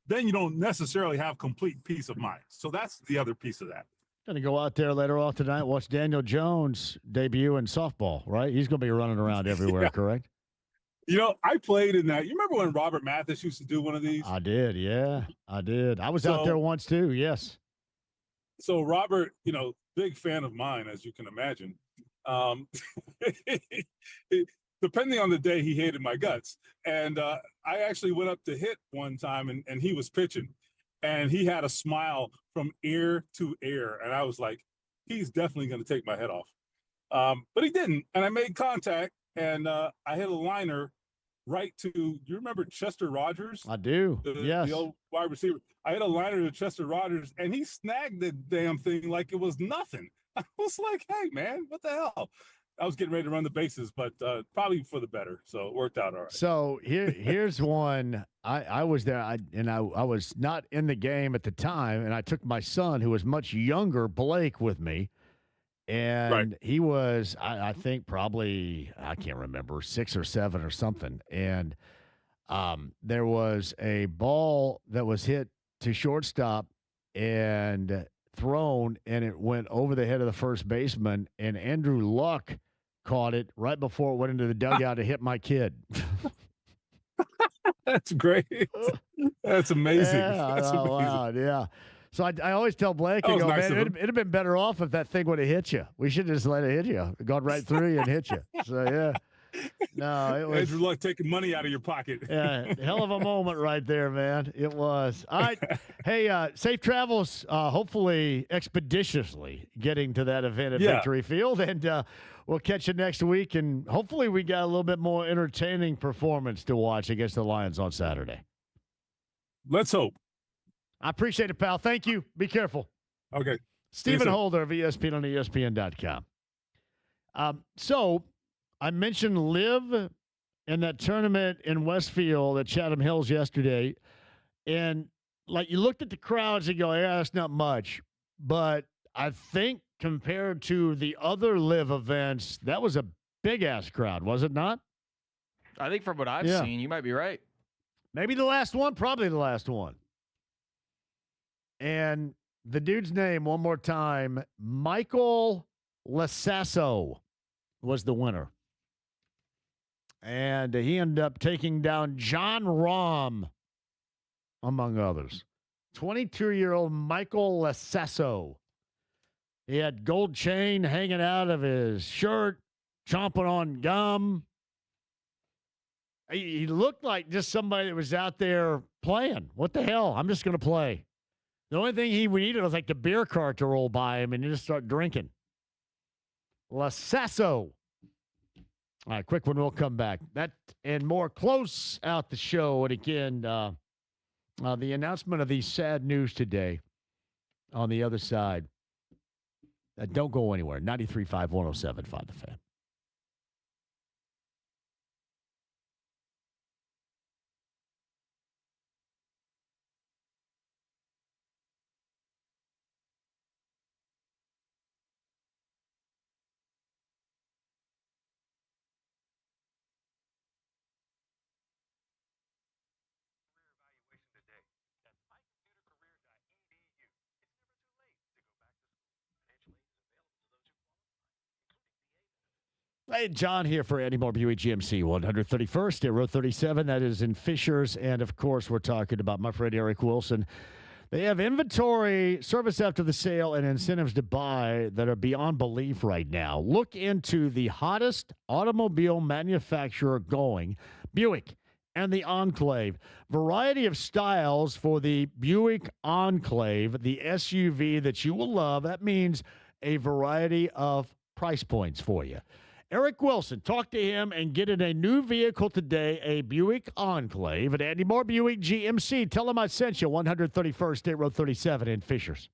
then you don't necessarily have complete peace of mind. So that's the other piece of that. Going to go out there later on tonight, watch Daniel Jones debut in softball, right? He's going to be running around everywhere, correct? You know, I played in that. You remember when Robert Mathis used to do one of these? I did, yeah. I did. I was out there once too, yes. So Robert, you know, big fan of mine, as you can imagine. Depending on the day, he hated my guts. And I actually went up to hit one time, and he was pitching. And he had a smile from ear to ear. And I was like, he's definitely going to take my head off. But he didn't. And I made contact, and I hit a liner right to, do you remember Chester Rogers? I do, yes. The old wide receiver. I hit a liner to Chester Rogers, and he snagged the damn thing like it was nothing. I was like, hey, man, what the hell? I was getting ready to run the bases, but probably for the better. So it worked out all right. So here's one. I was there, I was not in the game at the time, and I took my son, who was much younger, Blake, with me. And he was, I think, probably, I can't remember, 6 or 7 or something. And there was a ball that was hit to shortstop and thrown, and it went over the head of the first baseman, and Andrew Luck caught it right before it went into the dugout to hit my kid. That's great. That's amazing. Yeah, That's amazing. wow, yeah. So I always tell Blake, That I was go, nice man, of him. it'd have been better off if that thing would have hit you. We should just let it hit you. Gone right through you and hit you. So, yeah. No, it was. Andrew Luck taking money out of your pocket. Yeah, hell of a moment right there, man. It was. All right. Hey, safe travels, hopefully expeditiously getting to that event at Victory Field. And we'll catch you next week. And hopefully we got a little bit more entertaining performance to watch against the Lions on Saturday. Let's hope. I appreciate it, pal. Thank you. Be careful. Okay. Stephen Holder of ESPN on ESPN.com. So I mentioned Liv in that tournament in Westfield at Chatham Hills yesterday. And like you looked at the crowds and go, yeah, that's not much. But I think compared to the other Liv events, that was a big-ass crowd, was it not? I think from what I've seen, you might be right. Maybe the last one, probably the last one. And the dude's name, one more time, Michael Lasasso was the winner. And he ended up taking down John Rahm, among others. 22-year-old Michael Lasasso. He had gold chain hanging out of his shirt, chomping on gum. He looked like just somebody that was out there playing. What the hell? I'm just going to play. The only thing he needed was like the beer cart to roll by him and just start drinking. Lasasso. All right, quick one. We'll come back. That and more close out the show. And again, the announcement of the sad news today on the other side. Don't go anywhere. 93.5, 107.5 The Fan. Hey, John here for Andy Moore Buick GMC 131st at Road 37. That is in Fishers. And, of course, we're talking about my friend Eric Wilson. They have inventory, service after the sale, and incentives to buy that are beyond belief right now. Look into the hottest automobile manufacturer going, Buick and the Enclave. Variety of styles for the Buick Enclave, the SUV that you will love. That means a variety of price points for you. Eric Wilson, talk to him and get in a new vehicle today, a Buick Enclave at Andy Moore Buick GMC. Tell him I sent you, 131st State Road 37 in Fishers.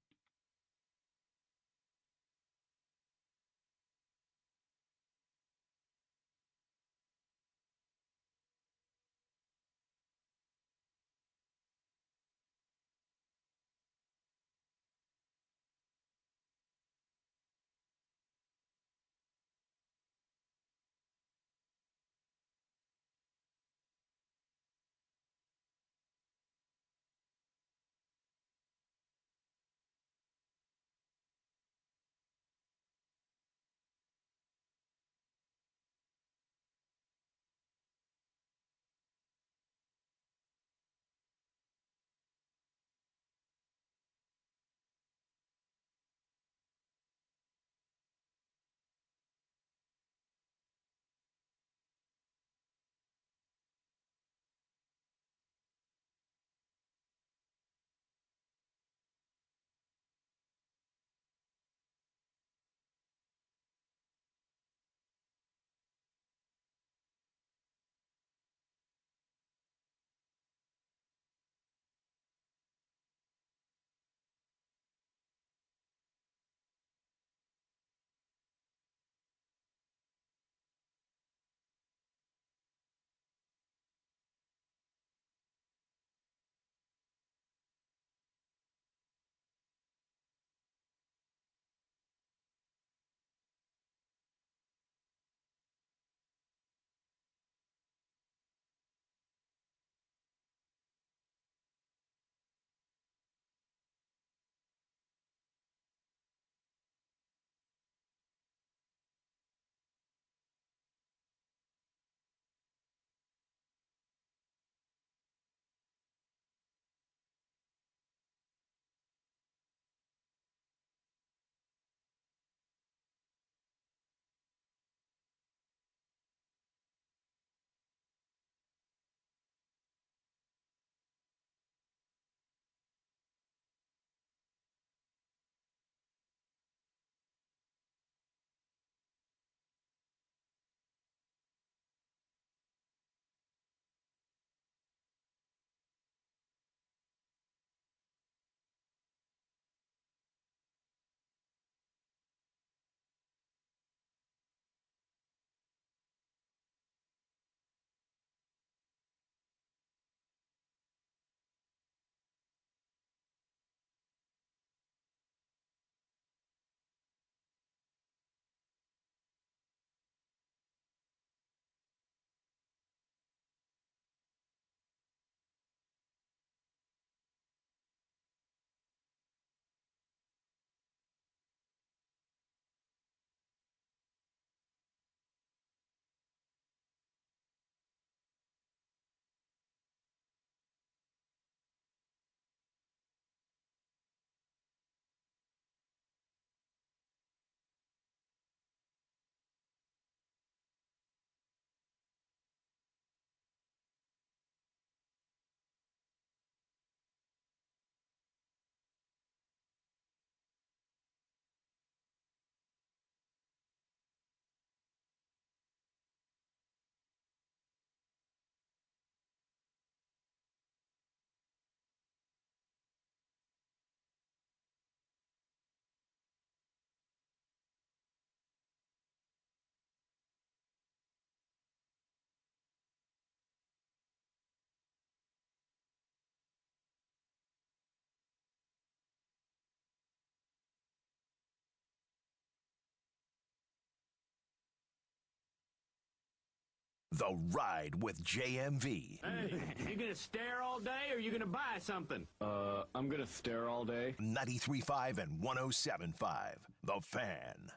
The Ride with JMV. Hey, you gonna stare all day or you gonna buy something? I'm gonna stare all day. 93.5 and 107.5. The Fan.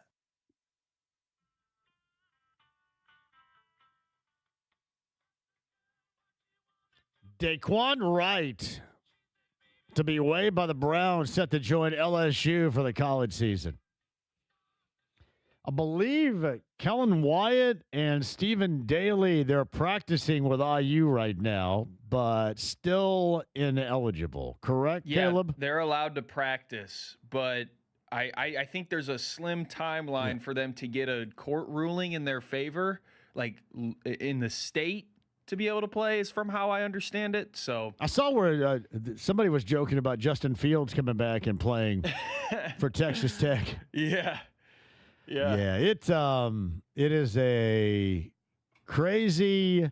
Daquan Wright to be waived by the Browns, set to join LSU for the college season. I believe Kellen Wyatt and Stephen Daly, they're practicing with IU right now, but still ineligible. Correct, Yeah, Caleb? they're allowed to practice, but I think there's a slim timeline for them to get a court ruling in their favor, like in the state, to be able to play, is from how I understand it. So I saw where somebody was joking about Justin Fields coming back and playing for Texas Tech. Yeah. Yeah, it is a crazy.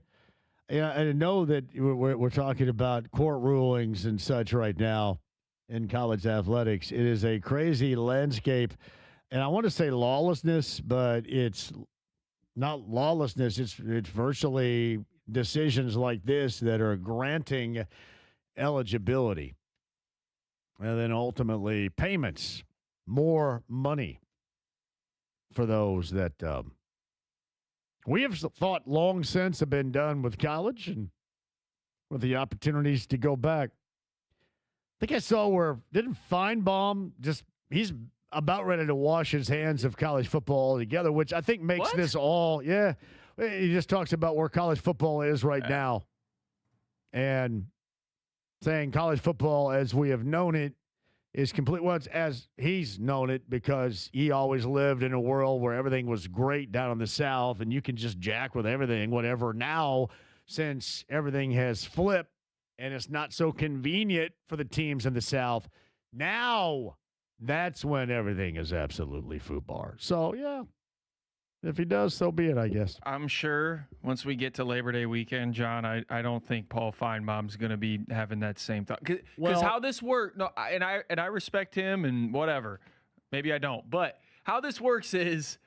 I know that we're talking about court rulings and such right now in college athletics. It is a crazy landscape, and I want to say lawlessness, but it's not lawlessness. It's virtually decisions like this that are granting eligibility, and then ultimately payments, more money for those that we have thought long since have been done with college and with the opportunities to go back. I think I saw where didn't Feinbaum he's about ready to wash his hands of college football altogether, which I think makes this all, yeah. He just talks about where college football is right now and saying college football as we have known it is complete. Well, it's as he's known it because he always lived in a world where everything was great down in the South and you can just jack with everything, whatever. Now, since everything has flipped and it's not so convenient for the teams in the South, now that's when everything is absolutely FUBAR. So, yeah, if he does, so be it, I guess. I'm sure once we get to Labor Day weekend, John, I don't think Paul Feinbaum's going to be having that same thought. Because how this works, and I respect him and whatever. Maybe I don't. But how this works is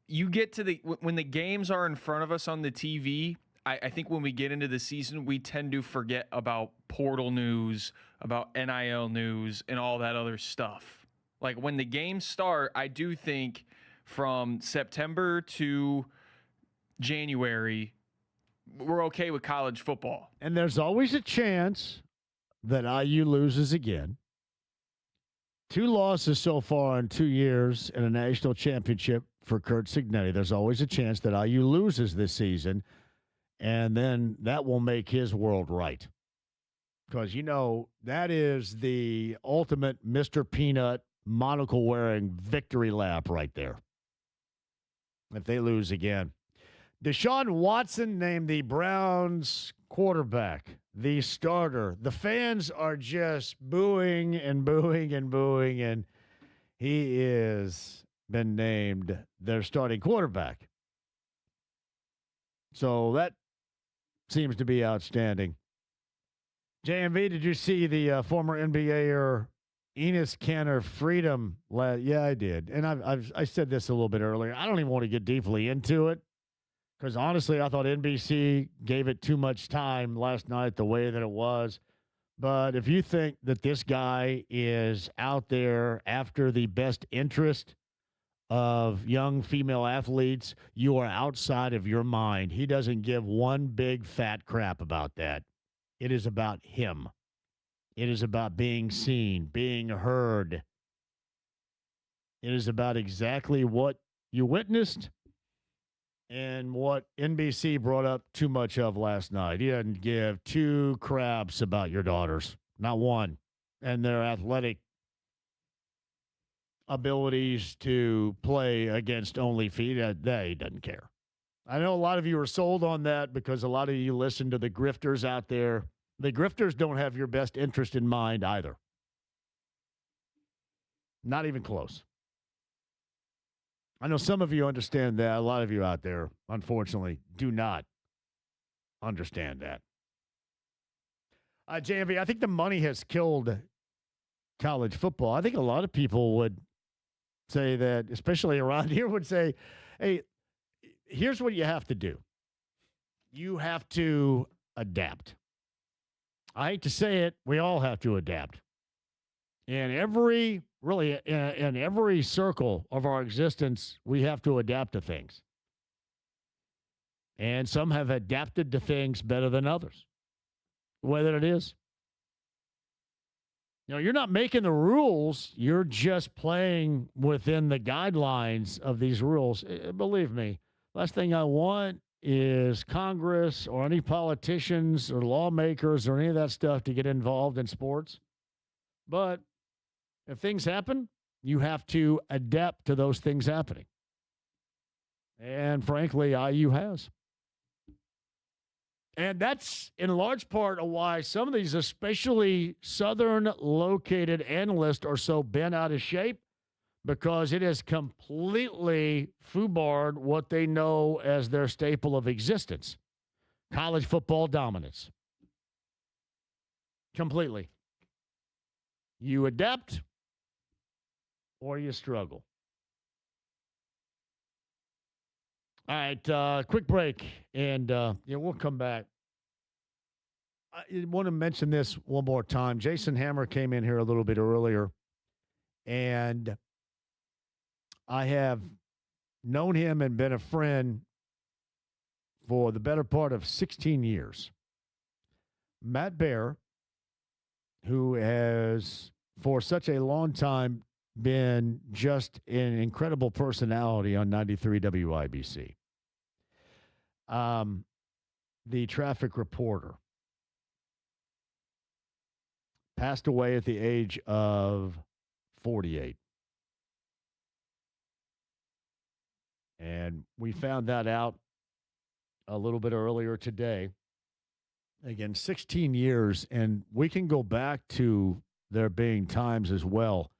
you get to when the games are in front of us on the TV, I think when we get into the season, we tend to forget about portal news, about NIL news, and all that other stuff. Like when the games start, I do think from September to January, we're okay with college football. And there's always a chance that IU loses again. 2 losses so far in 2 years in a national championship for Curt Cignetti. There's always a chance that IU loses this season, and then that will make his world right. Because, that is the ultimate Mr. Peanut monocle-wearing victory lap right there. If they lose again. Deshaun Watson named the Browns quarterback, the starter. The fans are just booing and booing and booing, and he is been named their starting quarterback. So that seems to be outstanding. JMV, did you see the former NBAer Enes Kanter Freedom? Yeah, I did. And I said this a little bit earlier. I don't even want to get deeply into it because honestly, I thought NBC gave it too much time last night the way that it was. But if you think that this guy is out there after the best interest of young female athletes, you are outside of your mind. He doesn't give one big fat crap about that. It is about him. It is about being seen, being heard. It is about exactly what you witnessed and what NBC brought up too much of last night. He doesn't give 2 craps about your daughters, not one, and their athletic abilities to play against only feet. He doesn't care. I know a lot of you are sold on that because a lot of you listen to the grifters out there. The grifters don't have your best interest in mind either. Not even close. I know some of you understand that. A lot of you out there, unfortunately, do not understand that. JMV, I think the money has killed college football. I think a lot of people would say that, especially around here, would say, hey, here's what you have to do. You have to adapt. I hate to say it, we all have to adapt. In every circle of our existence, we have to adapt to things. And some have adapted to things better than others. The way that it is. You're not making the rules. You're just playing within the guidelines of these rules. Believe me, last thing I want is Congress or any politicians or lawmakers or any of that stuff to get involved in sports. But if things happen, you have to adapt to those things happening. And frankly, IU has. And that's in large part why some of these, especially Southern-located analysts, are so bent out of shape, because it has completely foobarred what they know as their staple of existence, college football dominance. Completely. You adapt or you struggle. All right, quick break, and we'll come back. I want to mention this one more time. Jason Hammer came in here a little bit earlier, and I have known him and been a friend for the better part of 16 years. Matt Baer, who has for such a long time been just an incredible personality on 93 WIBC. The traffic reporter passed away at the age of 48. And we found that out a little bit earlier today. Again, 16 years, and we can go back to there being times as well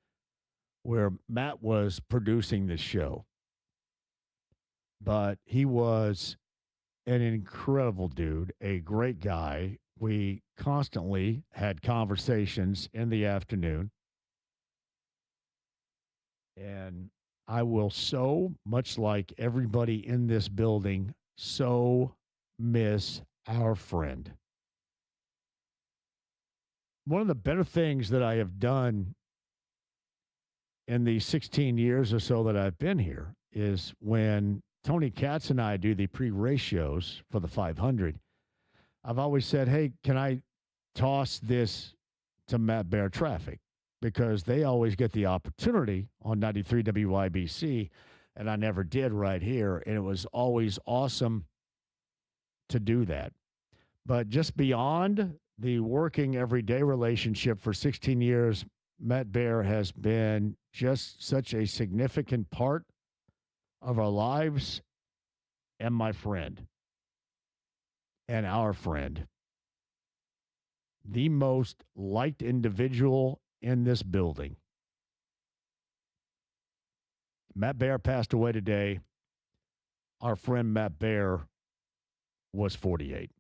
where Matt was producing this show. But he was an incredible dude, a great guy. We constantly had conversations in the afternoon. And I will so much like everybody in this building so miss our friend. One of the better things that I have done in the 16 years or so that I've been here is when Tony Katz and I do the pre-race shows for the 500, I've always said, hey, can I toss this to Matt Baer Traffic? Because they always get the opportunity on 93 WIBC, and I never did right here, and it was always awesome to do that. But just beyond the working everyday relationship for 16 years, Matt Baer has been just such a significant part of our lives, and my friend, and our friend. The most liked individual in this building. Matt Baer passed away today. Our friend Matt Baer was 48.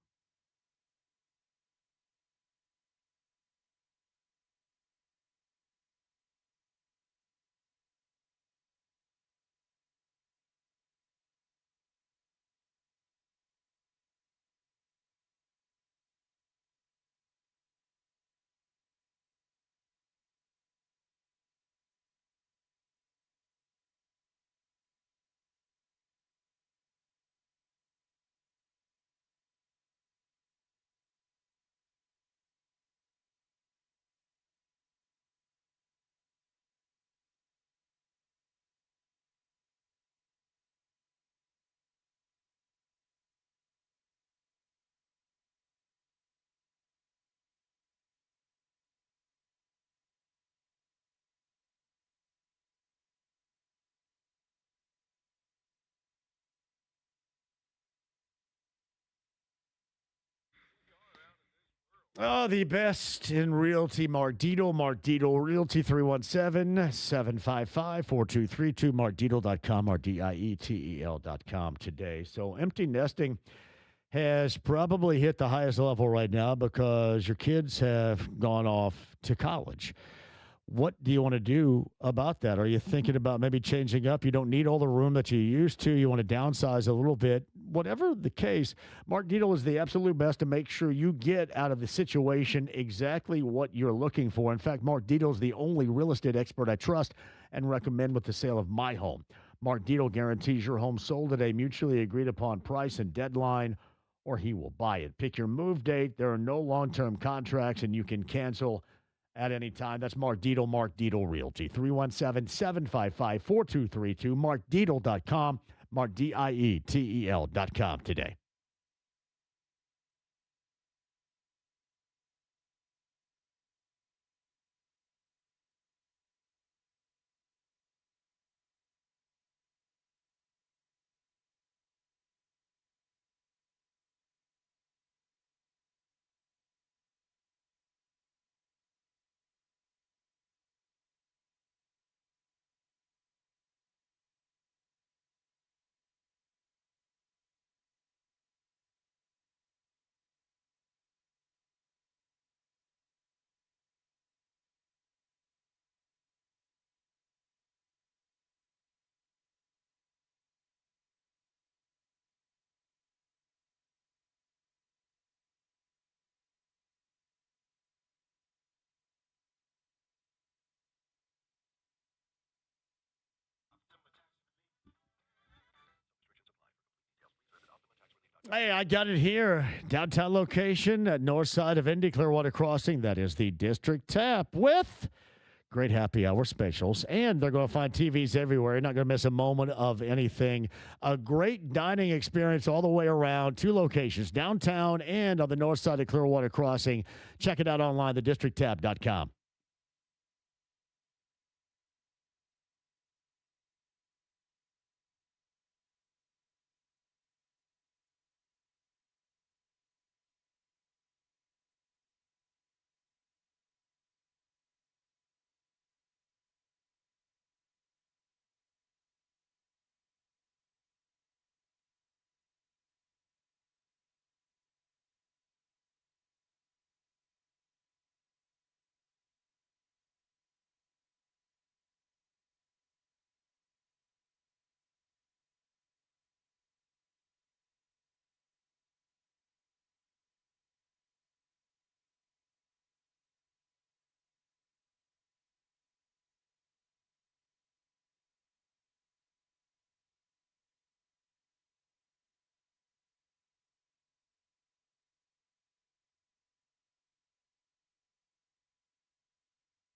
Oh, the best in realty, Mardito, Realty 317-755-4232, Mardito.com, Mardietel.com today. So empty nesting has probably hit the highest level right now because your kids have gone off to college. What do you want to do about that? Are you thinking about maybe changing up? You don't need all the room that you used to. You want to downsize a little bit. whatever the case, Mark Dietel is the absolute best to make sure you get out of the situation exactly what you're looking for. In fact, Mark Dietel is the only real estate expert I trust and recommend with the sale of my home. Mark Dietel guarantees your home sold at a mutually agreed upon price and deadline, or he will buy it. Pick your move date. There are no long-term contracts, and you can cancel at any time. That's Mark Dietel, Mark Dietel Realty, 317-755-4232, markdietel.com, markdietel.com today. Hey, I got it here. Downtown location at north side of Indy, Clearwater Crossing. That is the District Tap with great happy hour specials. And they're going to find TVs everywhere. You're not going to miss a moment of anything. A great dining experience all the way around. 2 locations, downtown and on the north side of Clearwater Crossing. Check it out online, thedistricttap.com.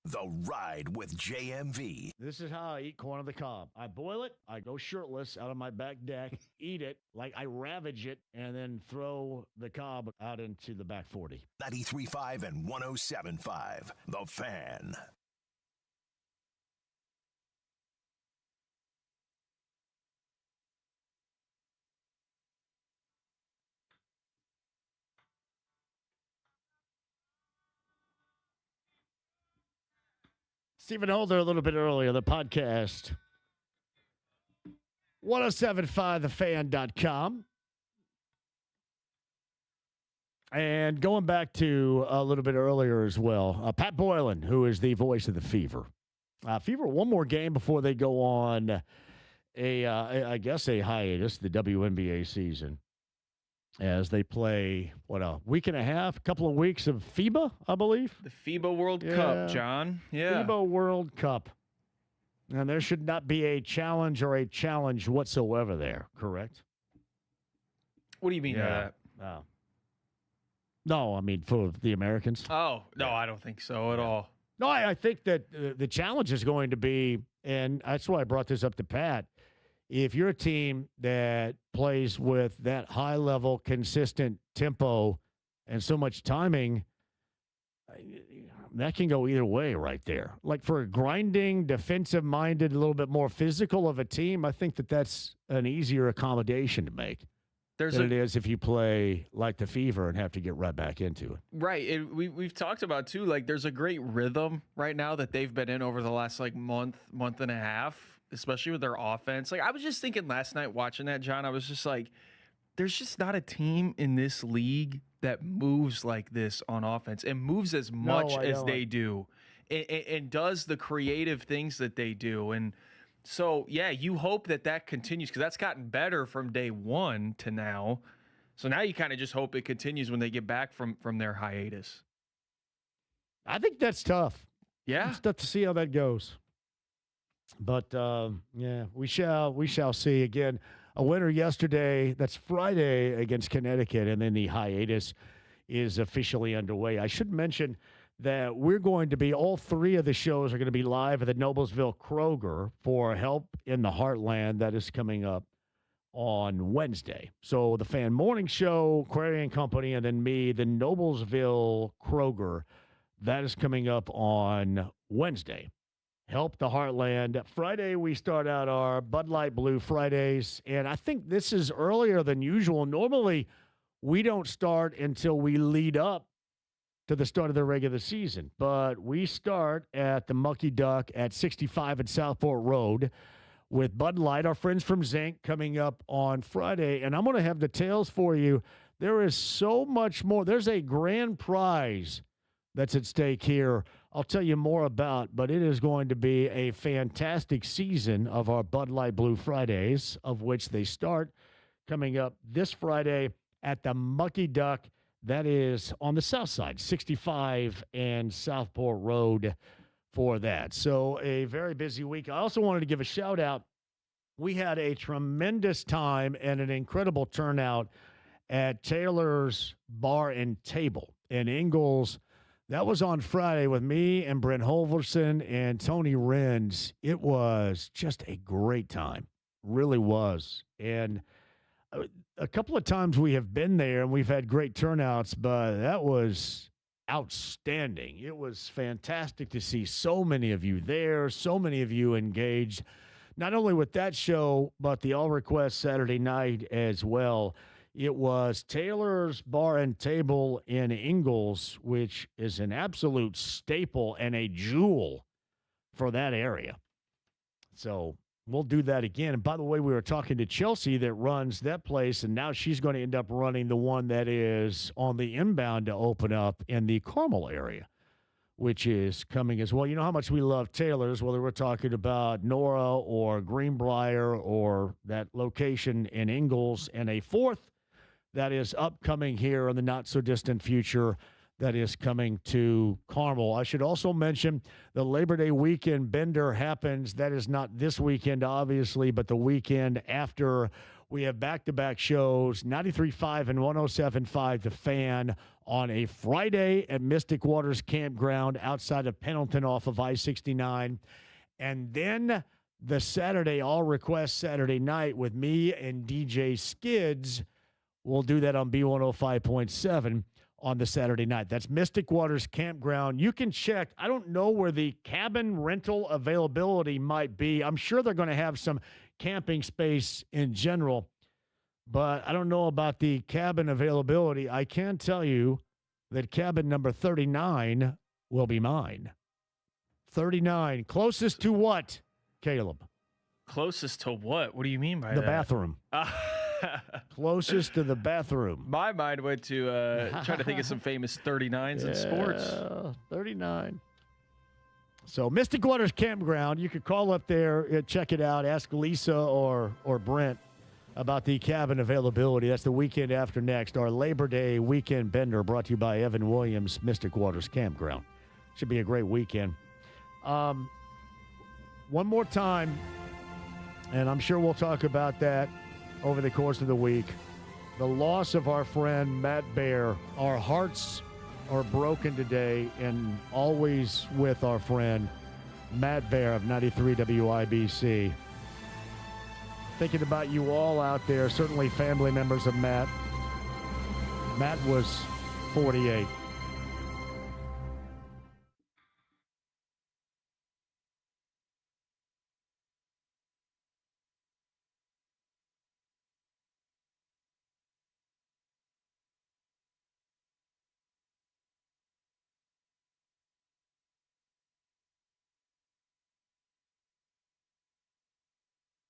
The Ride with JMV. This is how I eat corn on the cob. I boil it, I go shirtless out on my back deck, eat it, like I ravage it, and then throw the cob out into the back 40. 93.5 and 107.5. The Fan. Stephen Holder a little bit earlier, the podcast. 1075thefan.com. And going back to a little bit earlier as well, Pat Boylan, who is the voice of the Fever. Fever, one more game before they go on I guess a hiatus, the WNBA season, as they play, a week and a half, a couple of weeks of FIBA, I believe. The FIBA World Cup, John. Yeah. FIBA World Cup. And there should not be a challenge or a challenge whatsoever there, correct? What do you mean by that? No, I mean for the Americans. Oh, no, I don't think so at all. No, I think that the challenge is going to be, and that's why I brought this up to Pat, if you're a team that plays with that high-level, consistent tempo and so much timing, that can go either way right there. Like for a grinding, defensive-minded, a little bit more physical of a team, I think that that's an easier accommodation to make than it is if you play like the Fever and have to get right back into it. Right. We've talked about, too, like there's a great rhythm right now that they've been in over the last month and a half, especially with their offense. Like I was just thinking last night watching that, John, I was just like, there's just not a team in this league that moves like this on offense and moves as much as they do and does the creative things that they do. And So, yeah, you hope that continues because that's gotten better from day one to now. So now you kind of just hope it continues when they get back from their hiatus. I think that's tough. Yeah. It's tough to see how that goes. But, yeah, we shall see. Again, a winner yesterday. That's Friday against Connecticut, and then the hiatus is officially underway. I should mention that we're going to be, all three of the shows are going to be live at the Noblesville Kroger for Help in the Heartland. That is coming up on Wednesday. So the Fan Morning Show, Query and Company, and then me, the Noblesville Kroger, that is coming up on Wednesday. Help the Heartland. Friday, we start out our Bud Light Blue Fridays, and I think this is earlier than usual. Normally, we don't start until we lead up to the start of the regular season. But we start at the Mucky Duck at 65 at Southport Road with Bud Light, our friends from Zinc, coming up on Friday. And I'm going to have details for you. There is so much more. There's a grand prize that's at stake here. I'll tell you more about, but it is going to be a fantastic season of our Bud Light Blue Fridays, of which they start coming up this Friday at the Mucky Duck. That is on the south side, 65 and Southport Road for that. So a very busy week. I also wanted to give a shout out. We had a tremendous time and an incredible turnout at Taylor's Bar and Table in Ingalls. That was on Friday with me and Brent Holverson and Tony Renz. It was just a great time. Really was. And a couple of times we have been there and we've had great turnouts, but that was outstanding. It was fantastic to see so many of you there, so many of you engaged, not only with that show, but the All Request Saturday night as well. It was Taylor's Bar and Table in Ingalls, which is an absolute staple and a jewel for that area. So we'll do that again. And by the way, we were talking to Chelsea that runs that place, and now she's going to end up running the one that is on the inbound to open up in the Carmel area, which is coming as well. You know how much we love Taylor's, whether we're talking about Nora or Greenbrier or that location in Ingalls, and a fourth that is upcoming here in the not-so-distant future that is coming to Carmel. I should also mention the Labor Day weekend bender happens. That is not this weekend, obviously, but the weekend after. We have back-to-back shows, 93.5 and 107.5 The Fan on a Friday at Mystic Waters Campground outside of Pendleton off of I-69. And then the Saturday, All Request Saturday night with me and DJ Skids. We'll do that on B105.7 on the Saturday night. That's Mystic Waters Campground. You can check. I don't know where the cabin rental availability might be. I'm sure they're going to have some camping space in general, but I don't know about the cabin availability. I can tell you that cabin number 39 will be mine. 39. Closest to what, Caleb? Closest to what? What do you mean by the that? Bathroom. Closest to the bathroom. My mind went to try to think of some famous 39s in sports. 39. So Mystic Waters Campground, you could call up there, check it out, ask Lisa or Brent about the cabin availability. That's the weekend after next. Our Labor Day weekend bender brought to you by Evan Williams, Mystic Waters Campground. Should be a great weekend. One more time, and I'm sure we'll talk about that over the course of the week. The loss of our friend Matt Baer. Our hearts are broken today, and always with our friend Matt Baer of 93 WIBC. Thinking about you all out there, certainly family members of Matt. Matt was 48.